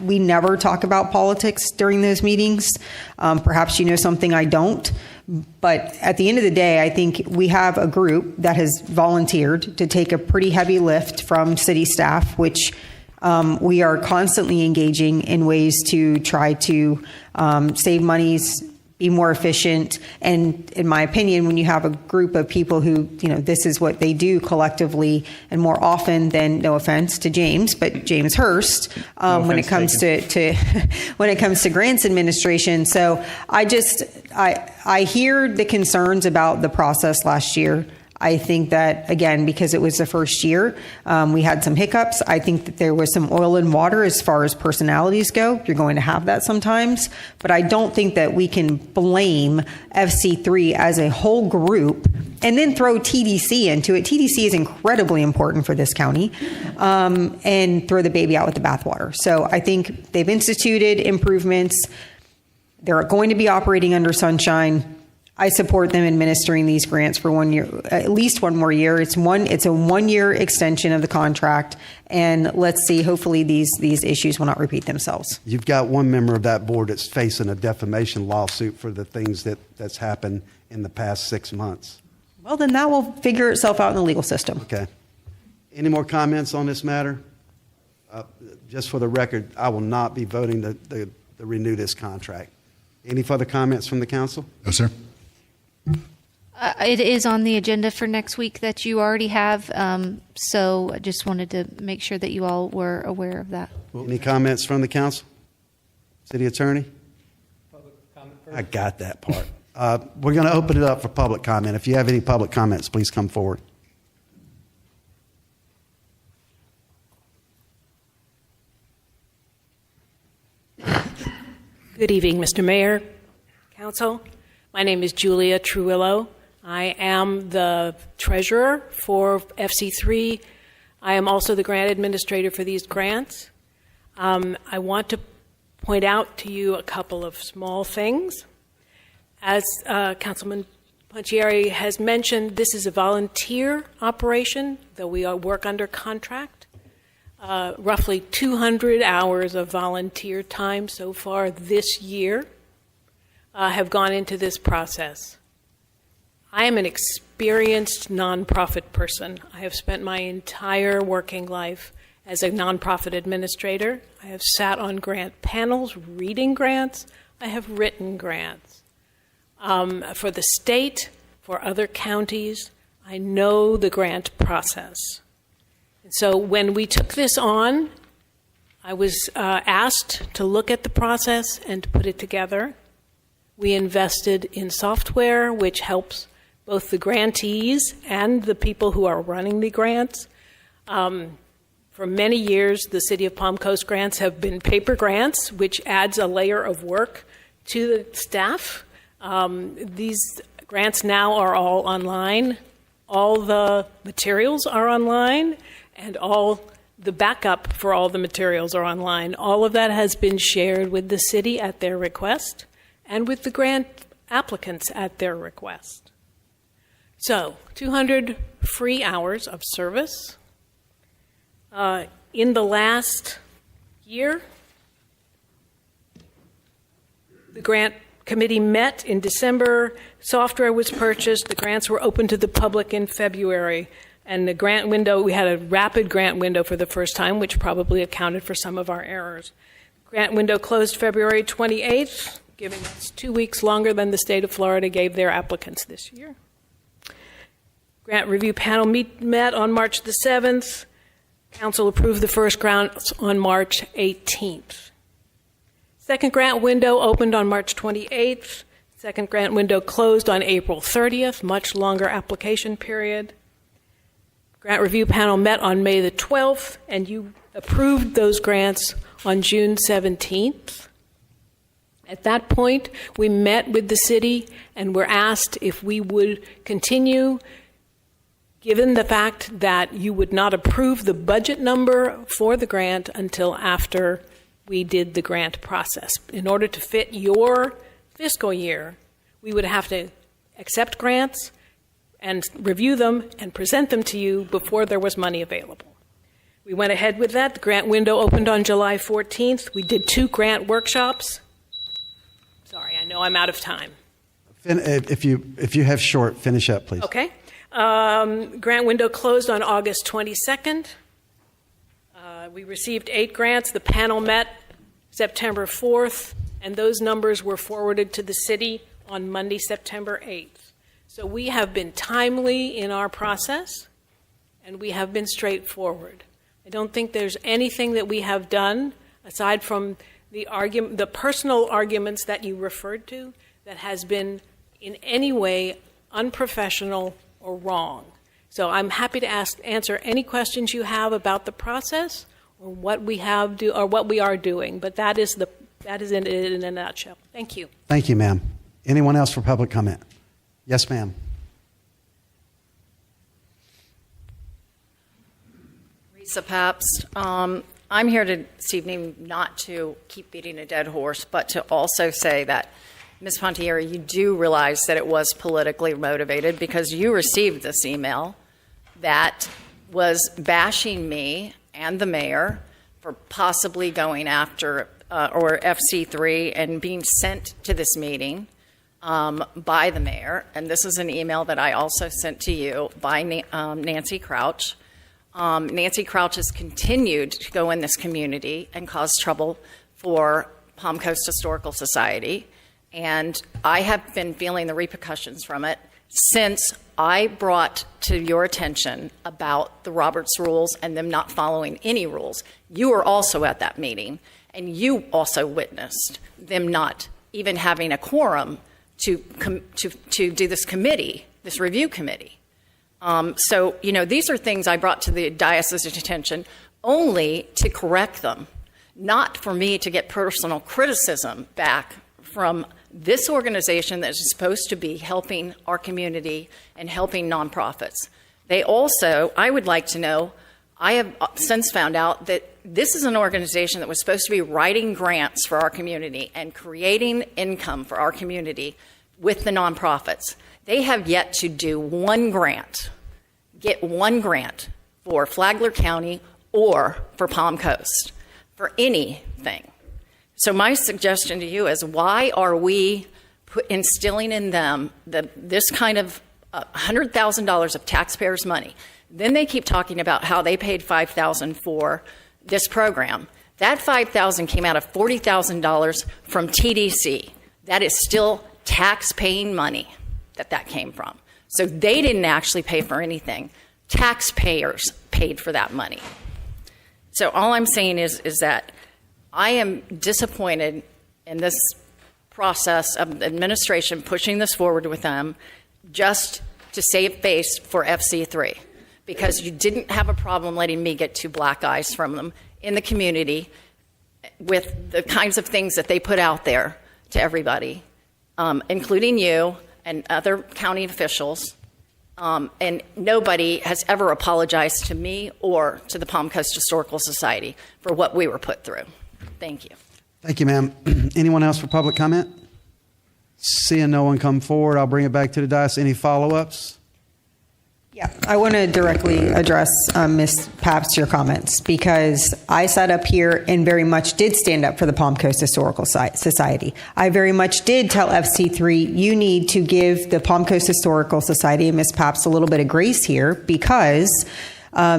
We never talk about politics during those meetings. Perhaps you know something I don't. But at the end of the day, I think we have a group that has volunteered to take a pretty heavy lift from city staff, which we are constantly engaging in ways to try to save monies, be more efficient. And in my opinion, when you have a group of people who, this is what they do collectively, and more often than, no offense to James, but James Hurst, when it comes to when it comes to grants administration. So I hear the concerns about the process last year. I think that, again, because it was the first year, we had some hiccups. I think that there was some oil and water as far as personalities go. You're going to have that sometimes. But I don't think that we can blame FC3 as a whole group and then throw TDC into it. TDC is incredibly important for this county, and throw the baby out with the bathwater. So I think they've instituted improvements. They're going to be operating under sunshine. I support them administering these grants for 1 year, at least one more year. It's a 1 year extension of the contract, and let's see. Hopefully, these issues will not repeat themselves. You've got one member of that board that's facing a defamation lawsuit for the things that's happened in the past 6 months. Well, then that will figure itself out in the legal system. Okay. Any more comments on this matter? Just for the record, I will not be voting to renew this contract. Any further comments from the council? No, sir. It is on the agenda for next week that you already have, so I just wanted to make sure that you all were aware of that. Any comments from the council? City attorney? Public comment first. I got that part. We're going to open it up for public comment. If you have any public comments, please come forward. Good evening, Mr. Mayor, Council. My name is Julia Truillo. I am the treasurer for FC3. I am also the grant administrator for these grants. I want to point out to you a couple of small things. As Councilman Ponchieri has mentioned, this is a volunteer operation, though we work under contract. Roughly 200 hours of volunteer time so far this year have gone into this process. I am an experienced nonprofit person. I have spent my entire working life as a nonprofit administrator. I have sat on grant panels reading grants. I have written grants. For the state, for other counties, I know the grant process. And so when we took this on, I was asked to look at the process and to put it together. We invested in software, which helps both the grantees and the people who are running the grants. For many years, the City of Palm Coast grants have been paper grants, which adds a layer of work to the staff. These grants now are all online. All the materials are online, and all the backup for all the materials are online. All of that has been shared with the city at their request and with the grant applicants at their request. So, 200 free hours of service. In the last year, the grant committee met in December, software was purchased, the grants were open to the public in February, and the grant window, we had a rapid grant window for the first time, which probably accounted for some of our errors. Grant window closed February 28th, giving us 2 weeks longer than the state of Florida gave their applicants this year. Grant review panel met on March the 7th. Council approved the first grant on March 18th. Second grant window opened on March 28th. Second grant window closed on April 30th, much longer application period. Grant review panel met on May the 12th, and you approved those grants on June 17th. At that point, we met with the city and were asked if we would continue, given the fact that you would not approve the budget number for the grant until after we did the grant process. In order to fit your fiscal year, we would have to accept grants and review them and present them to you before there was money available. We went ahead with that. The grant window opened on July 14th. We did 2 grant workshops. Sorry, I know I'm out of time. If you have short, finish up, please. Okay. Grant window closed on August 22nd. We received 8 grants. The panel met September 4th, and those numbers were forwarded to the city on Monday, September 8th. So we have been timely in our process, and we have been straightforward. I don't think there's anything that we have done, aside from the personal arguments that you referred to, that has been in any way unprofessional or wrong. So I'm happy to answer any questions you have about the process or what we are doing. But that is it in a nutshell. Thank you. Thank you, ma'am. Anyone else for public comment? Yes, ma'am. Lisa Pabst. I'm here this evening not to keep beating a dead horse, but to also say that, Ms. Pontieri, you do realize that it was politically motivated, because you received this email that was bashing me and the mayor for possibly going after or FC3 and being sent to this meeting by the mayor. And this is an email that I also sent to you by Nancy Crouch. Nancy Crouch has continued to go in this community and cause trouble for Palm Coast Historical Society. And I have been feeling the repercussions from it since I brought to your attention about the Roberts rules and them not following any rules. You were also at that meeting, and you also witnessed them not even having a quorum to do this committee, this review committee. So, these are things I brought to the diocese's attention only to correct them, not for me to get personal criticism back from this organization that is supposed to be helping our community and helping nonprofits. They also, I would like to know, I have since found out that this is an organization that was supposed to be writing grants for our community and creating income for our community with the nonprofits. They have yet to do get one grant for Flagler County or for Palm Coast for anything. So my suggestion to you is, why are we instilling in them this kind of $100,000 of taxpayers' money? Then they keep talking about how they paid $5,000 for this program. That $5,000 came out of $40,000 from TDC. That is still tax-paying money that came from. So they didn't actually pay for anything. Taxpayers paid for that money. So all I'm saying is that I am disappointed in this process of administration pushing this forward with them just to save face for FC3, because you didn't have a problem letting me get 2 black eyes from them in the community with the kinds of things that they put out there to everybody, including you and other county officials. And nobody has ever apologized to me or to the Palm Coast Historical Society for what we were put through. Thank you. Thank you, ma'am. Anyone else for public comment? Seeing no one come forward, I'll bring it back to the dais. Any follow-ups? Yeah, I want to directly address Ms. Pabst, your comments, because I sat up here and very much did stand up for the Palm Coast Historical Society. I very much did tell FC3, you need to give the Palm Coast Historical Society and Ms. Pabst a little bit of grace here, because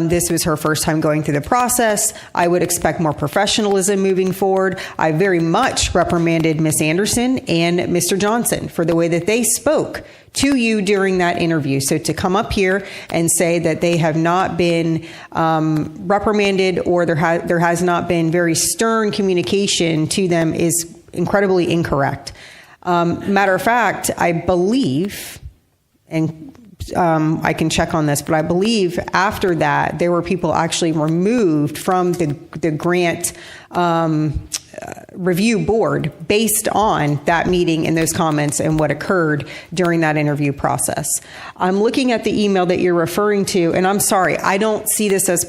This was her first time going through the process. I would expect more professionalism moving forward. I very much reprimanded Ms. Anderson and Mr. Johnson for the way that they spoke to you during that interview. So to come up here and say that they have not been reprimanded or there has not been very stern communication to them is incredibly incorrect. Matter of fact, I believe, and I can check on this, but I believe after that, there were people actually removed from the grant review board based on that meeting and those comments and what occurred during that interview process. I'm looking at the email that you're referring to, and I'm sorry, I don't see this as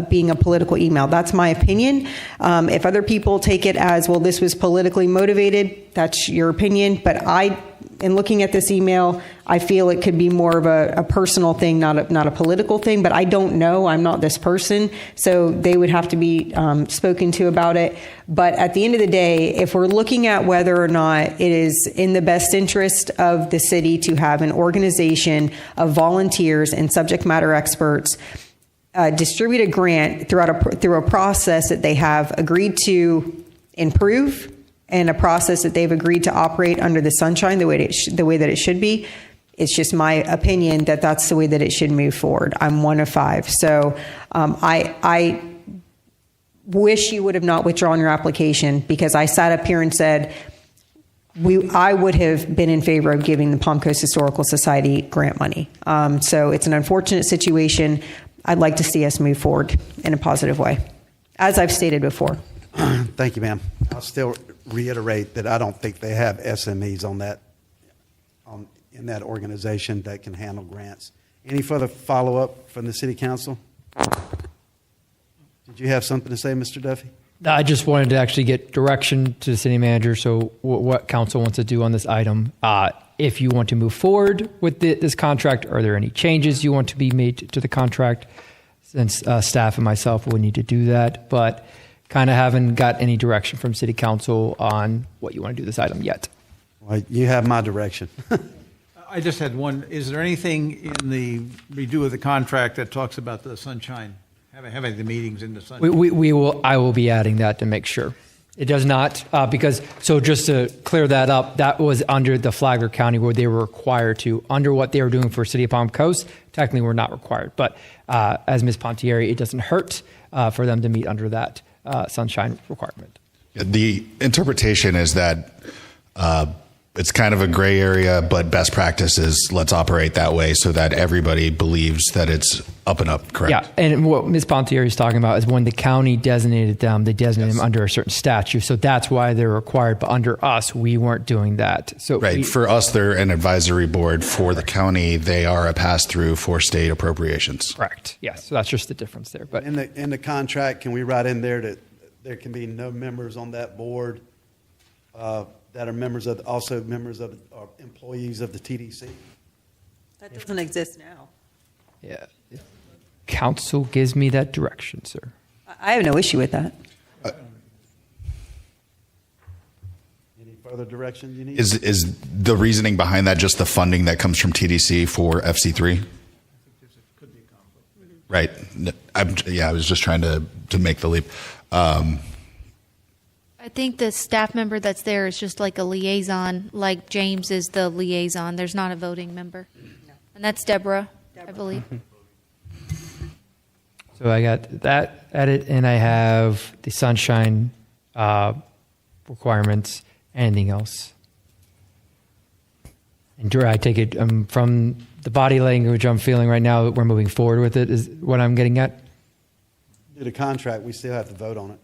being a political email. That's my opinion. If other people take it as, well, this was politically motivated, that's your opinion, but in looking at this email, I feel it could be more of a personal thing, not a political thing, but I don't know. I'm not this person, so they would have to be spoken to about it. But at the end of the day, if we're looking at whether or not it is in the best interest of the city to have an organization of volunteers and subject matter experts distribute a grant through a process that they have agreed to improve and a process that they've agreed to operate under the sunshine the way that it should be, it's just my opinion that that's the way that it should move forward. I'm one of 5. So I wish you would have not withdrawn your application, because I sat up here and said I would have been in favor of giving the Palm Coast Historical Society grant money. So it's an unfortunate situation. I'd like to see us move forward in a positive way, as I've stated before. Thank you, ma'am. I'll still reiterate that I don't think they have SMEs in that organization that can handle grants. Any further follow-up from the City Council? Did you have something to say, Mr. Duffy? I just wanted to actually get direction to the city manager, so what council wants to do on this item. If you want to move forward with this contract, are there any changes you want to be made to the contract? Since staff and myself will need to do that, but kind of haven't got any direction from city council on what you want to do this item yet. Well, you have my direction. I just had one. Is there anything in the redo of the contract that talks about the sunshine, having the meetings in the sunshine? I will be adding that to make sure. It does not, because, so just to clear that up, that was under the Flagler County where they were required to, under what they were doing for City of Palm Coast, technically we're not required. But as Ms. Pontieri, it doesn't hurt for them to meet under that sunshine requirement. The interpretation is that it's kind of a gray area, but best practice is let's operate that way so that everybody believes that it's up and up, correct? Yeah, and what Ms. Pontieri is talking about is when the county designated them, they designated them under a certain statute. So that's why they're required. But under us, we weren't doing that. So right. For us, they're an advisory board. For the county, they are a pass-through for state appropriations. Correct. Yes. So that's just the difference there. But in the contract, can we write in there that there can be no members on that board that are also members of or employees of the TDC? That doesn't exist now. Yeah. If council gives me that direction, sir. I have no issue with that. Any further direction you need? Is the reasoning behind that just the funding that comes from TDC for FC3? Right. I was just trying to make the leap. I think the staff member that's there is just like a liaison, like James is the liaison. There's not a voting member. And that's Deborah, I believe. So I got that edit, and I have the sunshine requirements. Anything else? And I take it from the body language I'm feeling right now that we're moving forward with it is what I'm getting at? Do the contract, we still have to vote on it.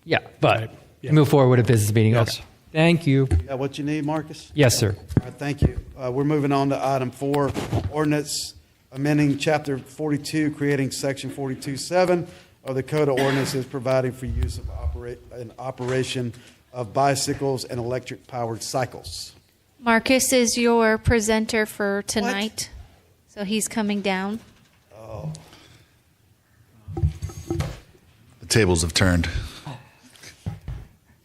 Yeah, but move forward with a business meeting. Yes. Okay. Thank you. Got what you need, Marcus? Yes, sir. All right, thank you. We're moving on to item 4, ordinance amending Chapter 42, creating Section 42.7 of the Code of Ordinances, providing for use of operation of bicycles and electric-powered cycles. Marcus is your presenter for tonight. So he's coming down. Oh. The tables have turned.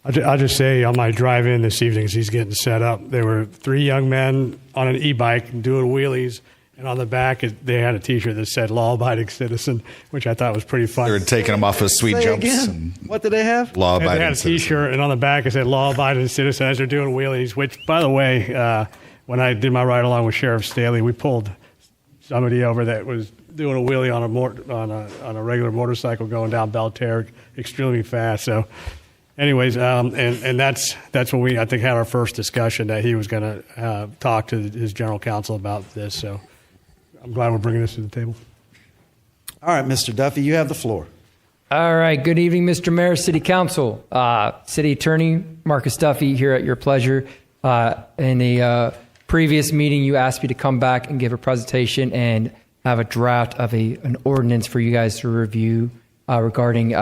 I'll just say on my drive in this evening as he's getting set up, there were 3 young men on an e-bike doing wheelies And on the back, they had a T-shirt that said "Law-abiding citizen," which I thought was pretty fun. They were taking them off of sweet Say jumps. again? And What did they have? They law-abiding had a citizen. T-shirt, and on the back it said "Law-abiding citizen" as they're doing wheelies. Which, by the way, when I did my ride along with Sheriff Staley, we pulled somebody over that was doing a wheelie on a regular motorcycle going down Belterre extremely fast. So, anyways, and that's when we, I think, had our first discussion that he was going to talk to his general counsel about this. So, I'm glad we're bringing this to the table. All right, Mr. Duffy, you have the floor. All right. Good evening, Mr. Mayor, City Council, City Attorney Marcus Duffy here at your pleasure. In the previous meeting, you asked me to come back and give a presentation and have a draft of an ordinance for you guys to review regarding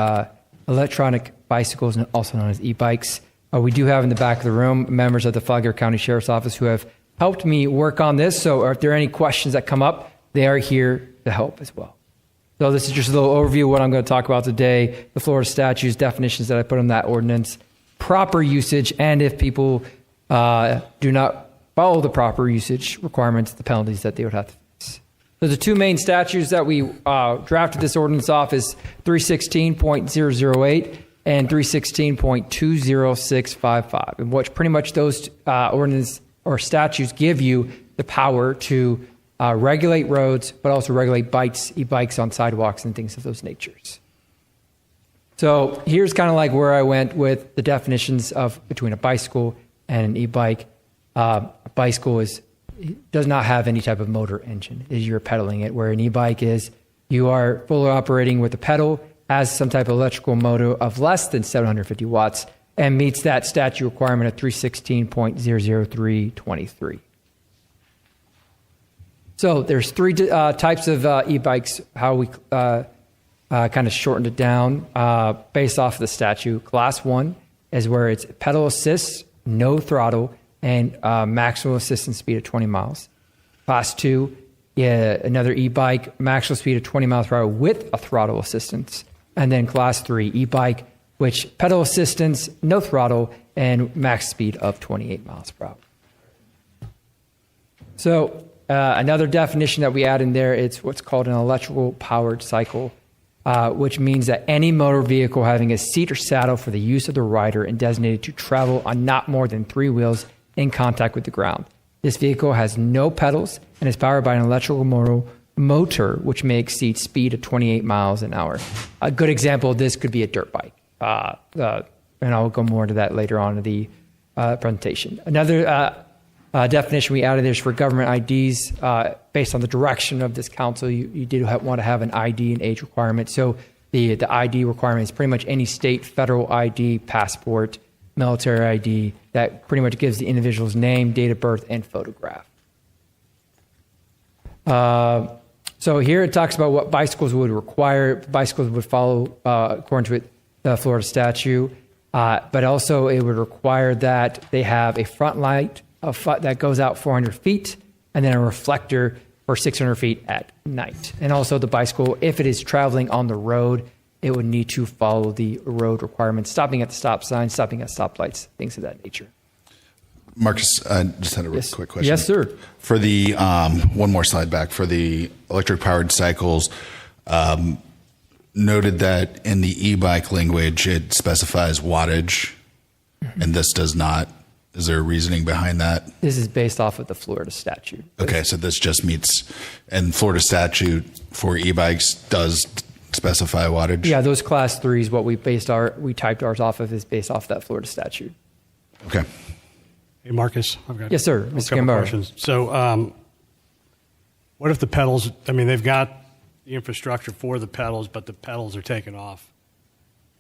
electronic bicycles, and also known as e-bikes. We do have in the back of the room members of the Fauquier County Sheriff's Office who have helped me work on this. So if there are any questions that come up, they are here to help as well. So this is just a little overview of what I'm going to talk about today. The Florida statutes, definitions that I put in that ordinance, proper usage, and if people do not follow the proper usage requirements, the penalties that they would have to face. So the two main statutes that we drafted this ordinance off is 316.008 and 316.20655, in which pretty much those ordinance or statutes give you the power to regulate roads, but also regulate e-bikes on sidewalks and things of those natures. So here's kind of like where I went with the definitions of between a bicycle and an e-bike. A bicycle does not have any type of motor engine, as you're pedaling it, where an e-bike is you are fully operating with a pedal, has some type of electrical motor of less than 750 watts, and meets that statute requirement of 316.00323. So there's three types of e-bikes, how we kind of shortened it down based off of the statute. Class 1 is where it's pedal assist, no throttle, and maximum assistance speed of 20 miles. Class 2, another e-bike, maximum speed of 20 miles per hour with a throttle assistance. And then Class 3, e-bike, which pedal assistance, no throttle, and max speed of 28 miles per hour. So another definition that we add in there, it's what's called an electrical powered cycle, which means that any motor vehicle having a seat or saddle for the use of the rider and designated to travel on not more than 3 wheels in contact with the ground. This vehicle has no pedals and is powered by an electrical motor which may exceed speed of 28 miles an hour. A good example of this could be a dirt bike. And I'll go more into that later on in the presentation. Another definition we added is for government IDs. Based on the direction of this council, you did want to have an ID and age requirement. So the ID requirement is pretty much any state, federal ID, passport, military ID that pretty much gives the individual's name, date of birth, and photograph. So here it talks about what bicycles would require. Bicycles would follow according to the Florida statute, but also it would require that they have a front light that goes out 400 feet and then a reflector for 600 feet at night. And also the bicycle, if it is traveling on the road, it would need to follow the road requirements, stopping at the stop sign, stopping at stoplights, things of that nature. Marcus, I just had a really quick question. Yes, sir. For the, one more slide back, for the electric-powered cycles, noted that in the e-bike language, it specifies wattage, and this does not. Is there a reasoning behind that? This is based off of the Florida statute. Okay, so this just meets, and Florida statute for e-bikes does specify wattage? Yeah, those class 3s, what we typed ours off of is based off that Florida statute. Okay. Hey, Marcus, I've got Yes, sir, a Mr. couple Gambaro. questions. So what if the pedals, I mean, they've got the infrastructure for the pedals, but the pedals are taken off?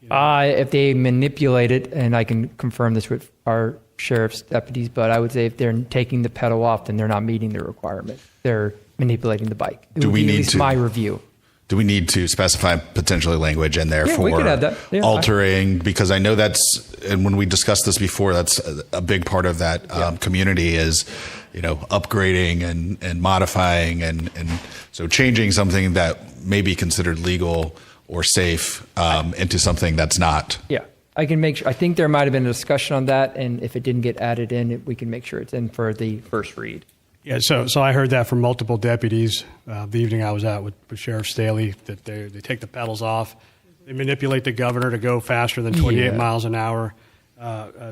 If they manipulate it, and I can confirm this with our sheriff's deputies, but I would say if they're taking the pedal off, then they're not meeting the requirement. They're manipulating the bike. Do we need to? My review. Do we need to specify potentially language in there Yeah, we could add that. Yeah, altering? Because I know that's, and when we discussed this before, that's a big part of that community is, upgrading and modifying and so changing something that may be considered legal or safe into something that's not. Yeah, I can make sure. I think there might have been a discussion on that, and if it didn't get added in, we can make sure it's in for the first read. Yeah, so I heard that from multiple deputies the evening I was out with Sheriff Staley, that they take the pedals off. They manipulate the governor to go faster than 28 miles an hour,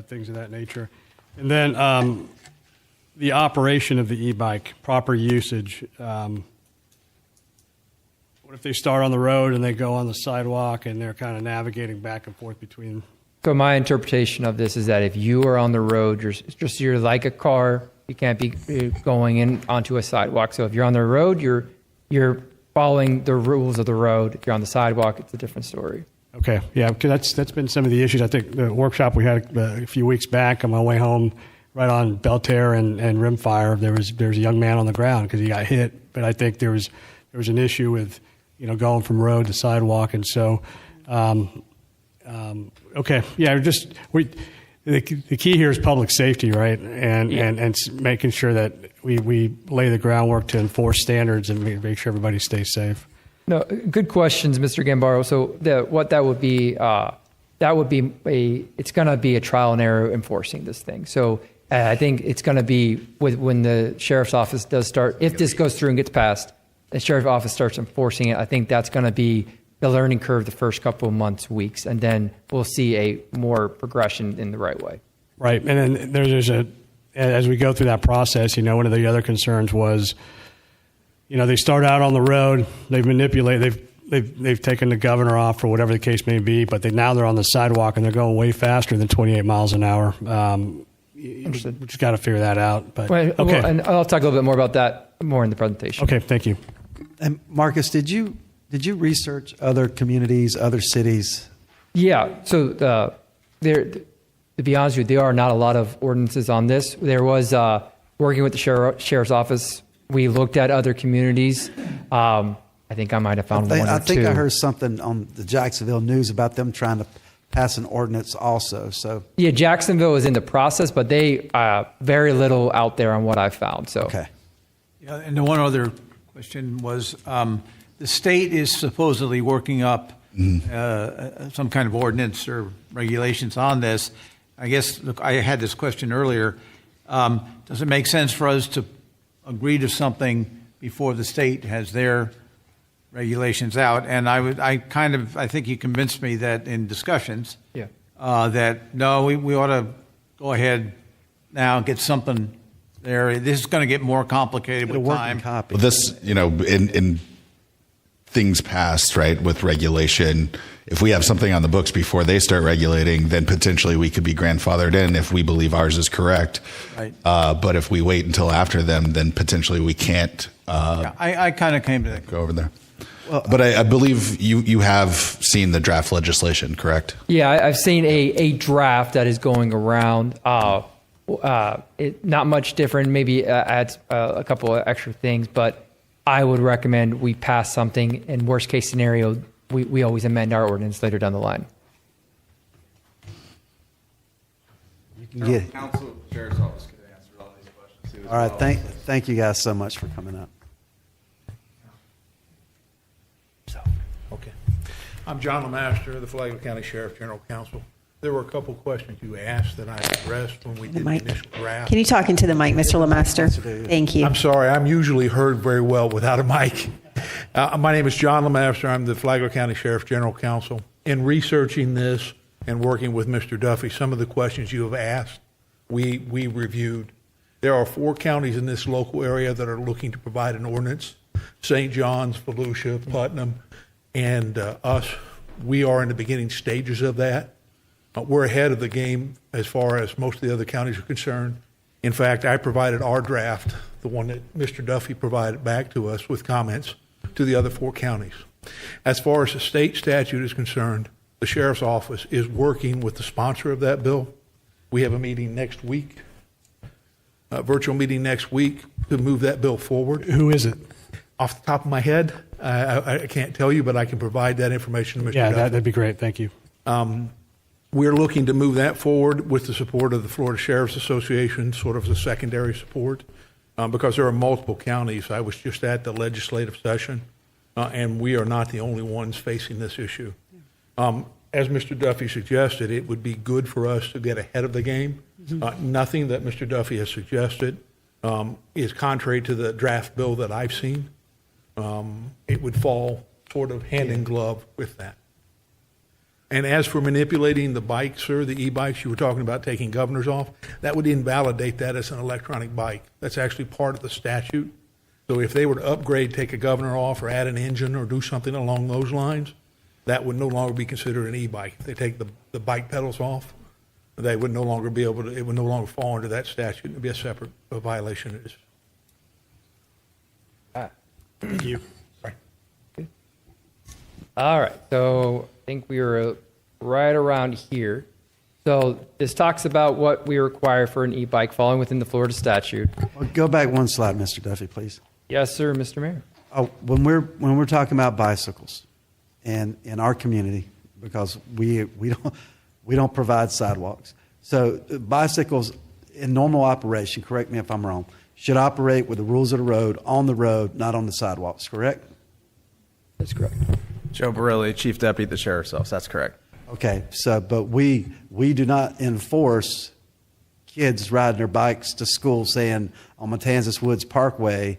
things of that nature. And then the operation of the e-bike, proper usage. What if they start on the road and they go on the sidewalk and they're kind of navigating back and forth between? So my interpretation of this is that if you are on the road, you're like a car. You can't be going in onto a sidewalk. So if you're on the road, you're following the rules of the road. If you're on the sidewalk, it's a different story. Okay, yeah, because that's been some of the issues. I think the workshop we had a few weeks back on my way home, right on Belterre and Rimfire, there was a young man on the ground because he got hit. But I think there was an issue with going from road to sidewalk, and so okay, yeah, the key here is public safety, right? And making sure that we lay the groundwork to enforce standards and make sure everybody stays safe. No, good questions, Mr. Gambaro. So what that would be it's going to be a trial and error enforcing this thing. So I think it's going to be when the sheriff's office does start, if this goes through and gets passed, the sheriff's office starts enforcing it. I think that's going to be the learning curve the first couple of months, weeks, and then we'll see a more progression in the right way. Right, and then there's as we go through that process, one of the other concerns was, they start out on the road, they've taken the governor off or whatever the case may be, but now they're on the sidewalk and they're going way faster than 28 miles an hour. We just got to figure that out. But okay, well, and I'll talk a little bit more about that more in the presentation. Okay, thank you. And Marcus, did you research other communities, other cities? Yeah. So to be honest with you, there are not a lot of ordinances on this. There was working with the sheriff's office. We looked at other communities. I think I might have found one or two. I think I heard something on the Jacksonville News about them trying to pass an ordinance also. So yeah, Jacksonville is in the process, but they very little out there on what I found. So okay. Yeah, and the one other question was the state is supposedly working up some kind of ordinance or regulations on this. I guess I had this question earlier. Does it make sense for us to agree to something before the state has their regulations out? And I think you convinced me that in discussions, that no, we ought to go ahead now and get something there. This is going to get more complicated with time. Well, this, in things passed, right, with regulation, if we have something on the books before they start regulating, then potentially we could be grandfathered in if we believe ours is correct. Right. But if we wait until after them, then potentially we can't. I kind of came to that. Go over there. Well, but I believe you have seen the draft legislation, correct? Yeah, I've seen a draft that is going around. Not much different, maybe adds a couple of extra things, but I would recommend we pass something. In worst case scenario, we always amend our ordinance later down the line. You can get Council, Sheriff's Office could answer all these questions too. all right. Thank you guys so much for coming up. Okay. I'm John Lemaster, the Flagler County Sheriff General Counsel. There were a couple questions you asked that I addressed when we did the initial draft. Can you talk into the mic, Mr. Lemaster? Thank you. I'm sorry, I'm usually heard very well without a mic. My name is John Lemaster. I'm the Flagler County Sheriff General Counsel. In researching this and working with Mr. Duffy, some of the questions you have asked, we reviewed. There are 4 counties in this local area that are looking to provide an ordinance: St. John's, Volusia, Putnam, and us. We are in the beginning stages of that. We're ahead of the game as far as most of the other counties are concerned. In fact, I provided our draft, the one that Mr. Duffy provided back to us with comments, to the other 4 counties. As far as the state statute is concerned, the Sheriff's Office is working with the sponsor of that bill. We have a meeting next week, a virtual meeting next week, to move that bill forward. Who is it? Off the top of my head, I can't tell you, but I can provide that information to Mr. Duffy. Yeah, that'd be great. Thank you. We're looking to move that forward with the support of the Florida Sheriff's Association, sort of as a secondary support, because there are multiple counties. I was just at the legislative session, and we are not the only ones facing this issue. As Mr. Duffy suggested, it would be good for us to get ahead of the game. Nothing that Mr. Duffy has suggested is contrary to the draft bill that I've seen. It would fall sort of hand in glove with that. And as for manipulating the bikes, sir, the e-bikes, you were talking about taking governors off, that would invalidate that as an electronic bike. That's actually part of the statute. So if they were to upgrade, take a governor off or add an engine or do something along those lines, that would no longer be considered an e-bike. If they take the bike pedals off, they would no longer be able to, it would no longer fall under that statute. It would be a separate violation. Thank you. All right, so I think we were right around here. So this talks about what we require for an e-bike falling within the Florida statute. Well, go back one slide, Mr. Duffy, please. Yes, sir, Mr. Mayor. Oh, when we're talking about bicycles, and in our community, because we don't provide sidewalks, so bicycles in normal operation, correct me if I'm wrong, should operate with the rules of the road, on the road, not on the sidewalks. Correct? That's correct. Joe Barilli, Chief Deputy at the Sheriff's Office. That's correct. Okay, so but we do not enforce kids riding their bikes to school, saying on Matanzas Woods Parkway,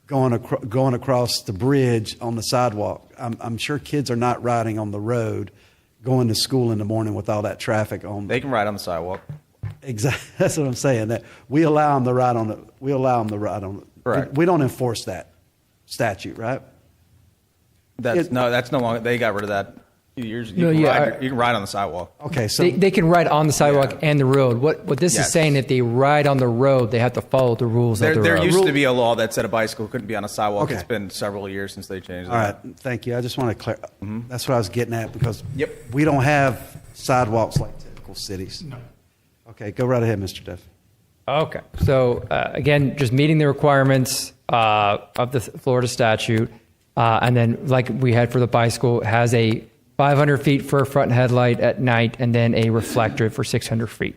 going across the bridge on the sidewalk. I'm sure kids are not riding on the road, going to school in the morning with all that traffic on. They can ride on the sidewalk. Exactly, that's what I'm saying. That we allow them to ride on the. We allow them to ride on. Correct. We don't enforce that statute, right? That's no longer. They got rid of that a few years ago. No, You can ride on the sidewalk. Okay, so they can ride on the sidewalk and the road. What this is saying, if they ride on the road, they have to follow the rules of the road. There used to be a law that said a bicycle couldn't be on a sidewalk. Okay. It's been several years since they changed all that. right, thank you. I just want to clarify. That's what I was getting at because we don't have sidewalks like typical cities. No. Okay, go right ahead, Mr. Duffy. Okay, so again, just meeting the requirements of the Florida statute, and then like we had for the bicycle, it has a 500 feet for a front headlight at night, and then a reflector for 600 feet.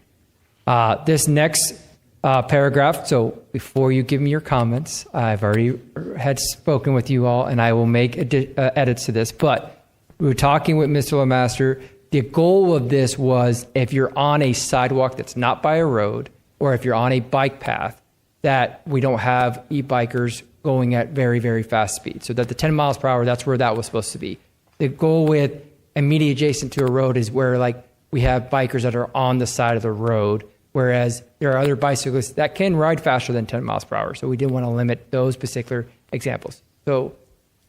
This next paragraph, so before you give me your comments, I've already had spoken with you all, and I will make edits to this, but we were talking with Mr. LeMaster. The goal of this was if you're on a sidewalk that's not by a road, or if you're on a bike path, that we don't have e-bikers going at very, very fast speed. So that the 10 miles per hour, that's where that was supposed to be. The goal with immediate adjacent to a road is where like we have bikers that are on the side of the road, whereas there are other bicyclists that can ride faster than 10 miles per hour. So we didn't want to limit those particular examples. So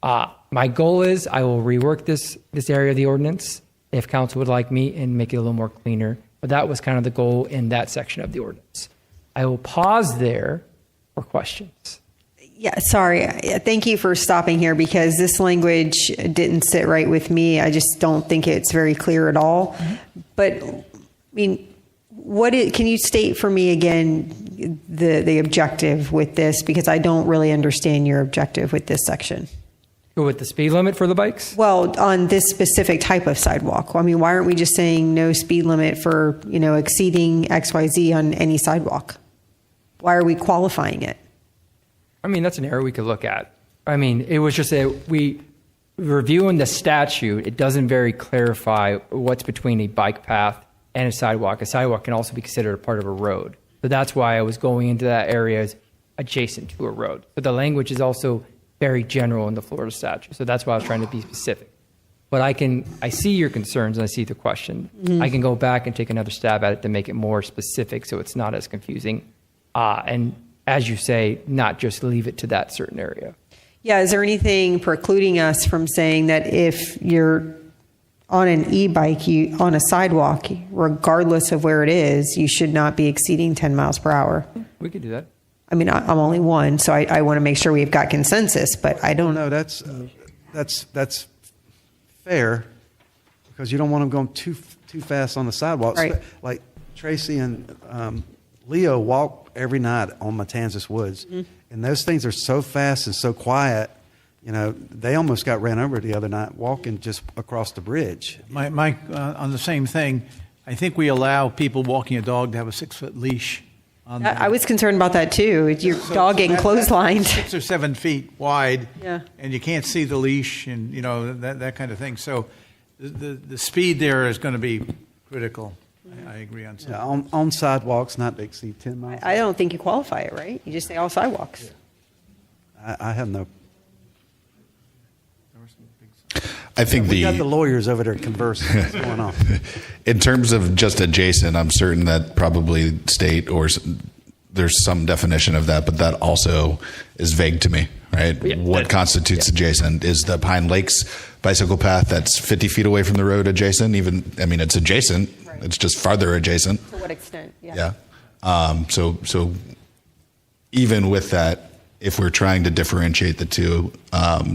my goal is I will rework this area of the ordinance if council would like me and make it a little more cleaner. But that was kind of the goal in that section of the ordinance. I will pause there for questions. Yeah, sorry. Thank you for stopping here because this language didn't sit right with me. I just don't think it's very clear at all. But I mean, can you state for me again the objective with this? Because I don't really understand your objective with this section. With the speed limit for the bikes? Well, on this specific type of sidewalk. I mean, why aren't we just saying no speed limit for, exceeding XYZ on any sidewalk? Why are we qualifying it? I mean, that's an area we could look at. I mean, it was just we reviewing the statute, it doesn't very clarify what's between a bike path and a sidewalk. A sidewalk can also be considered a part of a road. So that's why I was going into that area as adjacent to a road. But the language is also very general in the Florida statute. So that's why I was trying to be specific. But I see your concerns and I see the question. Mm-hmm. I can go back and take another stab at it to make it more specific so it's not as confusing. And as you say, not just leave it to that certain area. Yeah, is there anything precluding us from saying that if you're on an e-bike, on a sidewalk, regardless of where it is, you should not be exceeding 10 miles per hour? We could do that. I mean, I'm only one, so I want to make sure we've got consensus, but I don't know. That's fair because you don't want them going too fast on the sidewalks. Right. Like Tracy and Leo walk every night on Matanzas Woods, and those things are so fast and so quiet. They almost got ran over the other night walking just across the bridge. Mike, on the same thing, I think we allow people walking a dog to have a 6-foot leash. I was concerned about that too. Your dog getting clotheslined. 6 or 7 feet wide, Yeah. and you can't see the leash, and that kind of thing. So, the speed there is going to be critical. I agree on some. Yeah, on sidewalks not to exceed 10 miles. I don't think you qualify it, right? You just say all sidewalks. I have no. I think We got the lawyers over there conversing. What's going on? in terms of just adjacent, I'm certain that probably state or there's some definition of that, but that also is vague to me, right? Yeah, What constitutes adjacent? Is the Pine Lakes bicycle path that's 50 feet away from the road adjacent? It's adjacent. Right. It's just farther adjacent. To what extent? Yeah. So even with that, if we're trying to differentiate the two,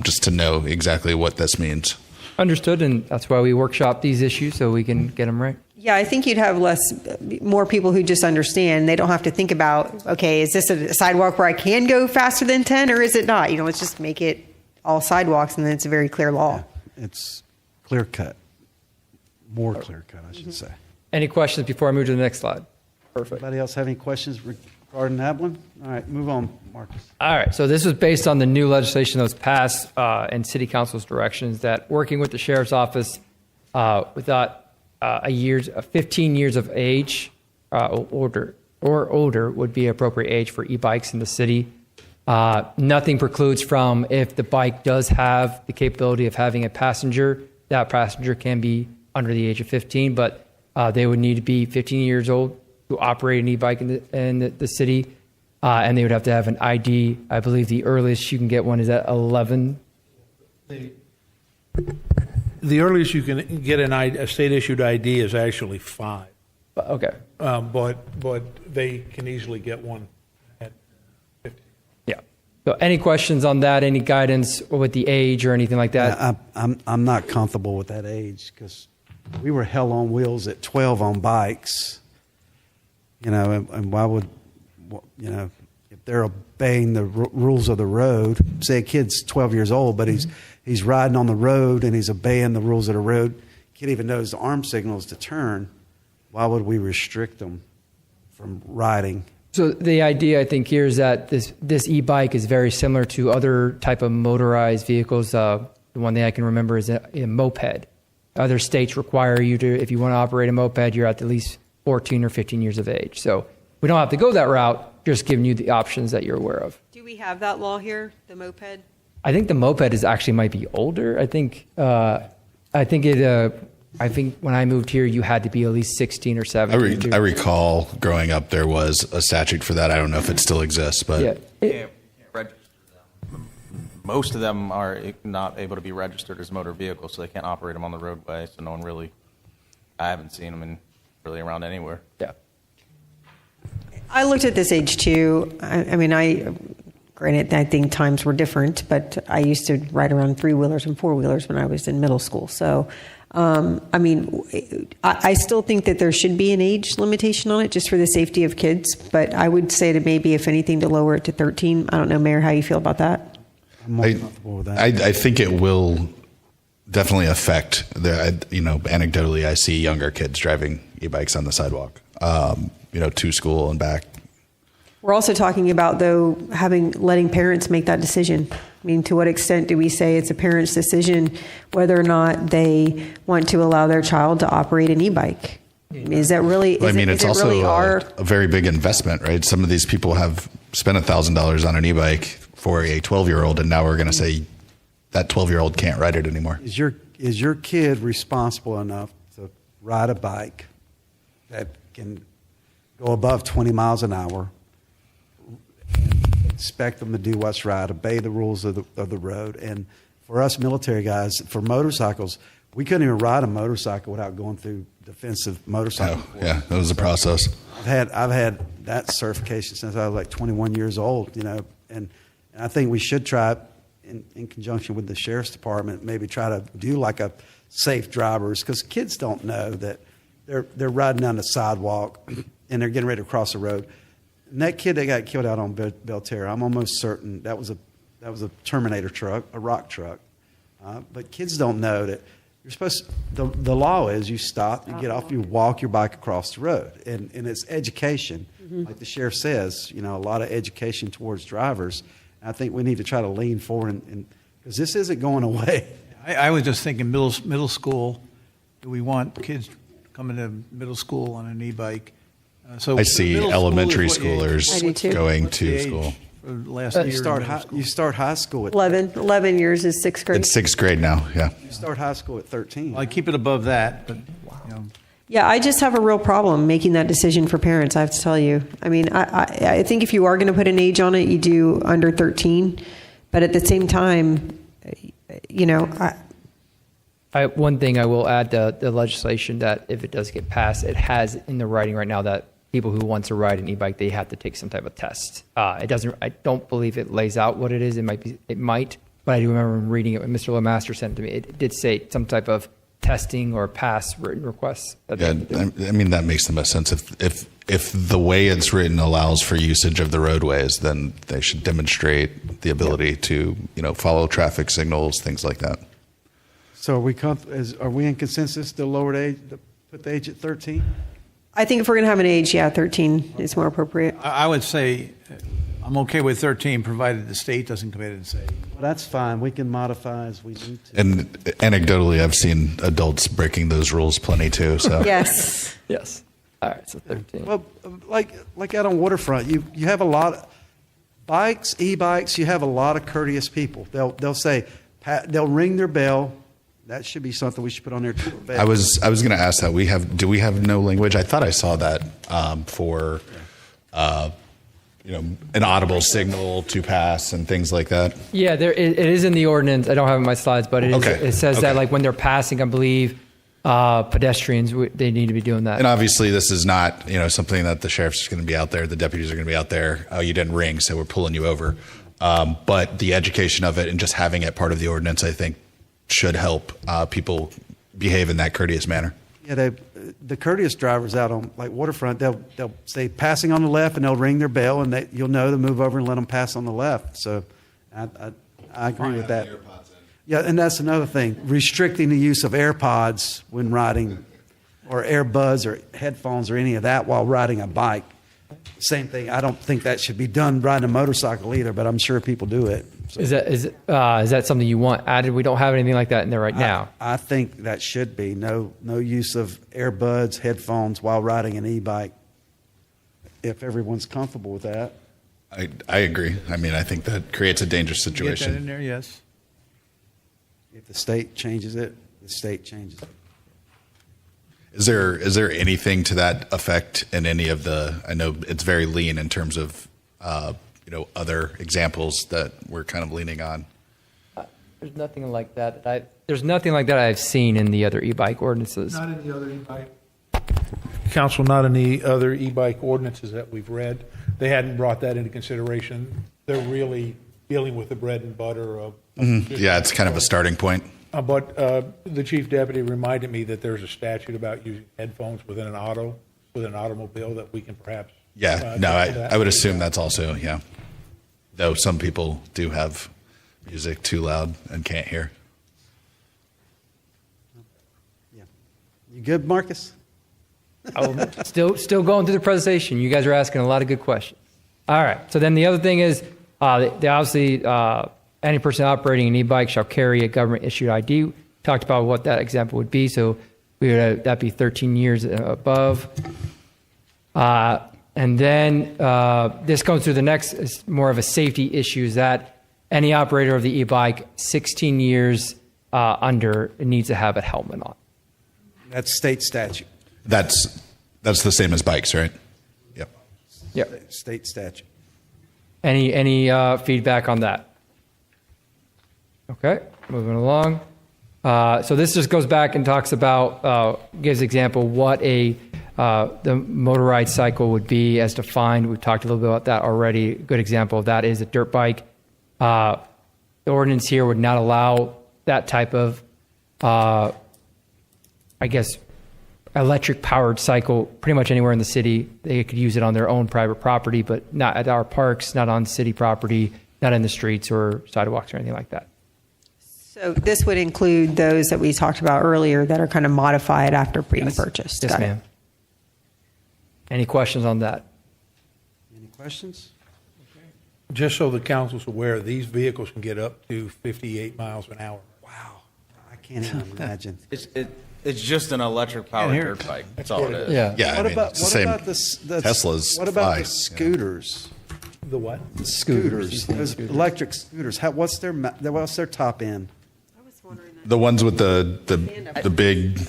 just to know exactly what this means. Understood, and that's why we workshop these issues so we can get them right. Yeah, I think you'd have more people who just understand. They don't have to think about, okay, is this a sidewalk where I can go faster than 10 or is it not? Let's just make it all sidewalks and then it's a very clear law. It's clear cut. More clear cut, I should say. Any questions before I move to the next slide? Perfect. Anybody else have any questions regarding that one? All right, move on, Marcus. All right, so this was based on the new legislation that was passed and City Council's directions that working with the Sheriff's Office without 15 years of age or older would be appropriate age for e-bikes in the city. Nothing precludes from if the bike does have the capability of having a passenger, that passenger can be under the age of 15, but they would need to be 15 years old to operate an e-bike in the city, and they would have to have an ID. I believe the earliest you can get one is at 11. The earliest you can get a state-issued ID is actually 5. Okay. But they can easily get one at 50. Yeah. So any questions on that? Any guidance with the age or anything like that? I'm not comfortable with that age because we were hell on wheels at 12 on bikes. And why would, if they're obeying the rules of the road, say a kid's 12 years old, but he's riding on the road and he's obeying the rules of the road, kid even knows the arm signals to turn, why would we restrict them from riding? So the idea, I think, here is that this e-bike is very similar to other type of motorized vehicles. The one thing I can remember is a moped. Other states require you to, if you want to operate a moped, you're at least 14 or 15 years of age. So we don't have to go that route, just giving you the options that you're aware of. Do we have that law here, the moped? I think the moped might be older. I think when I moved here, you had to be at least 16 or 17. I recall growing up there was a statute for that. I don't know if it still exists, but You can't register them. Most of them are not able to be registered as motor vehicles, so they can't operate them on the roadway. So no one really, I haven't seen them really around anywhere. Yeah. I looked at this age too. Granted, I think times were different, but I used to ride around 3-wheelers and 4-wheelers when I was in middle school. So, I still think that there should be an age limitation on it just for the safety of kids. But I would say to maybe, if anything, to lower it to 13. I don't know, Mayor, how you feel about that? I'm more comfortable with that. I think it will definitely affect anecdotally, I see younger kids driving e-bikes on the sidewalk, to school and back. We're also talking about, though, letting parents make that decision. To what extent do we say it's a parent's decision whether or not they want to allow their child to operate an e-bike? Is that really? It's also a very big investment, right? Some of these people have spent $1,000 on an e-bike for a 12-year-old, and now we're going to say that 12-year-old can't ride it anymore. Is your kid responsible enough to ride a bike that can go above 20 miles an hour? Expect them to do what's right, obey the rules of the road. And for us military guys, for motorcycles, we couldn't even ride a motorcycle without going through defensive motorcycle. Oh, yeah, that was a process. I've had that certification since I was like 21 years old, and I think we should try in conjunction with the sheriff's department, maybe try to do like a safe drivers, because kids don't know that they're riding down the sidewalk and they're getting ready to cross the road. And that kid that got killed out on Belterra, I'm almost certain that was a Terminator truck, a rock truck. But kids don't know that you're supposed to, the law is you stop, you get off, you walk your bike across the road. And it's education. Mm-hmm. Like the sheriff says, a lot of education towards drivers. And I think we need to try to lean forward because this isn't going away. I was just thinking middle school, do we want kids coming to middle school on an e-bike. So I see middle school elementary is what age? schoolers I do too. going What's the to age school. for last You year in start middle high, school? you start high school at 11 years is sixth grade. In sixth grade now, yeah. You start high school at 13. Well, I keep it above that, but Yeah, I just have a real problem making that decision for parents, I have to tell you. I mean, I think if you are going to put an age on it, you do under 13. But at the same time, One thing I will add to the legislation that if it does get passed, it has in the writing right now that people who want to ride an e-bike, they have to take some type of test. It doesn't. I don't believe it lays out what it is. It might, but I do remember reading it when Mr. Lemaster sent it to me. It did say some type of testing or pass written requests. Yeah, I mean, that makes the most sense. If the way it's written allows for usage of the roadways, then they should demonstrate the ability to, follow traffic signals, things like that. So are we in consensus to lower the age, to put the age at 13? I think if we're going to have an age, 13 is more appropriate. I would say I'm okay with 13, provided the state doesn't come in and say. Well, that's fine. We can modify as we need to. And anecdotally, I've seen adults breaking those rules plenty too. So Yes. Yes. All right, so 13. Well, like out on Waterfront, you have a lot of bikes, e-bikes. You have a lot of courteous people. They'll say, they'll ring their bell. That should be something we should put on there too. I was going to ask that. Do we have no language? I thought I saw that for an audible signal to pass and things like that. Yeah, it is in the ordinance. I don't have it in my slides, but it says that like when they're passing, I believe pedestrians, they need to be doing that. And obviously, this is not something that the sheriff's going to be out there. The deputies are going to be out there. Oh, you didn't ring, so we're pulling you over. But the education of it and just having it part of the ordinance, I think, should help people behave in that courteous manner. Yeah, the courteous drivers out on like Waterfront, they'll say passing on the left, and they'll ring their bell, and you'll know to move over and let them pass on the left. So, I agree with that. Yeah, and that's another thing: restricting the use of AirPods when riding, or earbuds, or headphones, or any of that while riding a bike. Same thing. I don't think that should be done riding a motorcycle either, but I'm sure people do it. So. Is that something you want added? We don't have anything like that in there right now. I think that should be no use of earbuds, headphones while riding an e-bike. If everyone's comfortable with that, I agree. I mean, I think that creates a dangerous situation. Get that in there, yes. if the state changes it, the state changes it. Is there anything to that effect in any of the? I know it's very lean in terms of other examples that we're kind of leaning on. There's nothing like that. There's nothing like that I've seen in the other e-bike ordinances. Not in the other e-bike. Council, not in the other e-bike ordinances that we've read. They hadn't brought that into consideration. They're really dealing with the bread and butter of. Yeah, it's kind of a starting point. But the chief deputy reminded me that there's a statute about using headphones within an automobile that we can perhaps. Yeah, no, I would assume that's also, yeah. Though some people do have music too loud and can't hear. Yeah. You good, Marcus? Still going through the presentation. You guys are asking a lot of good questions. All right. So then the other thing is, they obviously, any person operating an e-bike shall carry a government-issued ID. We talked about what that example would be. So that'd be 13 years above. And then this goes through the next, is more of a safety issue, is that any operator of the e-bike 16 years under needs to have a helmet on. That's state statute. That's the same as bikes, right? Yep. State statute. Any feedback on that? Okay, moving along. So this just goes back and talks about, gives example what the motorized cycle would be as defined. We've talked a little bit about that already. A good example of that is a dirt bike. The ordinance here would not allow that type of, electric powered cycle pretty much anywhere in the city. They could use it on their own private property, but not at our parks, not on city property, not in the streets or sidewalks or anything like that. So this would include those that we talked about earlier that are kind of modified after being purchased. Yes, Got it. ma'am. Any questions on that? Any questions? Just so the council's aware, these vehicles can get up to 58 miles an hour. Wow. I can't even imagine. It's just an electric powered dirt bike. That's all it is. Yeah. Yeah, What I mean, about it's the same. the Teslas What about fly, the scooters? The what? Scooters. Those electric scooters. What's their top end? The ones with the big.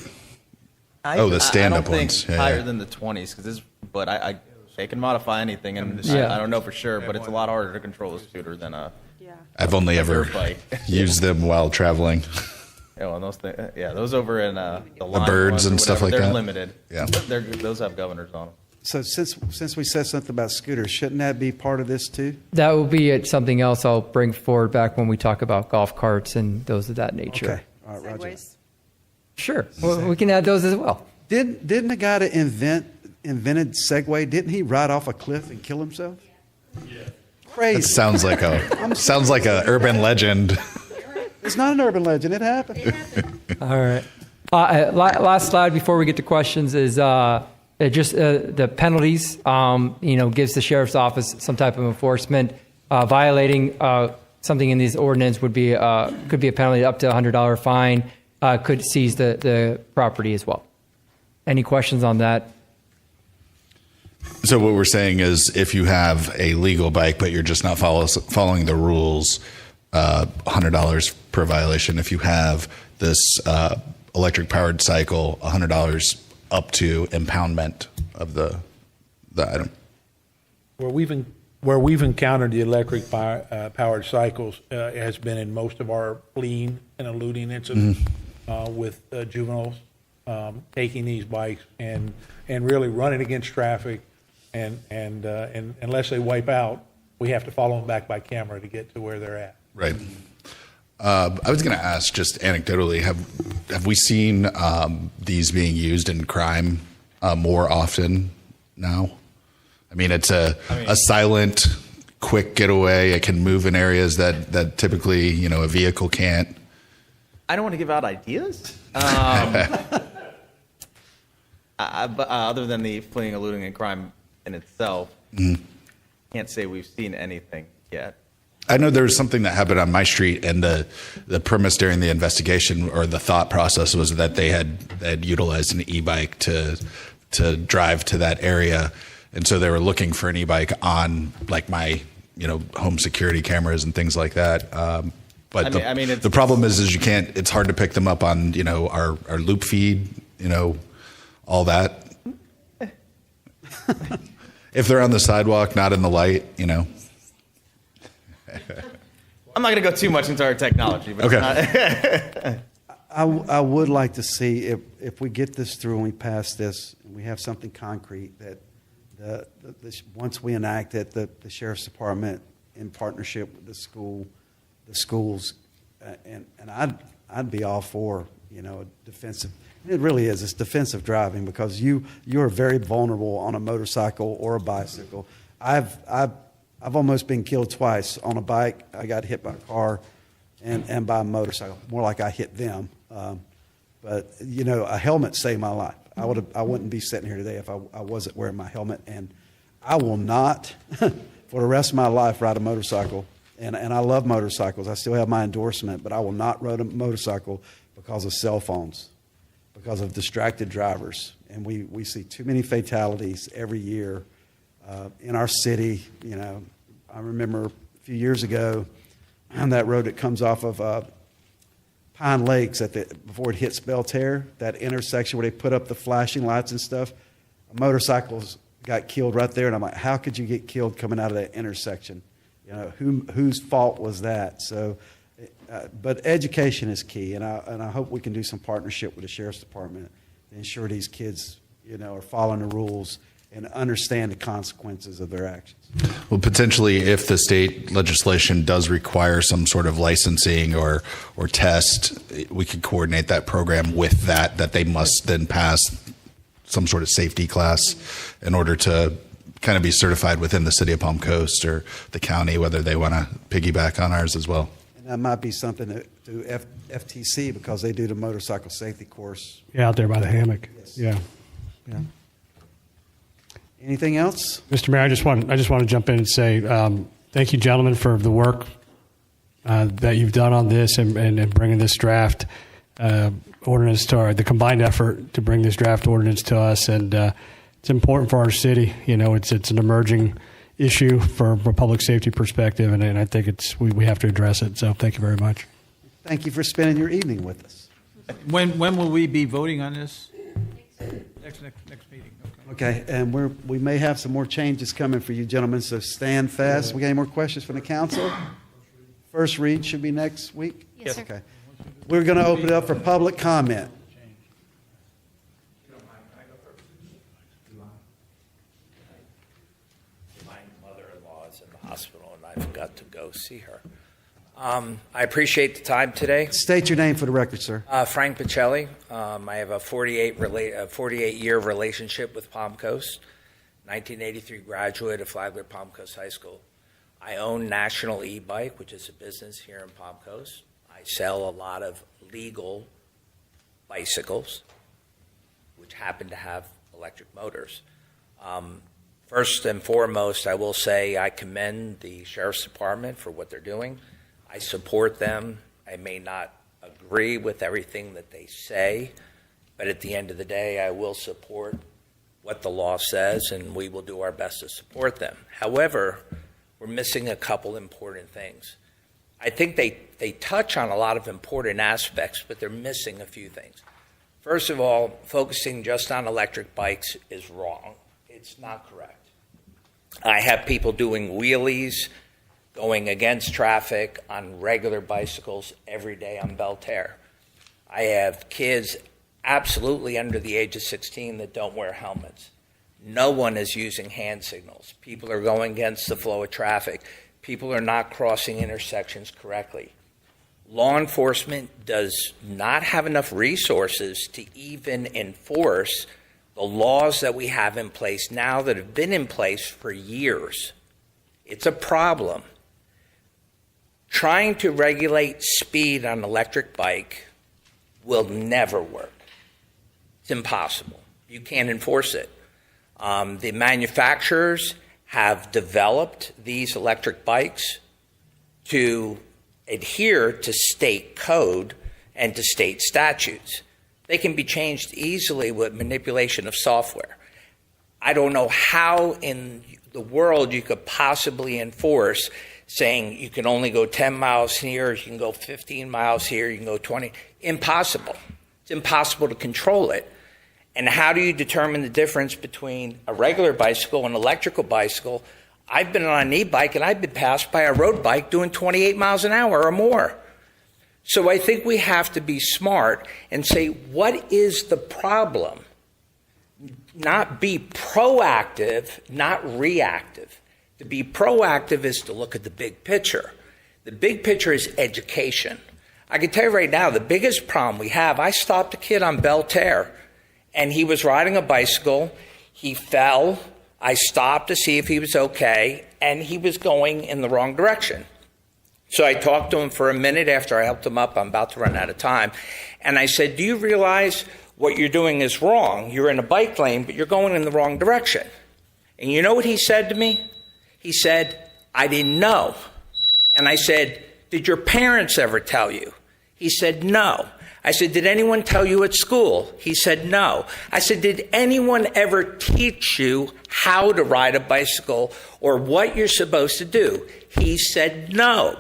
The stand-up I don't ones. think Yeah, higher yeah. than the 20s, but they can modify anything, and Yeah. I don't know for sure, but it's a lot harder to control a scooter than a. I've only ever dirt bike. used them while traveling. Yeah, well, those over in the Lime birds ones or and stuff whatever, like they're that? limited. Yeah. Those have governors on them. So since we said something about scooters, shouldn't that be part of this too? That will be something else I'll bring forward back when we talk about golf carts and those of that nature. Okay. All right, Roger. Sure. Well, we can add those as well. Didn't the guy that invented Segway, didn't he ride off a cliff and kill himself? Yeah. Crazy. That sounds like a urban legend. It's not an urban legend. It happened. All right. Last slide before we get to questions is just the penalties. Gives the sheriff's office some type of enforcement. Violating something in these ordinance could be a penalty up to $100 fine. Could seize the property as well. Any questions on that? So what we're saying is, if you have a legal bike but you're just not following the rules, $100 per violation. If you have this electric powered cycle, $100 up to impoundment of the item. Where we've encountered the electric powered cycles has been in most of our fleeing and eluding incidents with juveniles taking these bikes and really running against traffic, and unless they wipe out, we have to follow them back by camera to get to where they're at. Right. I was going to ask, just anecdotally, have we seen these being used in crime more often now? I mean, it's a silent, quick getaway. It can move in areas that typically, a vehicle can't. I don't want to give out ideas. But other than the fleeing, eluding, and crime in itself, can't say we've seen anything yet. I know there was something that happened on my street, and the premise during the investigation, or the thought process, was that they had utilized an e-bike to drive to that area, and so they were looking for an e-bike on like my home security cameras and things like that. But the problem is you can't. It's hard to pick them up on our loop feed, all that. If they're on the sidewalk, not in the light, I'm not going to go too much into our technology, but okay. I would like to see if we get this through and we pass this and we have something concrete that once we enact it, the sheriff's department in partnership with the schools, and I'd be all for a defensive. It really is. It's defensive driving, because you are very vulnerable on a motorcycle or a bicycle. I've almost been killed twice on a bike. I got hit by a car and by a motorcycle. More like I hit them. But a helmet saved my life. I wouldn't be sitting here today if I wasn't wearing my helmet. And I will not, for the rest of my life, ride a motorcycle. And I love motorcycles. I still have my endorsement, but I will not ride a motorcycle because of cell phones, because of distracted drivers. And we see too many fatalities every year in our city. I remember a few years ago on that road that comes off of Pine Lakes before it hits Belterre, that intersection where they put up the flashing lights and stuff. Motorcycles got killed right there, and I'm like, how could you get killed coming out of that intersection? Whose fault was that? So, but education is key, and I hope we can do some partnership with the sheriff's department to ensure these kids, are following the rules and understand the consequences of their actions. Well, potentially, if the state legislation does require some sort of licensing or test, we could coordinate that program with that they must then pass some sort of safety class in order to kind of be certified within the city of Palm Coast or the county, whether they want to piggyback on ours as well. And that might be something to do FTC, because they do the motorcycle safety course. Yeah, out there by the hammock. Yes. Yeah. Anything else? Mr. Mayor, I just want to jump in and say thank you, gentlemen, for the work that you've done on this and bringing this draft ordinance the combined effort to bring this draft ordinance to us, and it's important for our city. It's an emerging issue from a public safety perspective, and I think we have to address it. So thank you very much. Thank you for spending your evening with us. When will we be voting on this? Next meeting. Okay, and we may have some more changes coming for you gentlemen, so stand fast. We got any more questions from the council? First read should be next week? Yes, sir. Okay. We're going to open it up for public comment. My mother-in-law is in the hospital, and I forgot to go see her. I appreciate the time today. State your name for the record, sir. Frank Pacelli. I have a 48-year relationship with Palm Coast. 1983 graduate of Flagler Palm Coast High School. I own National E-Bike, which is a business here in Palm Coast. I sell a lot of legal bicycles, which happen to have electric motors. First and foremost, I will say I commend the Sheriff's Department for what they're doing. I support them. I may not agree with everything that they say, but at the end of the day, I will support what the law says, and we will do our best to support them. However, we're missing a couple important things. I think they touch on a lot of important aspects, but they're missing a few things. First of all, focusing just on electric bikes is wrong. It's not correct. I have people doing wheelies, going against traffic on regular bicycles every day on Belterre. I have kids absolutely under the age of 16 that don't wear helmets. No one is using hand signals. People are going against the flow of traffic. People are not crossing intersections correctly. Law enforcement does not have enough resources to even enforce the laws that we have in place now that have been in place for years. It's a problem. Trying to regulate speed on an electric bike will never work. It's impossible. You can't enforce it. The manufacturers have developed these electric bikes to adhere to state code and to state statutes. They can be changed easily with manipulation of software. I don't know how in the world you could possibly enforce saying you can only go 10 miles here, you can go 15 miles here, you can go 20. Impossible. It's impossible to control it. And how do you determine the difference between a regular bicycle and an electrical bicycle? I've been on an e-bike and I've been passed by a road bike doing 28 miles an hour or more. So I think we have to be smart and say, what is the problem? Not be proactive, not reactive. To be proactive is to look at the big picture. The big picture is education. I can tell you right now, the biggest problem we have, I stopped a kid on Belterre, and he was riding a bicycle. He fell. I stopped to see if he was okay, and he was going in the wrong direction. So I talked to him for a minute after I helped him up. I'm about to run out of time. And I said, do you realize what you're doing is wrong? You're in a bike lane, but you're going in the wrong direction. And you know what he said to me? He said, I didn't know. And I said, did your parents ever tell you? He said, no. I said, did anyone tell you at school? He said, no. I said, did anyone ever teach you how to ride a bicycle or what you're supposed to do? He said, no.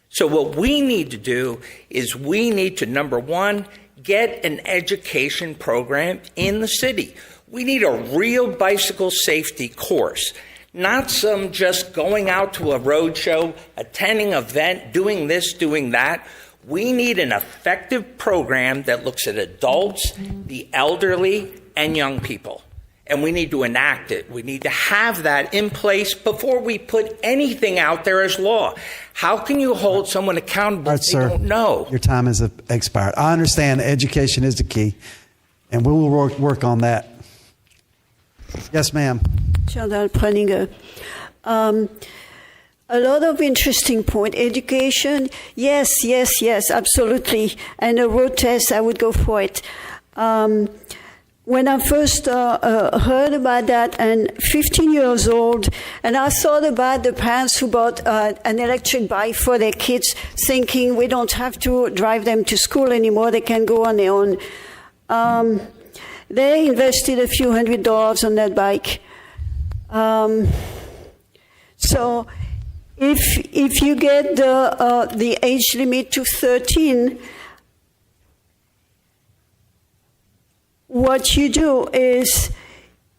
So what we need to do is we need to, number one, get an education program in the city. We need a real bicycle safety course, not some just going out to a road show, attending an event, doing this, doing that. We need an effective program that looks at adults, the elderly, and young people. And we need to enact it. We need to have that in place before we put anything out there as law. How can you hold someone accountable if they don't know? Your time has expired. I understand education is the key, and we will work on that. Yes, ma'am. Chantal Pröninger. A lot of interesting point. Education, yes, absolutely. And a road test, I would go for it. when I first heard about that, and 15 years old, and I thought about the parents who bought an electric bike for their kids, thinking we don't have to drive them to school anymore, they can go on their own. They invested a few $100s on that bike. So if you get the age limit to 13, what you do is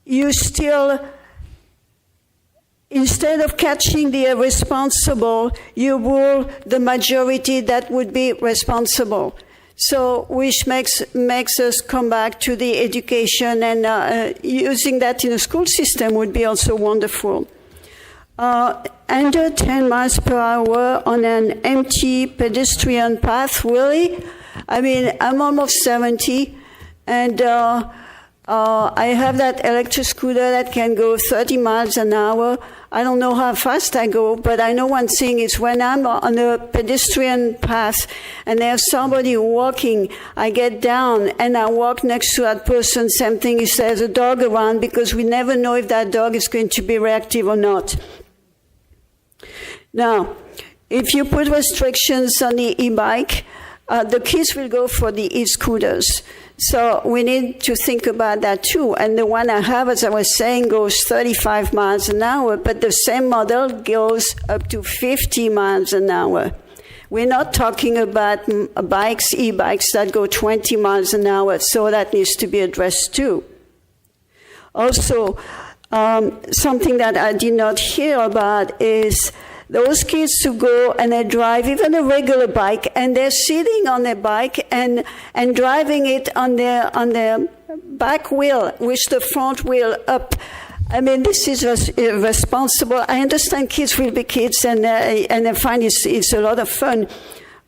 you still, instead of catching the irresponsible, you rule the majority that would be responsible. So, which makes us come back to the education, and using that in a school system would be also wonderful. Under 10 miles per hour on an empty pedestrian path, really? I mean, I'm almost 70, and I have that electric scooter that can go 30 miles an hour. I don't know how fast I go, but I know one thing is when I'm on a pedestrian path and there's somebody walking, I get down and I walk next to that person. Same thing if there's a dog around, because we never know if that dog is going to be reactive or not. Now, if you put restrictions on the e-bike, the kids will go for the e-scooters. So we need to think about that too. And the one I have, as I was saying, goes 35 miles an hour, but the same model goes up to 50 miles an hour. We're not talking about bikes, e-bikes that go 20 miles an hour, so that needs to be addressed too. Also, something that I did not hear about is those kids who go and they drive even a regular bike, and they're sitting on their bike and driving it on their back wheel, with the front wheel up. I mean, this is irresponsible. I understand kids will be kids, and I find it's a lot of fun.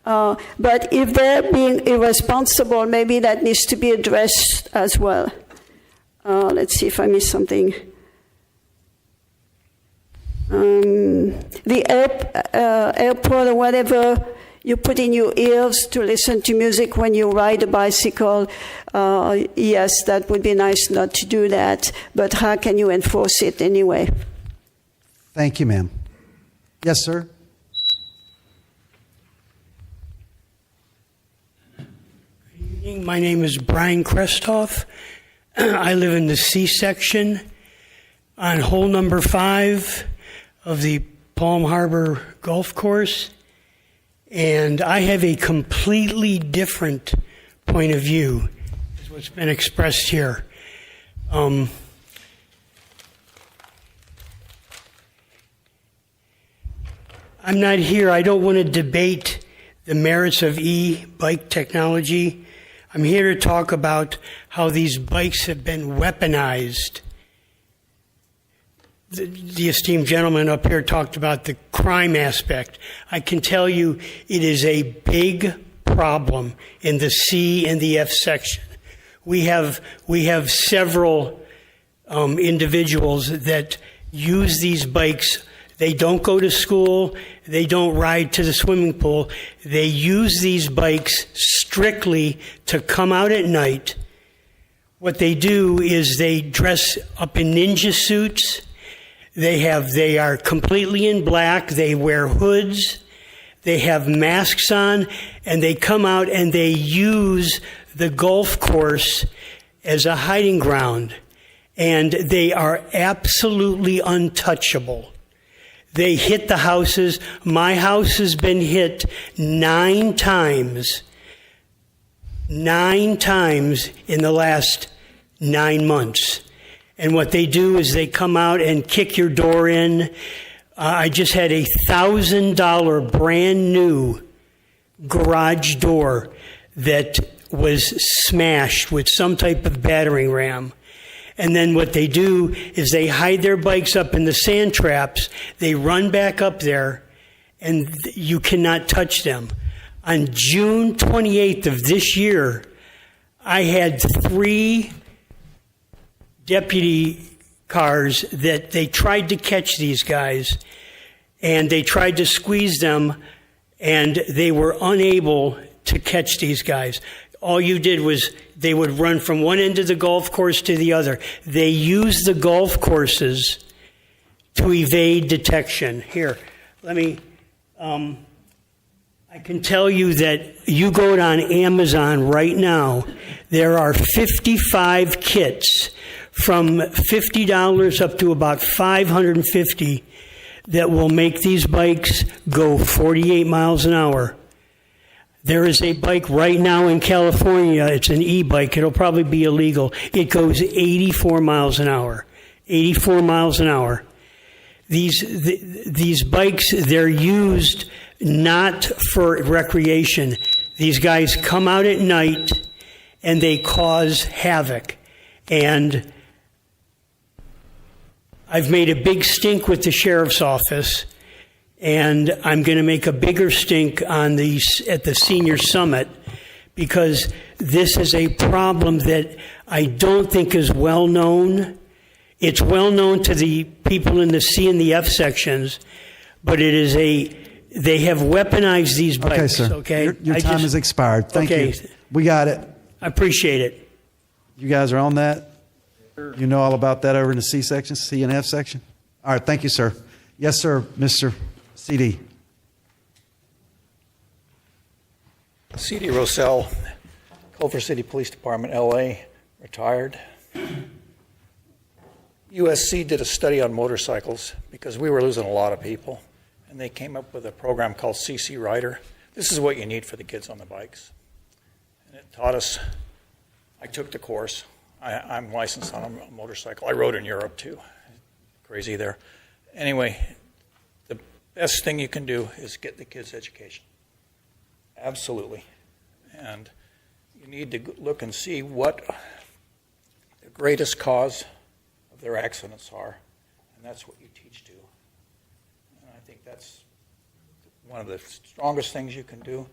But if they're being irresponsible, maybe that needs to be addressed as well. Let's see if I missed something. The airport or whatever you put in your ears to listen to music when you ride a bicycle, yes, that would be nice not to do that, but how can you enforce it anyway? Thank you, ma'am. Yes, sir? Good evening. My name is Brian Krestoff. I live in the C section on hole number 5 of the Palm Harbor Golf Course, and I have a completely different point of view, is what's been expressed here. I'm not here, I don't want to debate the merits of e-bike technology. I'm here to talk about how these bikes have been weaponized. The esteemed gentleman up here talked about the crime aspect. I can tell you it is a big problem in the C and the F section. We have several individuals that use these bikes. They don't go to school. They don't ride to the swimming pool. They use these bikes strictly to come out at night. What they do is they dress up in ninja suits. They are completely in black. They wear hoods. They have masks on, and they come out and they use the golf course as a hiding ground. And they are absolutely untouchable. They hit the houses. My house has been hit 9 times. 9 times in the last 9 months. And what they do is they come out and kick your door in. I just had a $1,000 brand new garage door that was smashed with some type of battering ram. And then what they do is they hide their bikes up in the sand traps. They run back up there, and you cannot touch them. On June 28th of this year, I had 3 deputy cars that they tried to catch these guys, and they tried to squeeze them, and they were unable to catch these guys. All you did was they would run from one end of the golf course to the other. They use the golf courses to evade detection. Here, let me, I can tell you that you go on Amazon right now, there are 55 kits from $50 up to about $550 that will make these bikes go 48 miles an hour. There is a bike right now in California. It's an e-bike. It'll probably be illegal. It goes 84 miles an hour. 84 miles an hour. These bikes, they're used not for recreation. These guys come out at night and they cause havoc. And I've made a big stink with the sheriff's office, and I'm going to make a bigger stink at the senior summit, because this is a problem that I don't think is well known. It's well known to the people in the C and the F sections, but they have weaponized these bikes. Okay, sir. Okay, Your time has expired. Thank you. We got it. I appreciate it. You guys are on that? You know all about that over in the C section, C and F section? All right, thank you, sir. Yes, sir, Mr. CD. C.D. Rossell, Culver City Police Department, L.A., retired. USC did a study on motorcycles because we were losing a lot of people, and they came up with a program called CC Rider. This is what you need for the kids on the bikes. And it taught us, I took the course. I'm licensed on a motorcycle. I rode in Europe, too. Crazy there. Anyway, the best thing you can do is get the kids education. Absolutely. And you need to look and see what the greatest cause of their accidents are, and that's what you teach to. And I think that's one of the strongest things you can do,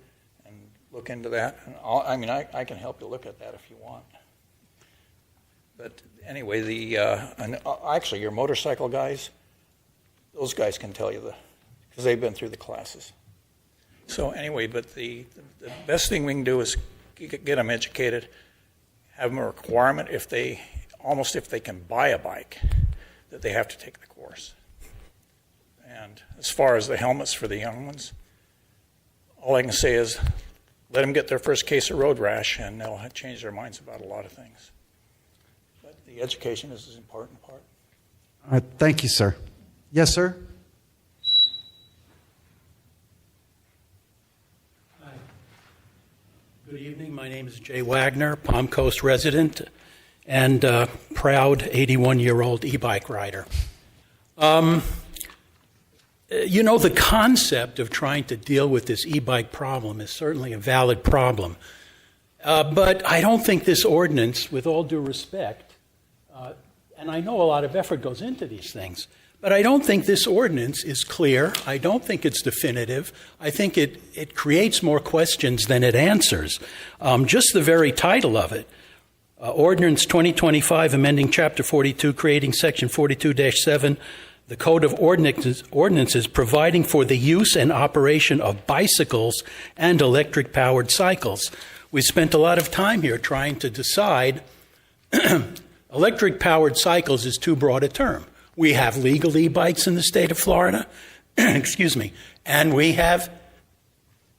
and look into that. And I can help you look at that if you want. But anyway, actually, your motorcycle guys, those guys can tell you because they've been through the classes. So anyway, but the best thing we can do is get them educated, have them a requirement if they can buy a bike, that they have to take the course. And as far as the helmets for the young ones, all I can say is let them get their first case of road rash, and they'll change their minds about a lot of things. But the education is an important part. All right, thank you, sir. Yes, sir? Hi. Good evening. My name is Jay Wagner, Palm Coast resident and proud 81-year-old e-bike rider. The concept of trying to deal with this e-bike problem is certainly a valid problem. But I don't think this ordinance, with all due respect, and I know a lot of effort goes into these things, but I don't think this ordinance is clear. I don't think it's definitive. I think it creates more questions than it answers. Just the very title of it, Ordinance 2025, amending Chapter 42, creating Section 42-7, the Code of Ordinances, providing for the use and operation of bicycles and electric-powered cycles. We spent a lot of time here trying to decide electric-powered cycles is too broad a term. We have legal e-bikes in the state of Florida, excuse me, and we have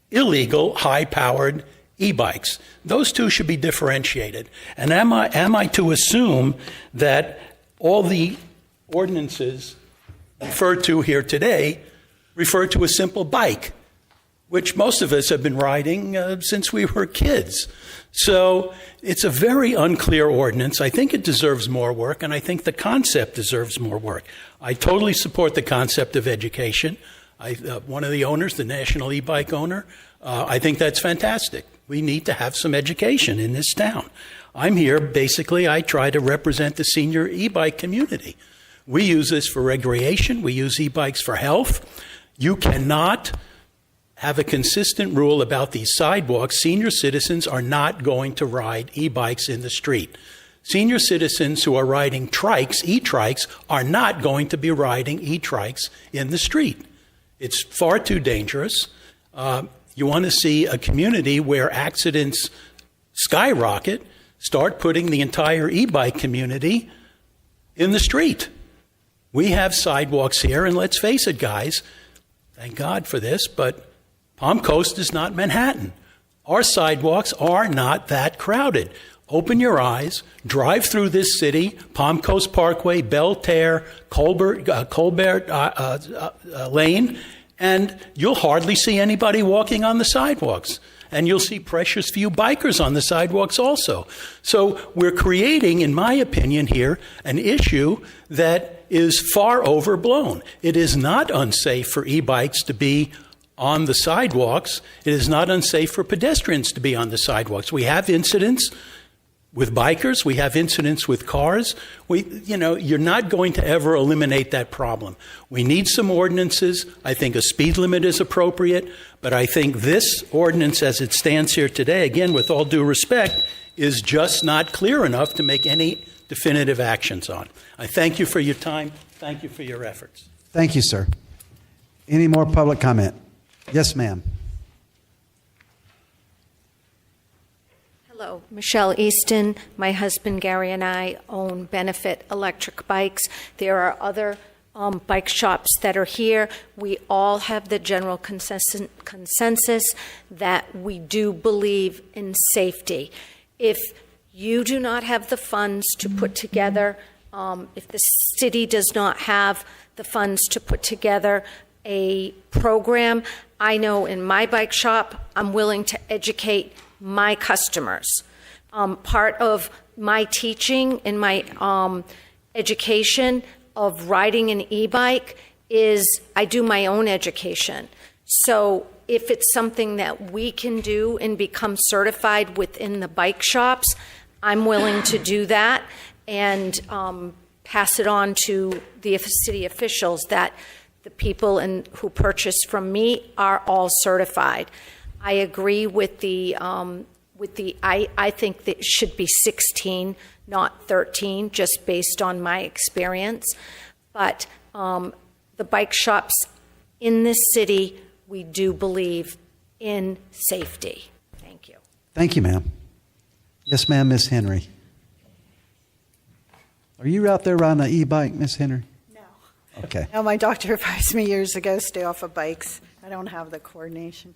illegal high-powered e-bikes. Those two should be differentiated. And am I to assume that all the ordinances referred to here today refer to a simple bike, which most of us have been riding since we were kids? So it's a very unclear ordinance. I think it deserves more work, and I think the concept deserves more work. I totally support the concept of education. One of the owners, the National E-Bike owner, I think that's fantastic. We need to have some education in this town. I'm here, basically, I try to represent the senior e-bike community. We use this for recreation. We use e-bikes for health. You cannot have a consistent rule about these sidewalks. Senior citizens are not going to ride e-bikes in the street. Senior citizens who are riding trikes, e-trikes, are not going to be riding e-trikes in the street. It's far too dangerous. You want to see a community where accidents skyrocket, start putting the entire e-bike community in the street. We have sidewalks here, and let's face it, guys, thank God for this, but Palm Coast is not Manhattan. Our sidewalks are not that crowded. Open your eyes, drive through this city, Palm Coast Parkway, Belterre, Colbert Lane, and you'll hardly see anybody walking on the sidewalks. And you'll see precious few bikers on the sidewalks also. So we're creating, in my opinion here, an issue that is far overblown. It is not unsafe for e-bikes to be on the sidewalks. It is not unsafe for pedestrians to be on the sidewalks. We have incidents with bikers. We have incidents with cars. You're not going to ever eliminate that problem. We need some ordinances. I think a speed limit is appropriate, but I think this ordinance as it stands here today, again, with all due respect, is just not clear enough to make any definitive actions on. I thank you for your time. Thank you for your efforts. Thank you, sir. Any more public comment? Yes, ma'am. Hello, Michelle Easton. My husband Gary and I own Benefit Electric Bikes. There are other bike shops that are here. We all have the general consensus that we do believe in safety. If you do not have the funds to put together, if the city does not have the funds to put together a program, I know in my bike shop, I'm willing to educate my customers. Part of my teaching and my education of riding an e-bike is I do my own education. So if it's something that we can do and become certified within the bike shops, I'm willing to do that and pass it on to the city officials that the people who purchase from me are all certified. I agree with I think that it should be 16, not 13, just based on my experience. But the bike shops in this city, we do believe in safety. Thank you. Thank you, ma'am. Yes, ma'am, Miss Henry. Are you out there riding an e-bike, Miss Henry? No. Okay. No, my doctor advised me years ago, stay off of bikes. I don't have the coordination.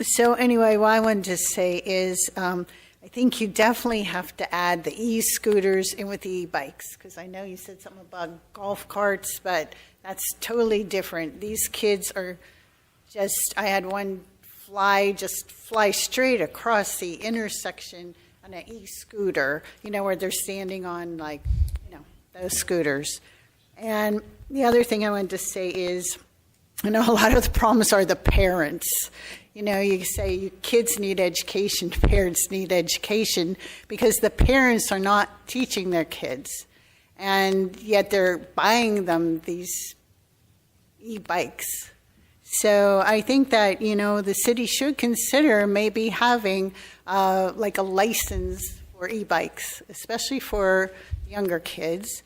So anyway, what I wanted to say is I think you definitely have to add the e-scooters in with the e-bikes, because I know you said something about golf carts, but that's totally different. These kids are just, I had one fly straight across the intersection on an e-scooter, where they're standing on those scooters. And the other thing I wanted to say is, I know a lot of the problems are the parents. You say your kids need education, parents need education, because the parents are not teaching their kids. And yet they're buying them these e-bikes. So I think that, the city should consider maybe having like a license for e-bikes, especially for younger kids.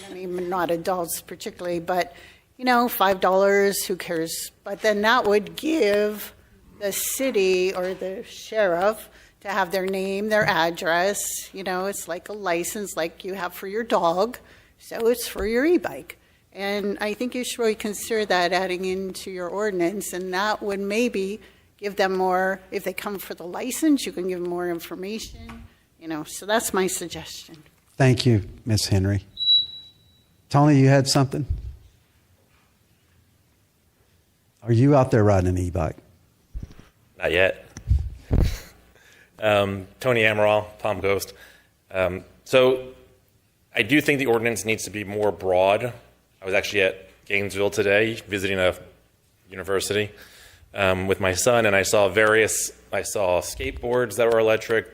I mean, not adults particularly, but $5, who cares? But then that would give the city or the sheriff to have their name, their address. It's like a license like you have for your dog, so it's for your e-bike. And I think you should really consider that adding into your ordinance, and that would maybe give them more, if they come for the license, you can give them more information, so that's my suggestion. Thank you, Miss Henry. Tony, you had something? Are you out there riding an e-bike? Not yet. Tony Amaral, Palm Coast. So I do think the ordinance needs to be more broad. I was actually at Gainesville today visiting a university with my son, and I saw skateboards that were electric,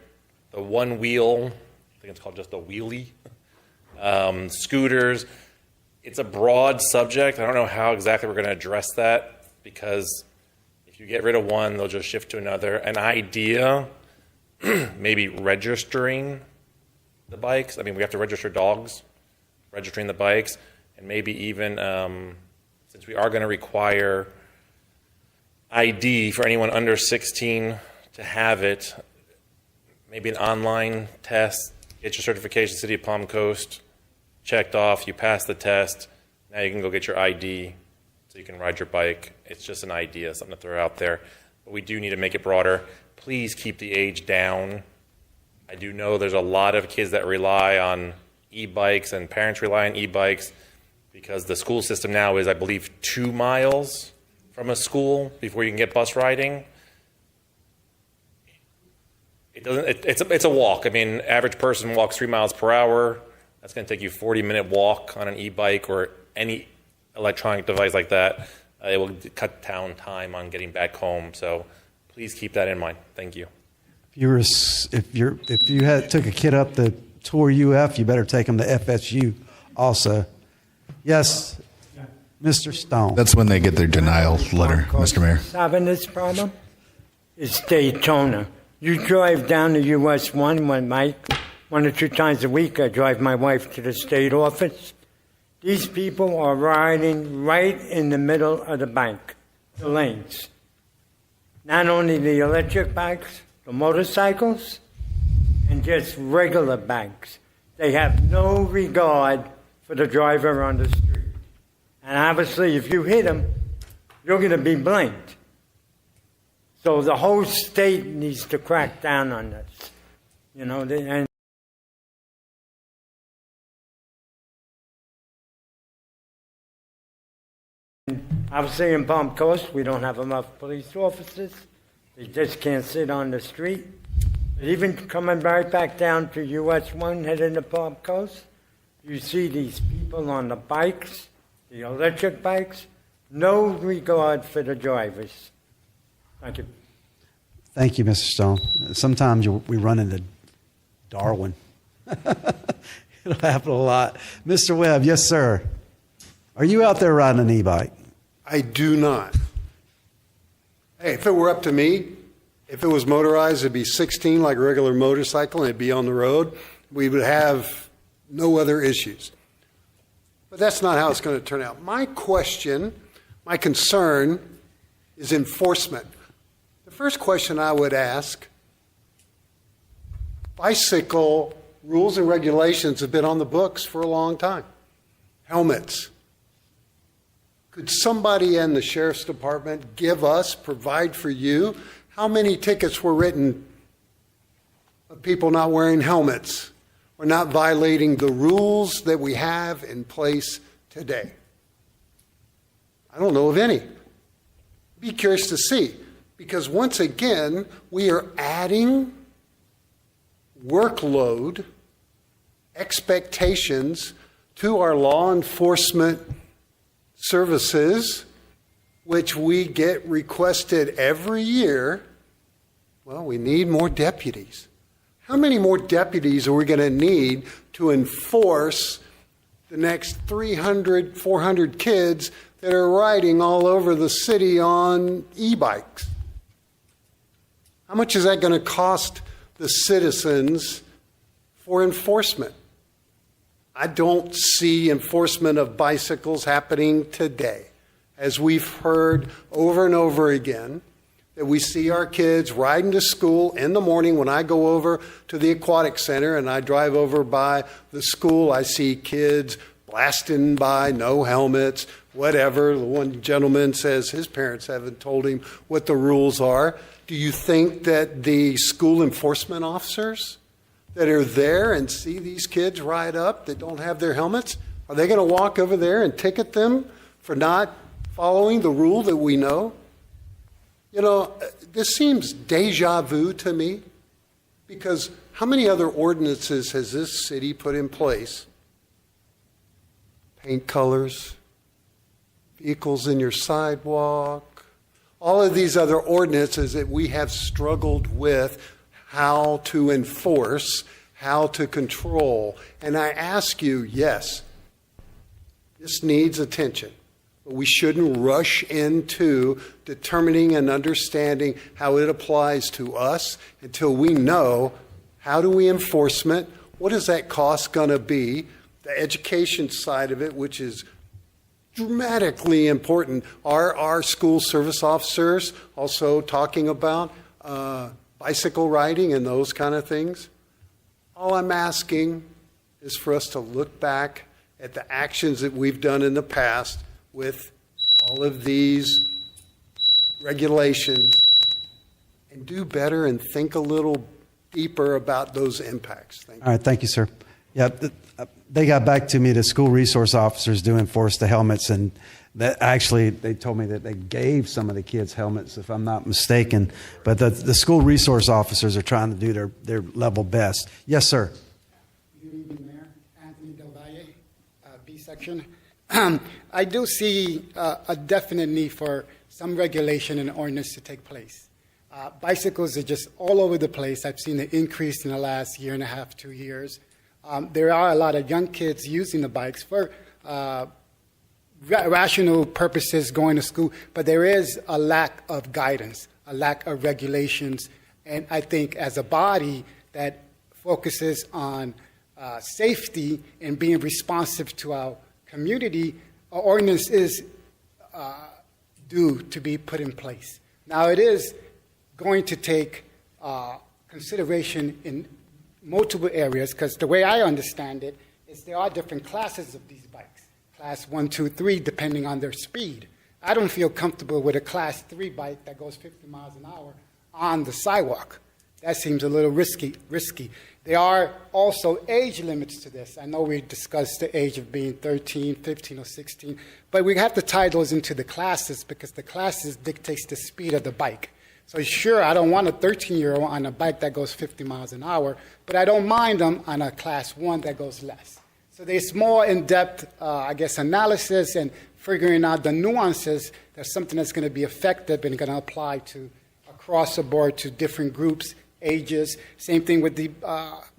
the one wheel, I think it's called just a wheelie, scooters. It's a broad subject. I don't know how exactly we're going to address that, because if you get rid of one, they'll just shift to another. An idea, maybe registering the bikes. I mean, we have to register dogs, registering the bikes, and maybe even, since we are going to require ID for anyone under 16 to have it, maybe an online test, get your certification, City of Palm Coast, checked off, you passed the test, now you can go get your ID so you can ride your bike. It's just an idea, something to throw out there. But we do need to make it broader. Please keep the age down. I do know there's a lot of kids that rely on e-bikes and parents rely on e-bikes because the school system now is, I believe, 2 miles from a school before you can get bus riding. It's a walk. I mean, average person walks 3 miles per hour. That's going to take you a 40-minute walk on an e-bike or any electronic device like that. It will cut down time on getting back home. So please keep that in mind. Thank you. If you took a kid up the Tour UF, you better take them to FSU also. Yes, Mr. Stone. That's when they get their denial letter, Mr. Mayor. Having this problem is Daytona. You drive down to US 1 when one or two times a week I drive my wife to the state office. These people are riding right in the middle of the bank, the lanes. Not only the electric bikes, the motorcycles, and just regular bikes. They have no regard for the driver on the street. And obviously, if you hit them, you're going to be blamed. So the whole state needs to crack down on this. You know, and obviously in Palm Coast, we don't have enough police officers. They just can't sit on the street. But even coming right back down to US 1 heading to Palm Coast, you see these people on the bikes, the electric bikes, no regard for the drivers. Thank you. Thank you, Mr. Stone. Sometimes we run into Darwin. It'll happen a lot. Mr. Webb, yes, sir. Are you out there riding an e-bike? I do not. Hey, if it were up to me, if it was motorized, it'd be 16 like a regular motorcycle and it'd be on the road. We would have no other issues. But that's not how it's going to turn out. My question, my concern is enforcement. The first question I would ask, bicycle rules and regulations have been on the books for a long time. Helmets. Could somebody in the sheriff's department provide for you, how many tickets were written of people not wearing helmets or not violating the rules that we have in place today? I don't know of any. Be curious to see, because once again, we are adding workload, expectations to our law enforcement services, which we get requested every year. Well, we need more deputies. How many more deputies are we going to need to enforce the next 300, 400 kids that are riding all over the city on e-bikes? How much is that going to cost the citizens for enforcement? I don't see enforcement of bicycles happening today. As we've heard over and over again, that we see our kids riding to school in the morning. When I go over to the aquatic center and I drive over by the school, I see kids blasting by, no helmets, whatever. The one gentleman says his parents haven't told him what the rules are. Do you think that the school enforcement officers that are there and see these kids ride up that don't have their helmets, are they going to walk over there and ticket them for not following the rule that we know? You know, this seems deja vu to me, because how many other ordinances has this city put in place? Paint colors, vehicles in your sidewalk, all of these other ordinances that we have struggled with how to enforce, how to control. And I ask you, yes, this needs attention. But we shouldn't rush into determining and understanding how it applies to us until we know how do we enforcement, what is that cost going to be, the education side of it, which is dramatically important. Are our school service officers also talking about bicycle riding and those kind of things. All I'm asking is for us to look back at the actions that we've done in the past with all of these regulations and do better and think a little deeper about those impacts. Thank you. All right, thank you, sir. Yeah, they got back to me, the school resource officers do enforce the helmets, and that actually they told me that they gave some of the kids helmets, if I'm not mistaken. But the school resource officers are trying to do their level best. Yes, sir. Good evening, Mayor. Anthony Del Valle, B section. I do see a definite need for some regulation and ordinance to take place. Bicycles are just all over the place. I've seen an increase in the last year and a half, 2 years. There are a lot of young kids using the bikes for rational purposes, going to school, but there is a lack of guidance, a lack of regulations, and I think as a body that focuses on safety and being responsive to our community, our ordinance is due to be put in place. Now, it is going to take consideration in multiple areas, because the way I understand it is there are different classes of these bikes, class 1, 2, 3, depending on their speed. I don't feel comfortable with a class 3 bike that goes 50 miles an hour on the sidewalk. That seems a little risky. There are also age limits to this. I know we discussed the age of being 13, 15, or 16, but we have to tie those into the classes because the classes dictates the speed of the bike. So sure, I don't want a 13-year-old on a bike that goes 50 miles an hour, but I don't mind them on a class 1 that goes less. So there's more in-depth, analysis and figuring out the nuances. There's something that's going to be effective and going to apply to across the board to different groups, ages. Same thing with the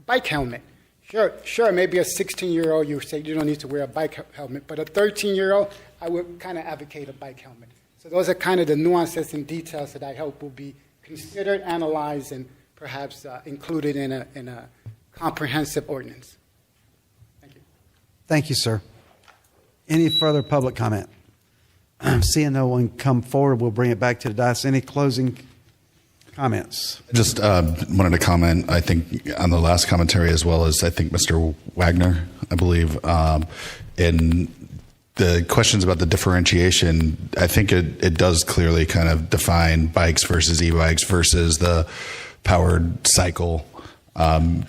bike helmet. Sure, maybe a 16-year-old, you say you don't need to wear a bike helmet, but a 13-year-old, I would kind of advocate a bike helmet. So those are kind of the nuances and details that I hope will be considered, analyzed, and perhaps included in a comprehensive ordinance. Thank you. Thank you, sir. Any further public comment? Seeing no one come forward, we'll bring it back to the dais. Any closing comments? Just wanted to comment, I think, on the last commentary, as well as I think Mr. Wagner, I believe, in the questions about the differentiation. I think it does clearly kind of define bikes versus e-bikes versus the powered cycle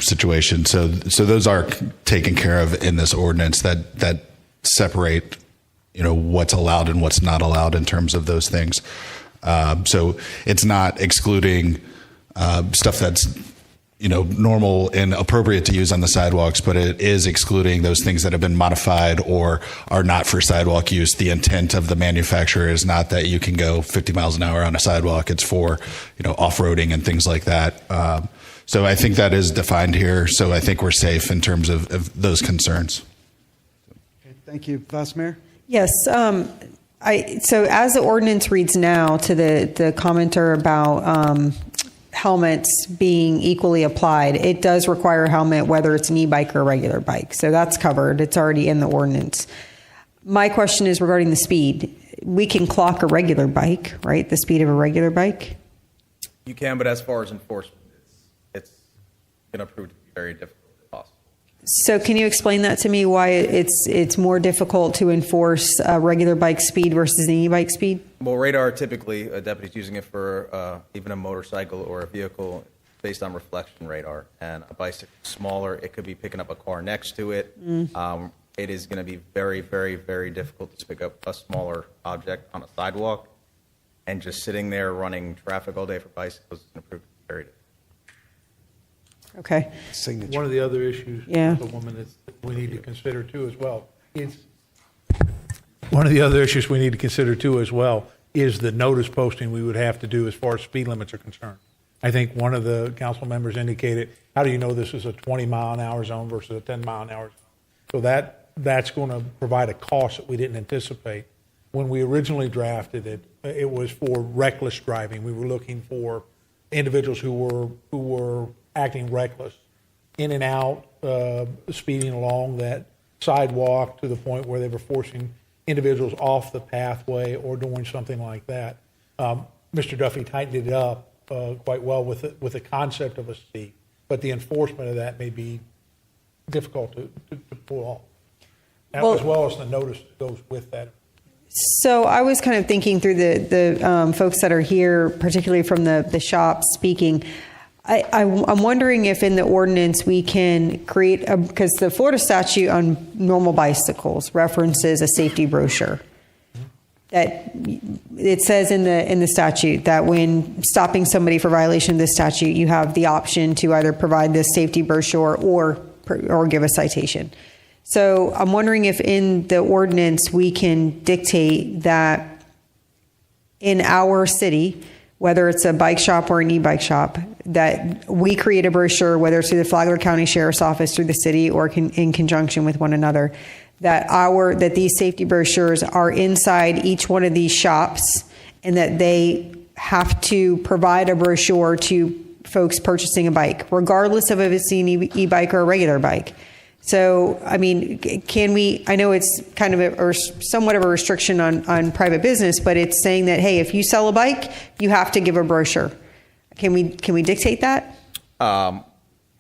situation. So those are taken care of in this ordinance that separate, what's allowed and what's not allowed in terms of those things. So it's not excluding stuff that's normal and appropriate to use on the sidewalks, but it is excluding those things that have been modified or are not for sidewalk use. The intent of the manufacturer is not that you can go 50 miles an hour on a sidewalk. It's for off-roading and things like that. So I think that is defined here. So I think we're safe in terms of those concerns. Okay, thank you, Vice Mayor. Yes. So as the ordinance reads now, to the commenter about helmets being equally applied, it does require a helmet whether it's an e-bike or a regular bike. So that's covered. It's already in the ordinance. My question is regarding the speed. We can clock a regular bike, right? The speed of a regular bike? You can, but as far as enforcement, it's going to prove to be very difficult. So can you explain that to me, why it's more difficult to enforce a regular bike speed versus an e-bike speed? Well, radar, typically a deputy's using it for even a motorcycle or a vehicle based on reflection radar. And a bicycle is smaller. It could be picking up a car next to it. It is going to be very, very, very difficult to pick up a smaller object on a sidewalk. And just sitting there running traffic all day for bicycles is going to prove to be very difficult. Okay. Signature. One of the other issues, Yeah. the woman, that we need to consider too as well. One of the other issues we need to consider too as well is the notice posting we would have to do as far as speed limits are concerned. I think one of the council members indicated, how do you know this is a 20-mile-an-hour zone versus a 10-mile-an-hour zone? So that's going to provide a cost that we didn't anticipate. When we originally drafted it, it was for reckless driving. We were looking for individuals who were acting reckless, in and out, speeding along that sidewalk to the point where they were forcing individuals off the pathway or doing something like that. Mr. Duffy tightened it up quite well with the concept of a seat, but the enforcement of that may be difficult to pull off, as well as the notice that goes with that. So I was kind of thinking through the folks that are here, particularly from the shops speaking. I'm wondering if in the ordinance we can create, because the Florida statute on normal bicycles references a safety brochure. That it says in the statute that when stopping somebody for violation of this statute, you have the option to either provide this safety brochure or give a citation. So I'm wondering if in the ordinance we can dictate that in our city, whether it's a bike shop or an e-bike shop, that we create a brochure, whether it's through the Flagler County Sheriff's Office, through the city, or in conjunction with one another, that these safety brochures are inside each one of these shops, and that they have to provide a brochure to folks purchasing a bike, regardless of if it's an e-bike or a regular bike. So, I mean, can we, I know it's kind of somewhat of a restriction on private business, but it's saying that, hey, if you sell a bike, you have to give a brochure. Can we dictate that? Well,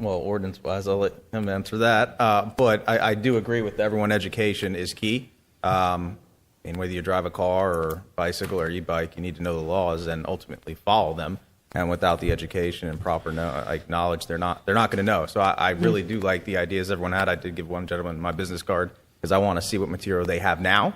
ordinance-wise, I'll let him answer that. But I do agree with everyone, education is key. And whether you drive a car or bicycle or e-bike, you need to know the laws and ultimately follow them. And without the education and proper knowledge, they're not going to know. So I really do like the ideas everyone had. I did give one gentleman my business card because I want to see what material they have now.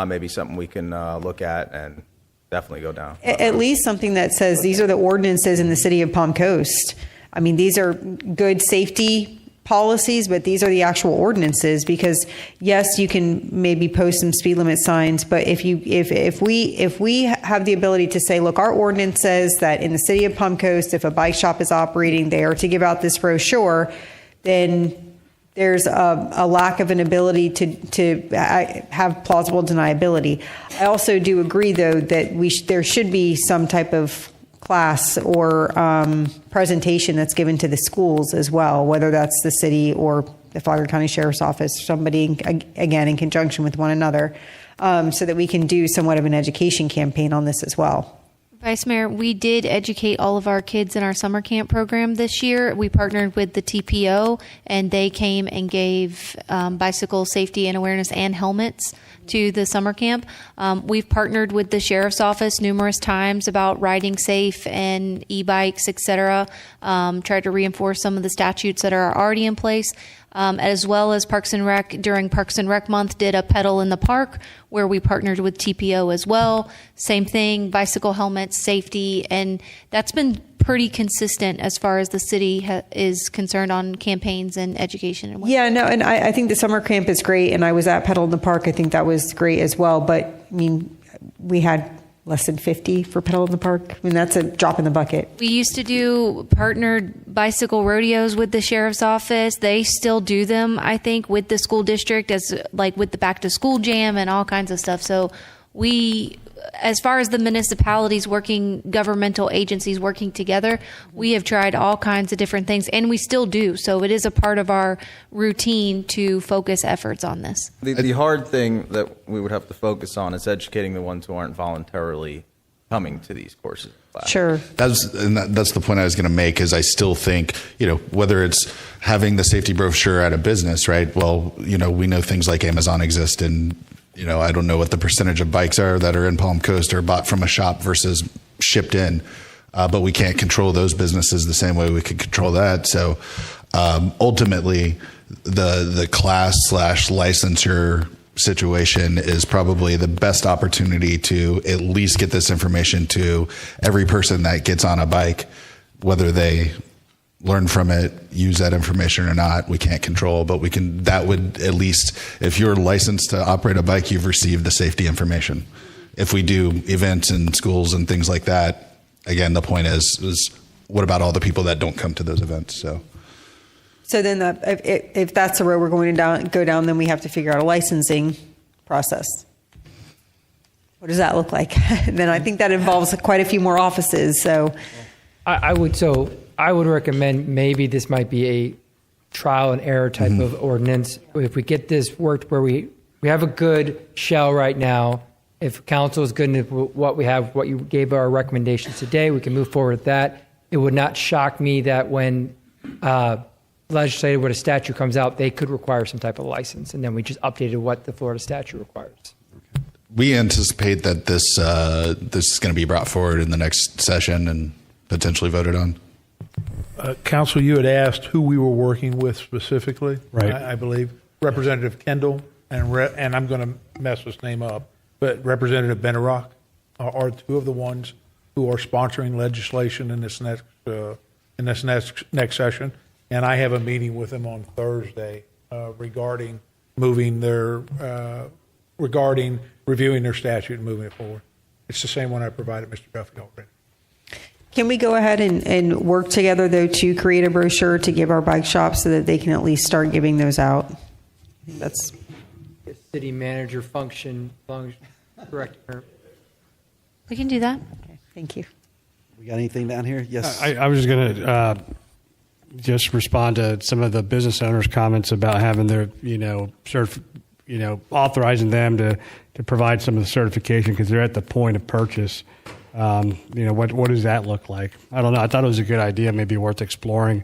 Maybe something we can look at and definitely go down. At least something that says these are the ordinances in the city of Palm Coast. I mean, these are good safety policies, but these are the actual ordinances, because yes, you can maybe post some speed limit signs, but if we have the ability to say, look, our ordinance says that in the city of Palm Coast, if a bike shop is operating, they are to give out this brochure, then there's a lack of an ability to have plausible deniability. I also do agree, though, that there should be some type of class or presentation that's given to the schools as well, whether that's the city or the Flagler County Sheriff's Office, somebody, again, in conjunction with one another, so that we can do somewhat of an education campaign on this as well. Vice Mayor, we did educate all of our kids in our summer camp program this year. We partnered with the TPO, and they came and gave bicycle safety and awareness and helmets to the summer camp. We've partnered with the Sheriff's Office numerous times about riding safe and e-bikes, et cetera, tried to reinforce some of the statutes that are already in place. As well as Parks and Rec, during Parks and Rec Month, did a pedal in the park where we partnered with TPO as well. Same thing, bicycle helmets, safety, and that's been pretty consistent as far as the city is concerned on campaigns and education. And yeah, no, and I think the summer camp is great, and I was at Pedal in the Park. I think that was great as well, but I mean, we had less than 50 for Pedal in the Park. I mean, that's a drop in the bucket. We used to do partnered bicycle rodeos with the Sheriff's Office. They still do them, I think, with the school district, as like with the back to school jam and all kinds of stuff. So we, as far as the municipalities working, governmental agencies working together, we have tried all kinds of different things, and we still do. So it is a part of our routine to focus efforts on this. The hard thing that we would have to focus on is educating the ones who aren't voluntarily coming to these courses. Sure. That's the point I was going to make, is I still think, whether it's having the safety brochure at a business, right? Well, we know things like Amazon exist, and I don't know what the percentage of bikes are that are in Palm Coast or bought from a shop versus shipped in, but we can't control those businesses the same way we could control that. So ultimately, the class/licensure situation is probably the best opportunity to at least get this information to every person that gets on a bike, whether they learn from it, use that information or not, we can't control, but that would at least, if you're licensed to operate a bike, you've received the safety information. If we do events in schools and things like that, again, the point is what about all the people that don't come to those events? So then if that's the road we're going to go down, then we have to figure out a licensing process. What does that look like? Then I think that involves quite a few more offices. So I would recommend maybe this might be a trial and error type of ordinance. If we get this worked where we have a good shell right now, if council is good with what we have, what you gave our recommendations today, we can move forward with that. It would not shock me that when legislative, when a statute comes out, they could require some type of license, and then we just updated what the Florida statute requires. We anticipate that this is going to be brought forward in the next session and potentially voted on. Council, you had asked who we were working with specifically. Right. I believe Representative Kendall and I'm going to mess this name up, but Representative Benarock are two of the ones who are sponsoring legislation in this next session. And I have a meeting with them on Thursday regarding regarding reviewing their statute and moving it forward. It's the same one I provided Mr. Duffy already. Can we go ahead and work together, though, to create a brochure to give our bike shops so that they can at least start giving those out? That's The city manager function, correct? We can do that. okay. Thank you. We got anything down here? Yes. I was just going to just respond to some of the business owners' comments about having their, authorizing them to provide some of the certification because they're at the point of purchase. What does that look like? I don't know. I thought it was a good idea, maybe worth exploring.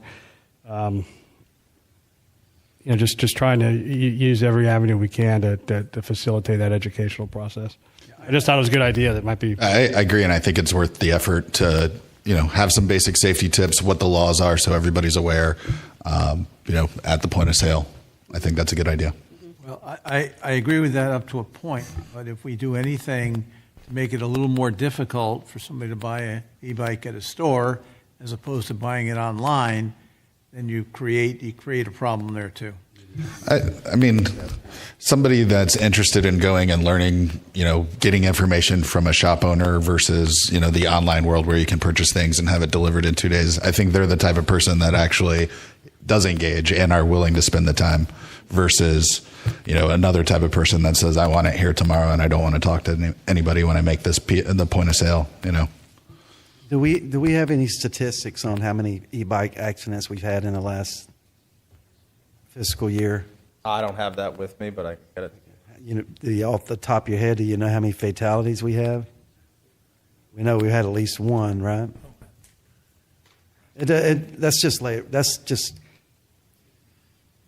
Just trying to use every avenue we can to facilitate that educational process. I just thought it was a good idea. That might be. I agree, and I think it's worth the effort to have some basic safety tips, what the laws are, so everybody's aware. At the point of sale, I think that's a good idea. Well, I agree with that up to a point, but if we do anything to make it a little more difficult for somebody to buy an e-bike at a store as opposed to buying it online, then you create a problem there too. I mean, somebody that's interested in going and learning, getting information from a shop owner versus, the online world where you can purchase things and have it delivered in 2 days. I think they're the type of person that actually does engage and are willing to spend the time versus, another type of person that says, I want it here tomorrow and I don't want to talk to anybody when I make this the point of sale, Do we have any statistics on how many e-bike accidents we've had in the last fiscal year? I don't have that with me, but I can get it. Off the top of your head, do you know how many fatalities we have? We know we had at least one, right? That's just.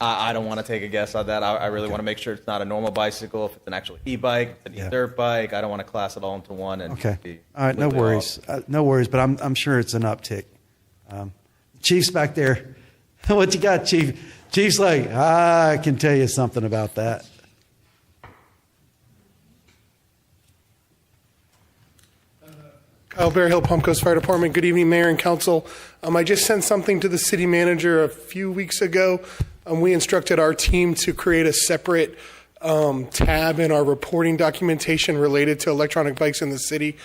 I don't want to take a guess on that. I really want to make sure it's not a normal bicycle. If it's an actual e-bike, it's an e-dirt bike, I don't want to class it all into one. And Okay. All right. No worries. No worries. But I'm sure it's an uptick. Chief's back there. What you got, Chief? Chief's like, I can tell you something about that. Kyle Berryhill, Palm Coast Fire Department. Good evening, Mayor and Council. I just sent something to the city manager a few weeks ago. We instructed our team to create a separate tab in our reporting documentation related to electronic bikes in the city.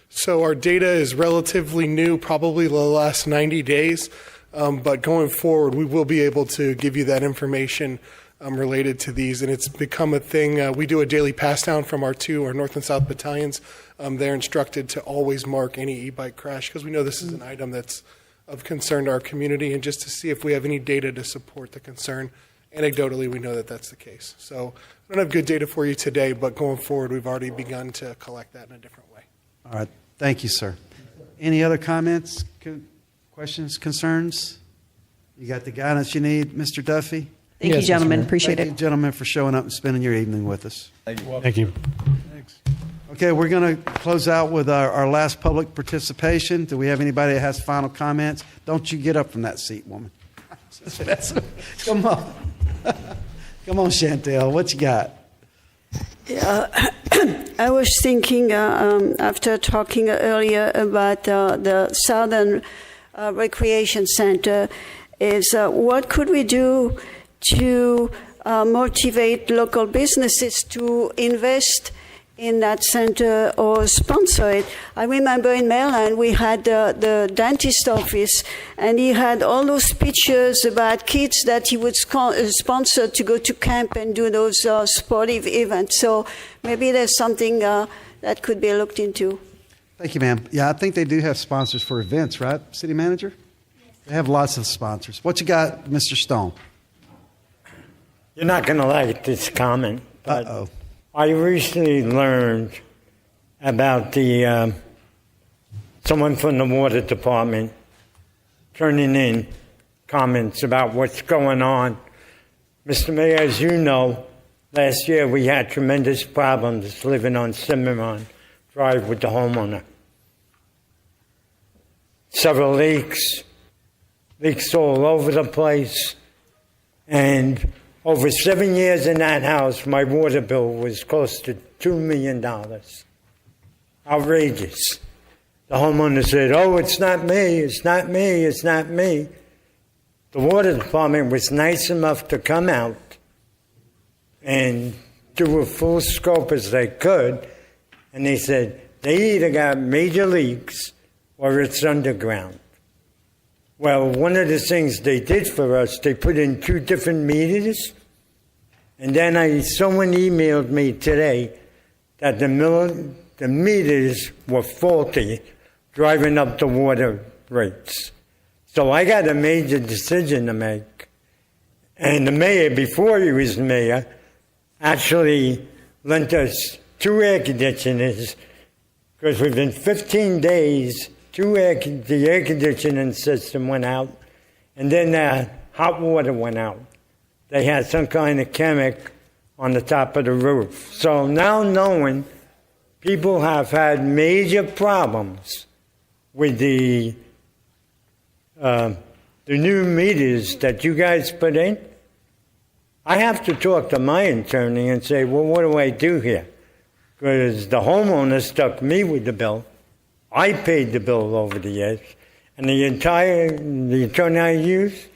So our data is relatively new, probably the last 90 days. But going forward, we will be able to give you that information related to these. And it's become a thing. We do a daily pass down from our North and South battalions. They're instructed to always mark any e-bike crash because we know this is an item that's of concern to our community, and just to see if we have any data to support the concern. Anecdotally, we know that that's the case. So I don't have good data for you today, but going forward, we've already begun to collect that in a different way. All right. Thank you, sir. Any other comments, questions, concerns? You got the guidance you need, Mr. Duffy? Thank you, gentlemen. Appreciate Thank you, gentlemen, for showing up and spending your evening with us. Thank you. Thank you. Okay, we're going to close out with our last public participation. Do we have anybody that has final comments? Don't you get up from that seat, woman. Come on. Come on, Chantel. What you got? Yeah, I was thinking after talking earlier about the Southern Recreation Center is what could we do to motivate local businesses to invest in that center or sponsor it. I remember in Maryland we had the dentist office, and he had all those pictures about kids that he would sponsor to go to camp and do those sportive events. So maybe there's something that could be looked into. Thank you, ma'am. Yeah, I think they do have sponsors for events, right, City Manager? Yes. They have lots of sponsors. What you got, Mr. Stone? You're not going to like this comment. Uh-oh. I recently learned about the someone from the water department turning in comments about what's going on. Mr. Mayor, as you know, last year we had tremendous problems living on Cimarron Drive with the homeowner. Several leaks all over the place, and over 7 years in that house, my water bill was close to $2 million. Outrageous. The homeowner said, "Oh, it's not me, it's not me, it's not me." The water department was nice enough to come out and do a full scope as they could, and they said they either got major leaks or it's underground. Well, one of the things they did for us, they put in 2 different meters, and then someone emailed me today that the meters were faulty, driving up the water rates. So I got a major decision to make. And the mayor, before he was mayor, actually lent us 2 air conditioners, because within 15 days, the air conditioning system went out, and then the hot water went out. They had some kind of chemical on the top of the roof. So now knowing people have had major problems with the new meters that you guys put in, I have to talk to my attorney and say, well, what do I do here? Because the homeowner stuck me with the bill. I paid the bill over the years, and the attorney I use,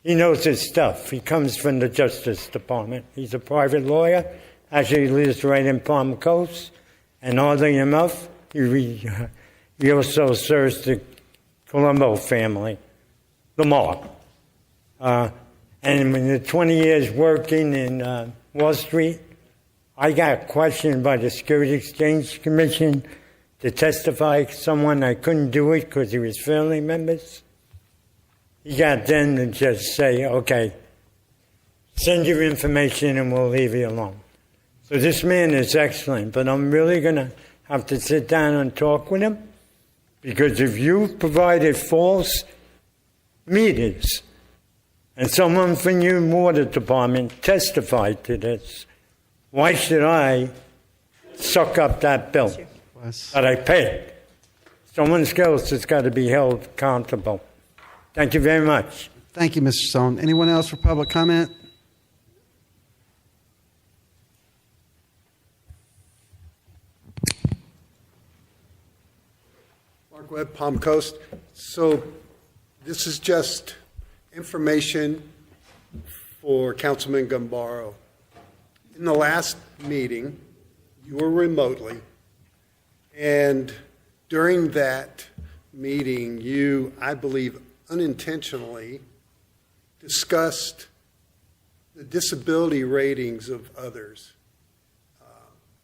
he knows his stuff. He comes from the Justice Department. He's a private lawyer, actually lives right in Palm Coast, and oddly enough, he also serves the Colombo family, Lamar. And in the 20 years working in Wall Street, I got questioned by the Security Exchange Commission to testify someone. I couldn't do it because he was family members. He got them to just say, okay, send your information and we'll leave you alone. So this man is excellent, but I'm really going to have to sit down and talk with him, because if you provided false meters and someone from your water department testified to this, why should I suck up that bill that I paid? Someone else has got to be held accountable. Thank you very much. Thank you, Mr. Stone. Anyone else for public comment? Mark Webb, Palm Coast. So this is just information for Councilman Gambaro. In the last meeting, you were remotely, and during that meeting, you, I believe, unintentionally discussed the disability ratings of others.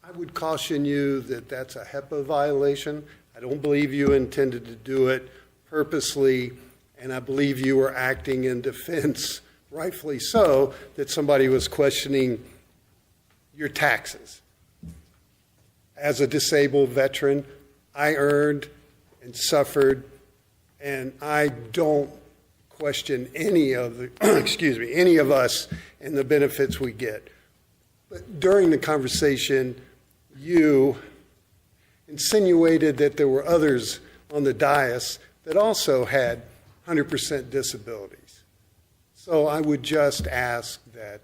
I would caution you that that's a HEPA violation. I don't believe you intended to do it purposely, and I believe you were acting in defense, rightfully so, that somebody was questioning your taxes. As a disabled veteran, I earned and suffered, and I don't question any of the, any of us and the benefits we get. But during the conversation, you insinuated that there were others on the dais that also had 100% disabilities. So I would just ask that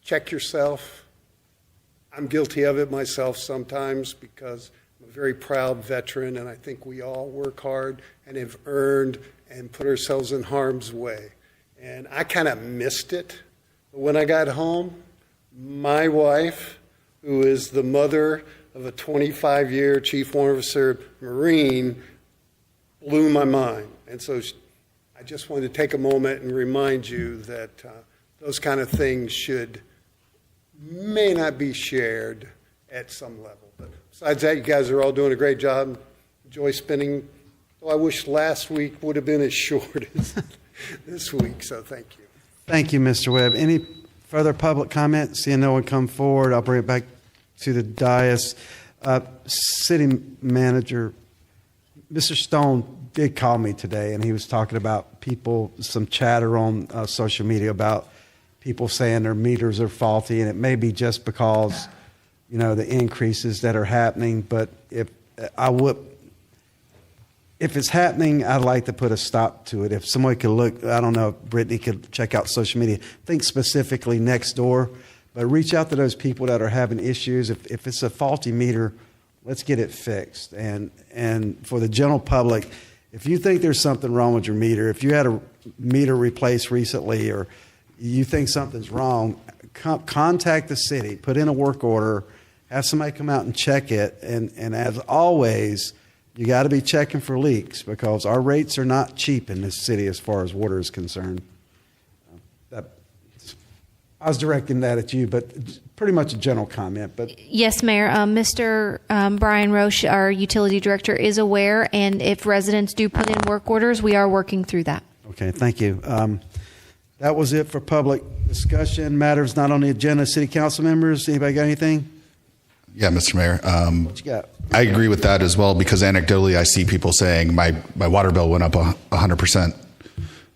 check yourself. I'm guilty of it myself sometimes because I'm a very proud veteran, and I think we all work hard and have earned and put ourselves in harm's way. And I kind of missed it. But when I got home, my wife, who is the mother of a 25-year Chief Warrant Officer Marine, blew my mind. And so I just wanted to take a moment and remind you that those kind of things may not be shared at some level. But besides that, you guys are all doing a great job. Enjoy spending. I wish last week would have been as short as this week, so thank you. Thank you, Mr. Webb. Any further public comment? Seeing no one come forward, I'll bring it back to the dais. City Manager, Mr. Stone did call me today, and he was talking about people, some chatter on social media about people saying their meters are faulty, and it may be just because, the increases that are happening. But if it's happening, I'd like to put a stop to it. If somebody could look, I don't know if Brittany could check out social media, think specifically Nextdoor, but reach out to those people that are having issues. If it's a faulty meter, let's get it fixed. And for the general public, if you think there's something wrong with your meter, if you had a meter replaced recently or you think something's wrong, contact the city, put in a work order, have somebody come out and check it. And as always, you got to be checking for leaks because our rates are not cheap in this city as far as water is concerned. I was directing that at you, but pretty much a general comment. But Yes, Mayor. Mr. Brian Roche, our utility director, is aware, and if residents do put in work orders, we are working through that. okay, thank you. That was it for public discussion. Matters not on the agenda. City council members, anybody got anything? Yeah, Mr. Mayor. What you got? I agree with that as well because anecdotally I see people saying my water bill went up 100%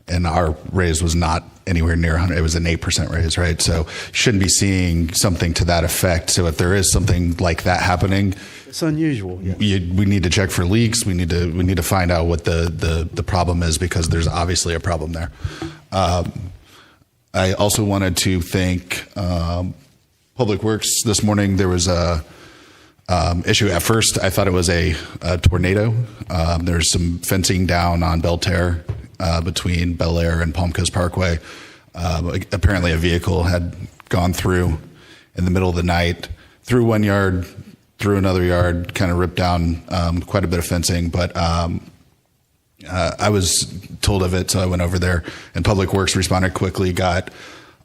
and our raise was not anywhere near 100. It was an 8% raise, right? So shouldn't be seeing something to that effect. So if there is something like that happening, It's unusual. Yeah. we need to check for leaks. We need to find out what the problem is because there's obviously a problem there. I also wanted to thank Public Works this morning. There was a issue at first. I thought it was a tornado. There's some fencing down on Belterre between Bel Air and Palm Coast Parkway. Apparently a vehicle had gone through in the middle of the night, through one yard, through another yard, kind of ripped down quite a bit of fencing. But I was told of it, so I went over there, and Public Works responded quickly, got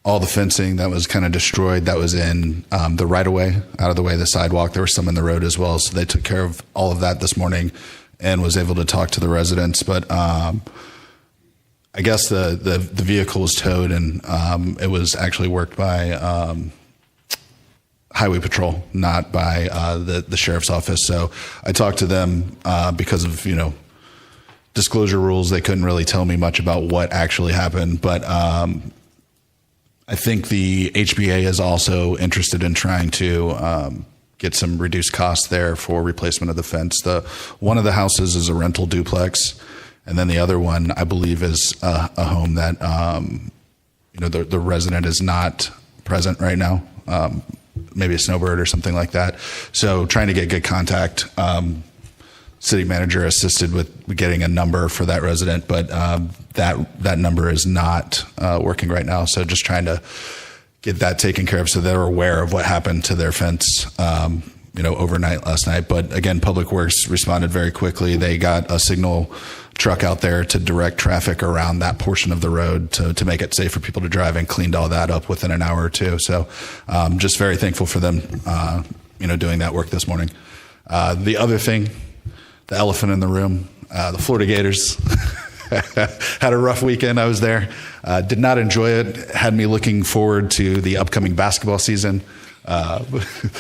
all the fencing that was kind of destroyed that was in the right-of-way, out of the way of the sidewalk. There was some in the road as well, so they took care of all of that this morning and was able to talk to the residents. But I guess the vehicle was towed, and it was actually worked by Highway Patrol, not by the sheriff's office. So I talked to them because of, disclosure rules. They couldn't really tell me much about what actually happened, but I think the HBA is also interested in trying to get some reduced costs there for replacement of the fence. One of the houses is a rental duplex, and then the other one, I believe, is a home that the resident is not present right now. Maybe a snowbird or something like that. So trying to get good contact. City manager assisted with getting a number for that resident, but that number is not working right now. So just trying to get that taken care of so they're aware of what happened to their fence, overnight last night. But again, Public Works responded very quickly. They got a signal truck out there to direct traffic around that portion of the road to make it safe for people to drive, and cleaned all that up within an hour or two. So just very thankful for them, doing that work this morning. The other thing, the elephant in the room, the Florida Gators had a rough weekend. I was there, did not enjoy it. Had me looking forward to the upcoming basketball season.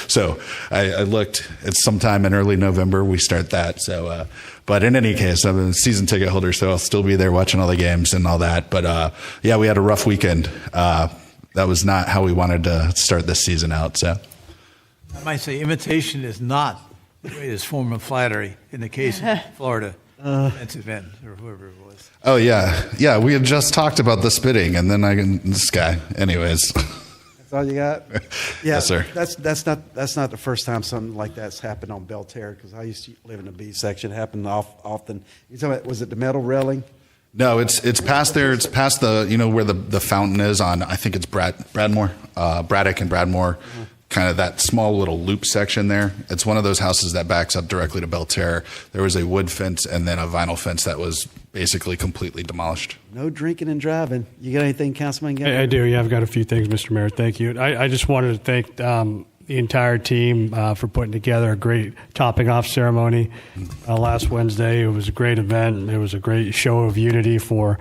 So I looked. It's sometime in early November we start that. So, but in any case, I'm a season ticket holder, so I'll still be there watching all the games and all that. But yeah, we had a rough weekend. That was not how we wanted to start this season out. So I might say imitation is not the greatest form of flattery in the case of Florida defensive end or whoever it was. Oh yeah. We had just talked about the spitting, and then this guy. Anyways. That's all you got? Yeah, Yes, sir. That's not the first time something like that's happened on Belterre, because I used to live in the B section. It happened often. You talking about, was it the metal railing? No, it's past there. It's past the where the fountain is on. I think it's Bradmore, Braddock and Bradmore. Mm-hmm. Kind of that small little loop section there. It's one of those houses that backs up directly to Belterre. There was a wood fence and then a vinyl fence that was basically completely demolished. No drinking and driving. You got anything, Councilman? I do. Yeah, I've got a few things, Mr. Mayor. Thank you. I just wanted to thank the entire team for putting together a great topping off ceremony last Wednesday. It was a great event. It was a great show of unity for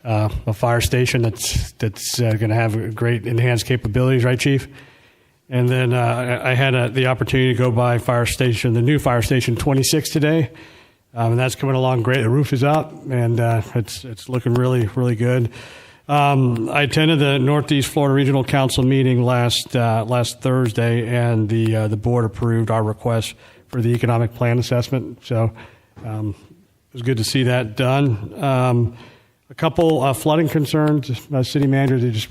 a fire station that's going to have great enhanced capabilities, right, Chief? And then I had the opportunity to go by the new fire station 26 today, and that's coming along great. The roof is up, and it's looking really, really good. I attended the Northeast Florida Regional Council meeting last Thursday, and the board approved our request for the economic plan assessment. So it was good to see that done. A couple flooding concerns. City manager, they just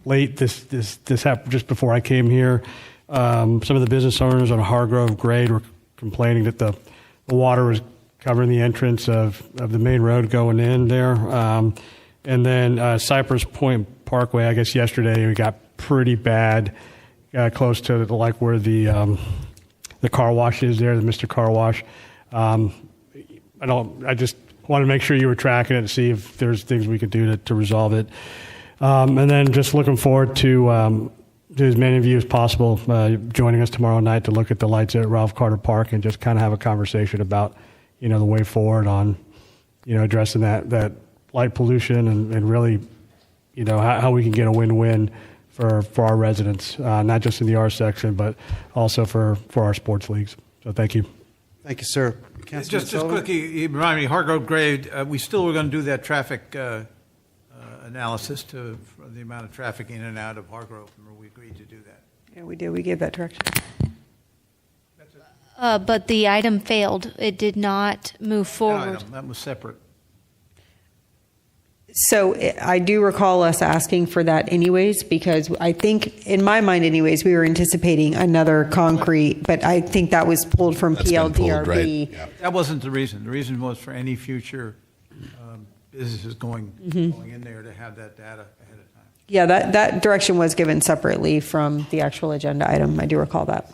late. This happened just before I came here. Some of the business owners on Hargrove Grade were complaining that the water was covering the entrance of the main road going in there. And then Cypress Point Parkway, I guess yesterday we got pretty bad, close to where the car wash is there, the Mr. Car Wash. I just want to make sure you were tracking it and see if there's things we could do to resolve it. And then just looking forward to as many of you as possible joining us tomorrow night to look at the lights at Ralph Carter Park and just kind of have a conversation about, the way forward on, addressing that light pollution and really, how we can get a win-win for our residents, not just in the R section, but also for our sports leagues. So thank you. Thank you, sir. Just quickly, you remind me, Hargrove Grade, we still were going to do that traffic analysis for the amount of traffic in and out of Hargrove. Remember, we agreed to do that. Yeah, we did. We gave that direction. But the item failed. It did not move forward. That was separate. So I do recall us asking for that anyways, because I think, in my mind anyways, we were anticipating another concrete, but I think that was pulled from PLDRB. Right? Yeah. That wasn't the reason. The reason was for any future businesses going in there to have that data ahead of time. Yeah, that direction was given separately from the actual agenda item. I do recall that.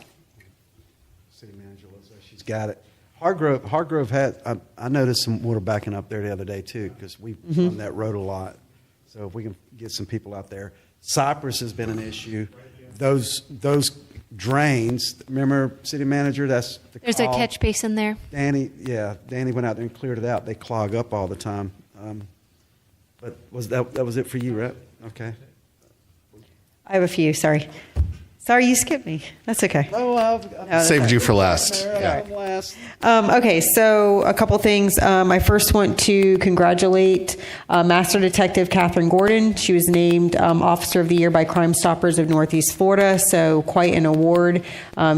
City manager looks like she's got it. Hargrove had, I noticed some water backing up there the other day too, because we run that road a lot. So if we can get some people out there. Cypress has been an issue. Those drains, remember, city manager, that's the There's call. a catch basin there. Danny went out there and cleared it out. They clog up all the time. But that was it for you, right? Okay. I have a few, sorry. Sorry, you skipped me. That's okay. Saved you for last. Okay, so a couple things. I first want to congratulate Master Detective Catherine Gordon. She was named Officer of the Year by Crime Stoppers of Northeast Florida, so quite an award.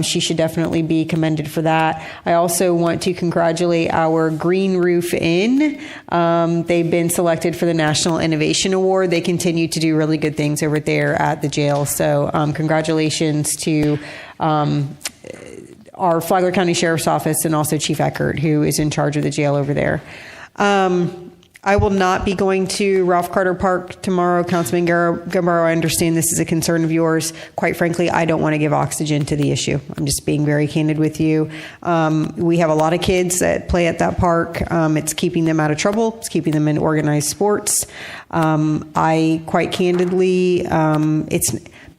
She should definitely be commended for that. I also want to congratulate our Green Roof Inn. They've been selected for the National Innovation Award. They continue to do really good things over there at the jail, so congratulations to our Flagler County Sheriff's Office and also Chief Eckert, who is in charge of the jail over there. I will not be going to Ralph Carter Park tomorrow. Councilman Gambaro, I understand this is a concern of yours. Quite frankly, I don't want to give oxygen to the issue. I'm just being very candid with you. We have a lot of kids that play at that park. It's keeping them out of trouble. It's keeping them in organized sports. I quite candidly,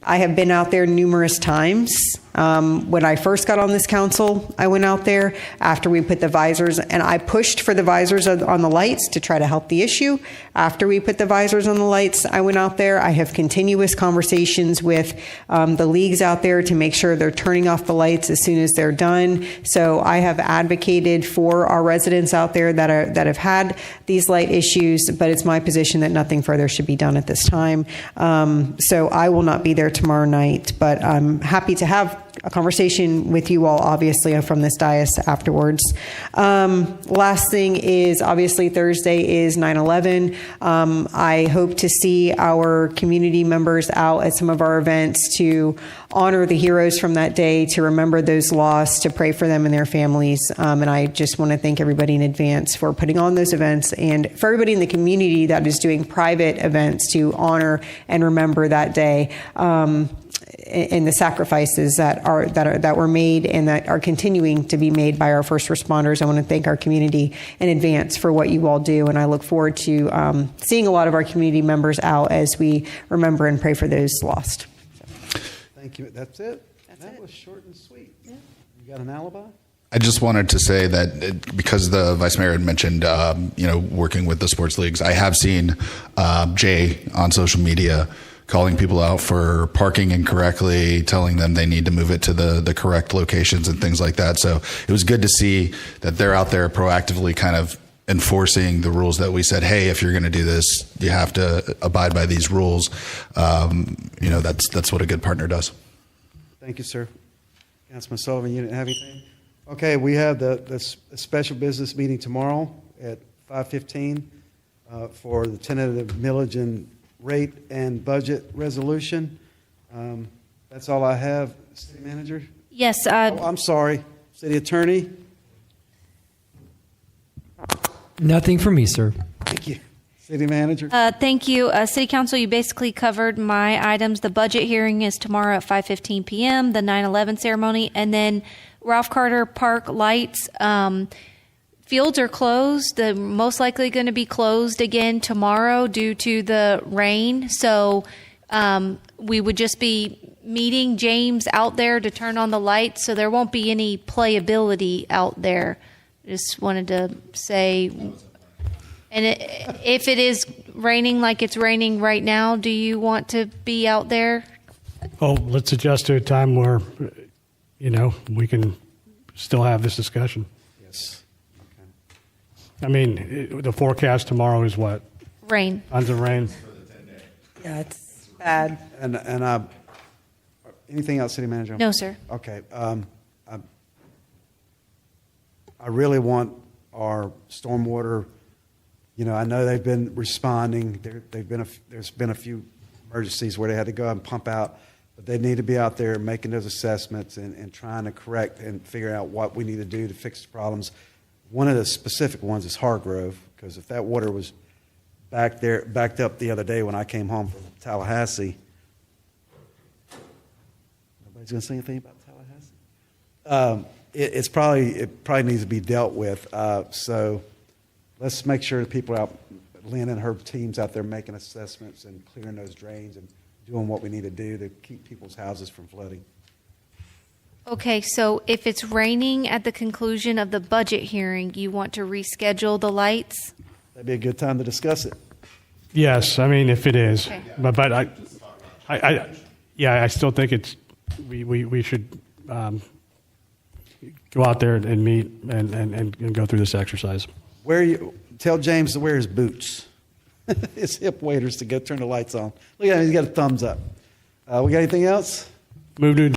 I have been out there numerous times. When I first got on this council, I went out there after we put the visors, and I pushed for the visors on the lights to try to help the issue. After we put the visors on the lights, I went out there. I have continuous conversations with the leagues out there to make sure they're turning off the lights as soon as they're done. So I have advocated for our residents out there that have had these light issues, but it's my position that nothing further should be done at this time. So I will not be there tomorrow night, but I'm happy to have a conversation with you all, obviously, from this dais afterwards. Last thing is, obviously, Thursday is 9/11. I hope to see our community members out at some of our events to honor the heroes from that day, to remember those lost, to pray for them and their families. And I just want to thank everybody in advance for putting on those events, and for everybody in the community that is doing private events to honor and remember that day. And the sacrifices that were made and that are continuing to be made by our first responders. I want to thank our community in advance for what you all do, and I look forward to seeing a lot of our community members out as we remember and pray for those lost. Thank you. That's it. That was short and sweet. Yeah. You got an alibi? I just wanted to say that because the Vice Mayor had mentioned, working with the sports leagues, I have seen Jay on social media calling people out for parking incorrectly, telling them they need to move it to the correct locations and things like that. So it was good to see that they're out there proactively kind of enforcing the rules that we said, hey, if you're going to do this, you have to abide by these rules. That's what a good partner does. Thank you, sir. Councilman Sullivan, you didn't have anything? Okay, we have the special business meeting tomorrow at 5:15 for the tentative millage and rate and budget resolution. That's all I have. City Manager? Yes. I'm sorry. City Attorney? Nothing for me, sir. Thank you. City Manager? Thank you. City Council, you basically covered my items. The budget hearing is tomorrow at 5:15 p.m., the 9/11 ceremony, and then Ralph Carter Park lights. Fields are closed. They're most likely going to be closed again tomorrow due to the rain. So we would just be meeting James out there to turn on the lights, so there won't be any playability out there. Just wanted to say... And if it is raining like it's raining right now, do you want to be out there? Oh, let's adjust to a time where, we can still have this discussion. Yes. I mean, the forecast tomorrow is what? Rain. Tons of rain. Yeah, it's bad. And anything else, City Manager? No, sir. Okay. I really want our stormwater. I know they've been responding. There's been a few emergencies where they had to go out and pump out, but they need to be out there making those assessments and trying to correct and figure out what we need to do to fix the problems. One of the specific ones is Hargrove, because if that water was backed up the other day when I came home from Tallahassee, nobody's going to say anything about Tallahassee. It probably needs to be dealt with. So. Let's make sure that people out, Lynn and her team's out there making assessments and clearing those drains and doing what we need to do to keep people's houses from flooding. Okay, so if it's raining at the conclusion of the budget hearing, you want to reschedule the lights? That'd be a good time to discuss it. Yes, I mean, if it is. Okay. But I still think we should go out there and meet and go through this exercise. Tell James to wear his boots, his hip waders to go turn the lights on. Look at him, he's got a thumbs up. We got anything else? Move to